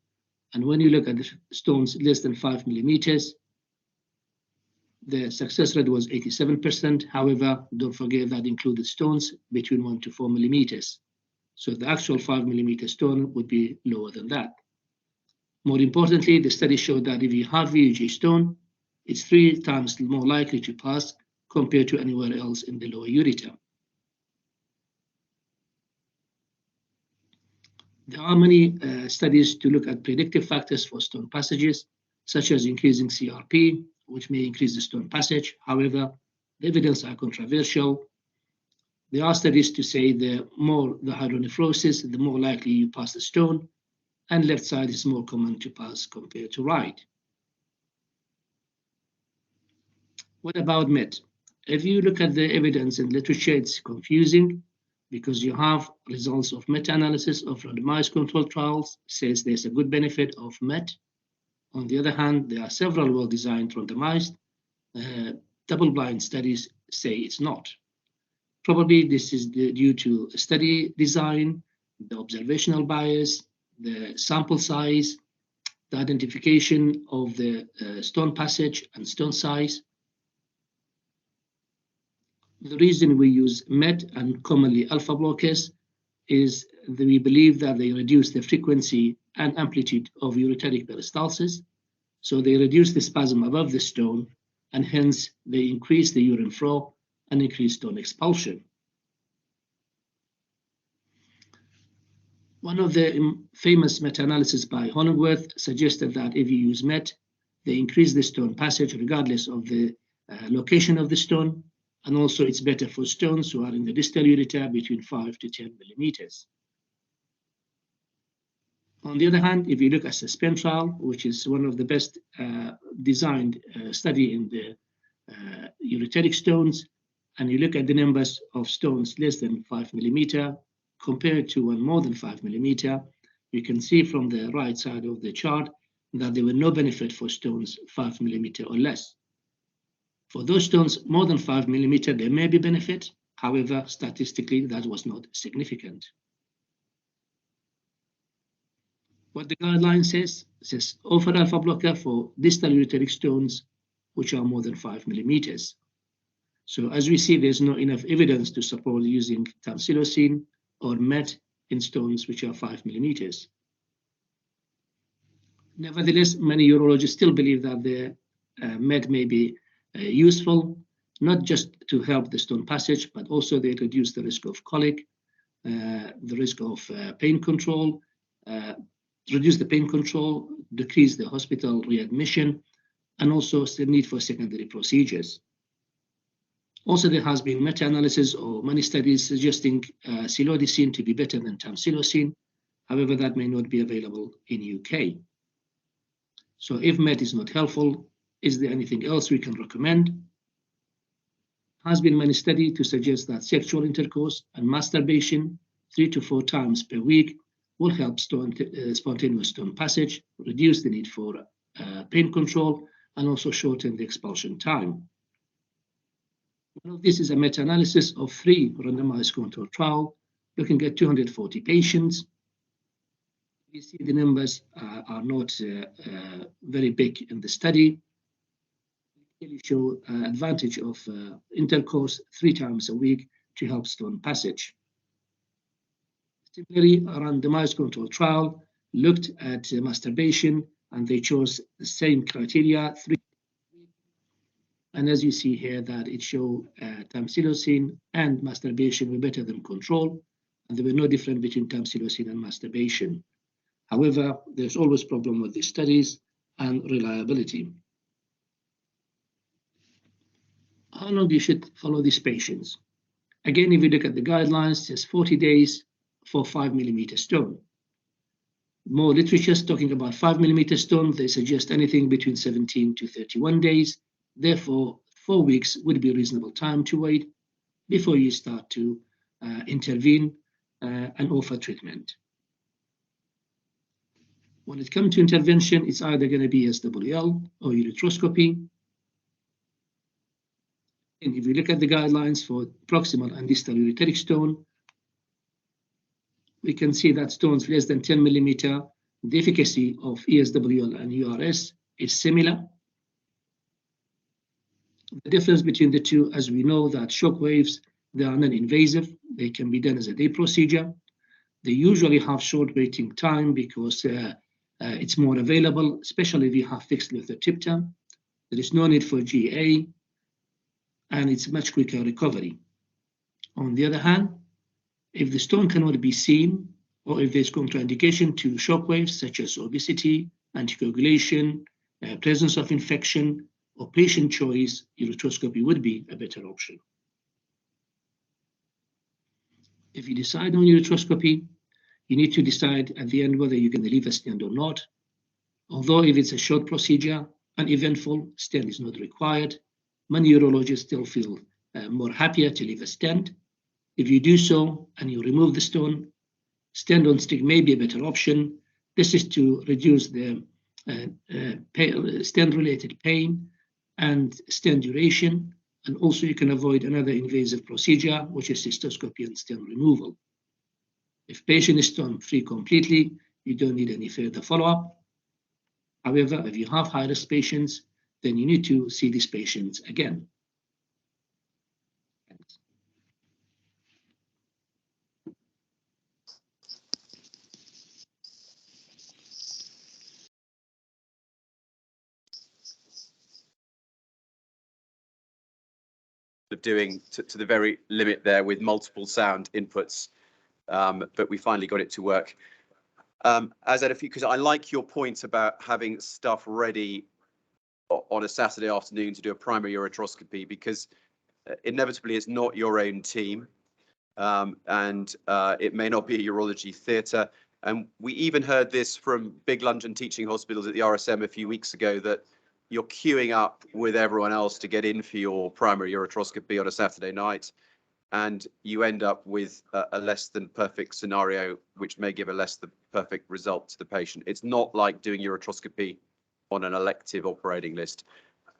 and when you look at the stones less than 5 millimeters, the success rate was 87%. However, don't forget that included stones between 1 to 4 millimeters. So the actual 5 millimeter stone would be lower than that. More importantly, the study showed that if you have VUG stone, it's 3 times more likely to pass compared to anywhere else in the lower ureter. There are many studies to look at predictive factors for stone passages, such as increasing CRP, which may increase the stone passage. However, the evidence are controversial. There are studies to say the more the hydronephrosis, the more likely you pass the stone, and left side is more common to pass compared to right. What about MET? If you look at the evidence in literature, it's confusing because you have results of meta-analysis of randomized controlled trials says there's a good benefit of MET. On the other hand, there are several well-designed randomized double-blind studies say it's not. Probably this is due to study design, the observational bias, the sample size, the identification of the stone passage and stone size. The reason we use MET and commonly alpha blockers is that we believe that they reduce the frequency and amplitude of ureteric peristalsis. So they reduce the spasm above the stone, and hence they increase the urine flow and increase stone expulsion. One of the famous meta-analysis by Hollingworth suggested that if you use MET, they increase the stone passage regardless of the location of the stone, and also it's better for stones who are in the distal ureter between 5 to 10 millimeters. On the other hand, if you look at SUSPEND trial, which is one of the best designed study in the ureteric stones, and you look at the numbers of stones less than 5 millimeter compared to one more than 5 millimeter, you can see from the right side of the chart that there were no benefit for stones 5 millimeter or less. For those stones more than 5 millimeter, there may be benefit. However, statistically, that was not significant. What the guideline says offer alpha blocker for distal ureteric stones, which are more than 5 millimeters. So as we see, there's not enough evidence to support using tamsulosin or MET in stones which are 5 millimeters. Nevertheless, many urologists still believe that the MET may be useful, not just to help the stone passage, but also they reduce the risk of colic, the risk of pain control, reduce the pain control, decrease the hospital readmission, and also the need for secondary procedures. Also, there has been meta-analysis or many studies suggesting silodicin to be better than tamsulosin. However, that may not be available in UK. So if MET is not helpful, is there anything else we can recommend? Has been many studies to suggest that sexual intercourse and masturbation 3 to 4 times per week will help spontaneous stone passage, reduce the need for pain control, and also shorten the expulsion time. This is a meta-analysis of 3 randomized controlled trials looking at 240 patients. You see the numbers are not very big in the study. clearly show advantage of intercourse 3 times a week to help stone passage. Similarly, a randomized control trial looked at masturbation, and they chose the same criteria, 3. And as you see here, that it showed tamsulosin and masturbation were better than control, and there were no difference between tamsulosin and masturbation. However, there's always problem with the studies and reliability. How long you should follow these patients? Again, if you look at the guidelines, it says 40 days for 5mm stone. More literature is talking about 5mm stone. They suggest anything between 17 to 31 days. Therefore, 4 weeks would be a reasonable time to wait before you start to intervene and offer treatment. When it comes to intervention, it's either going to be SWL or ureteroscopy. And if you look at the guidelines for proximal and distal ureteric stone, we can see that stones less than 10mm, the efficacy of ESWL and URS is similar. The difference between the two, as we know, that shock waves, they are non-invasive. They can be done as a day procedure. They usually have short waiting time because it's more available, especially if you have fixed lithotriptan. There is no need for GA, and it's much quicker recovery. On the other hand, if the stone cannot be seen, or if there's contraindication to shock waves such as obesity, anticoagulation, presence of infection, or patient choice, ureteroscopy would be a better option. If you decide on ureteroscopy, you need to decide at the end whether you're going to leave a stent or not. Although if it's a short procedure, uneventful, stent is not required. Many urologists still feel more happier to leave a stent. If you do so and you remove the stone, stent on stick may be a better option. This is to reduce the stent-related pain and stent duration, and also you can avoid another invasive procedure, which is cystoscopy and stent removal. If patient is stone-free completely, you don't need any further follow-up. However, if you have high-risk patients, then you need to see these patients again. Thanks. Of doing to the very limit there with multiple sound inputs, but we finally got it to work. As at a few, because I like your point about having stuff ready on a Saturday afternoon to do a primary ureteroscopy, because inevitably it's not your own team, and it may not be a urology theatre. And we even heard this from big London teaching hospitals at the RSM a few weeks ago, that you're queuing up with everyone else to get in for your primary ureteroscopy on a Saturday night, and you end up with a less than perfect scenario, which may give a less than perfect result to the patient. It's not like doing ureteroscopy on an elective operating list.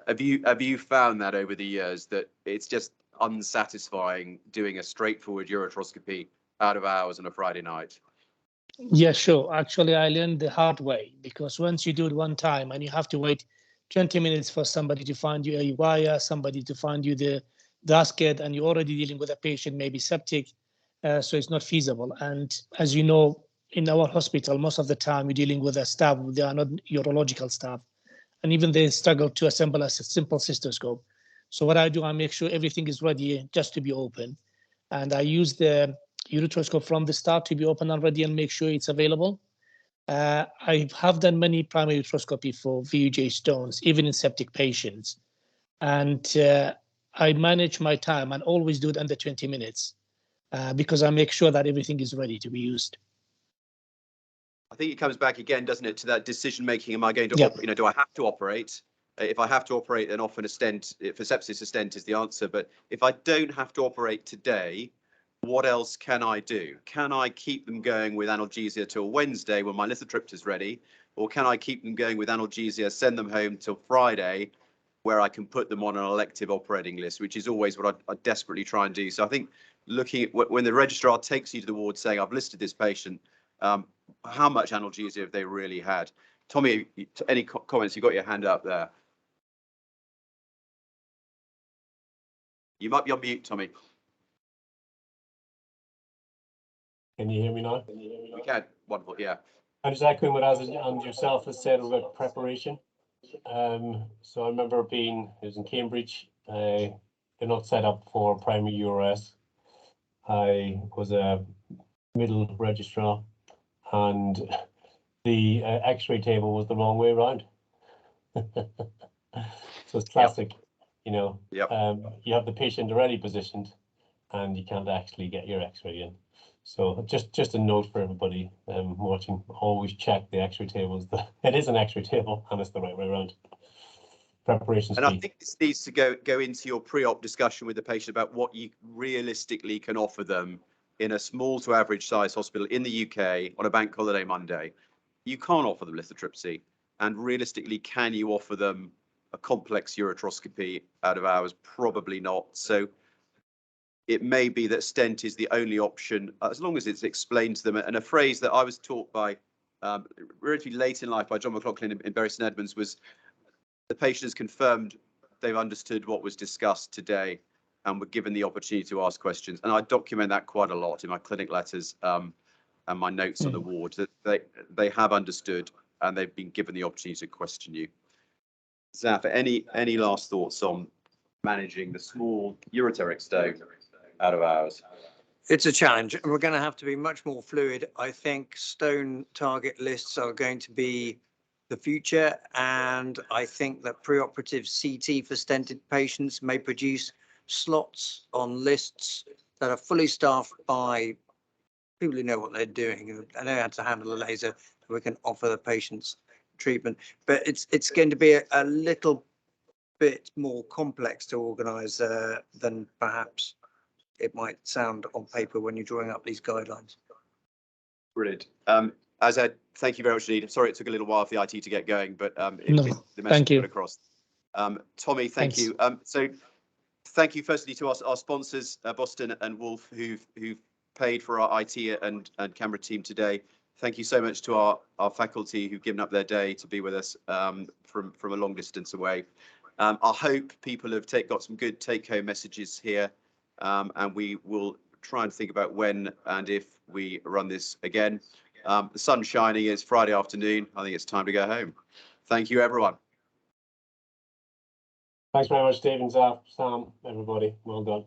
Have you found that over the years, that it's just unsatisfying doing a straightforward ureteroscopy out of hours on a Friday night? Yeah, sure. Actually, I learned the hard way, because once you do it one time and you have to wait 20 minutes for somebody to find you a wire, somebody to find you the gasket, and you're already dealing with a patient, maybe septic, so it's not feasible. And as you know, in our hospital, most of the time you're dealing with a staff, they are not urological staff, and even they struggle to assemble a simple cystoscope. So what I do, I make sure everything is ready just to be open, and I use the ureteroscope from the start to be open and ready and make sure it's available. I have done many primary ureteroscopy for VUJ stones, even in septic patients. And I manage my time and always do it under 20 minutes because I make sure that everything is ready to be used. I think it comes back again, doesn't it, to that decision making. Am I going to, do I have to operate? If I have to operate, then often a stent, for sepsis, a stent is the answer. But if I don't have to operate today, what else can I do? Can I keep them going with analgesia till Wednesday when my lithotriptan is ready? Or can I keep them going with analgesia, send them home till Friday, where I can put them on an elective operating list, which is always what I desperately try and do. So I think looking at when the registrar takes you to the ward saying, I've listed this patient, how much analgesia have they really had? Tommy, any comments? You got your hand up there. You might be on mute, Tommy. Can you hear me now? We can. Wonderful. Yeah. I'm just echoing what Az and yourself has said about preparation. So I remember it was in Cambridge. They're not set up for primary URS. I was a middle registrar, and the X-ray table was the wrong way around. So it's classic, you know. Yep. You have the patient already positioned, and you can't actually get your X-ray in. So just a note for everybody watching: always check the X-ray tables. It is an X-ray table, and it's the right way around. Preparation And I speed. think this needs to go into your pre-op discussion with the patient about what you realistically can offer them in a small to average size hospital in the UK on a bank holiday Monday. You can't offer them lithotripsy, and realistically, can you offer them a complex ureteroscopy out of hours? Probably not. So it may be that stent is the only option, as long as it's explained to them. And a phrase that I was taught by relatively late in life by John McLaughlin in Bury St Edmunds was, the patient has confirmed they've understood what was discussed today and were given the opportunity to ask questions. And I document that quite a lot in my clinic letters and my notes on the ward, that they have understood and they've been given the opportunity to question you. Zaf, any last thoughts on managing the small ureteric stone out of hours? It's a challenge, and we're going to have to be much more fluid. I think stone target lists are going to be the future, and I think that preoperative CT for stented patients may produce slots on lists that are fully staffed by people who know what they're doing and know how to handle a laser, so we can offer the patients treatment. But it's going to be a little bit more complex to organise than perhaps it might sound on paper when you're drawing up these guidelines. Brilliant. Azad, thank you very much indeed. I'm sorry it took a little while for the IT to get going, but the message thank you. got across. Tommy, thank Thanks. you. So thank you firstly to our sponsors, Boston and Wolf, who've paid for our IT and camera team today. Thank you so much to our faculty who've given up their day to be with us from a long distance away. I hope people have got some good take-home messages here, and we will try and think about when and if we run this again. The sun's shining, it's Friday afternoon. I think it's time to go home. Thank you, everyone. Thanks very much, Stephen, Zaf, Sam, everybody. Well done.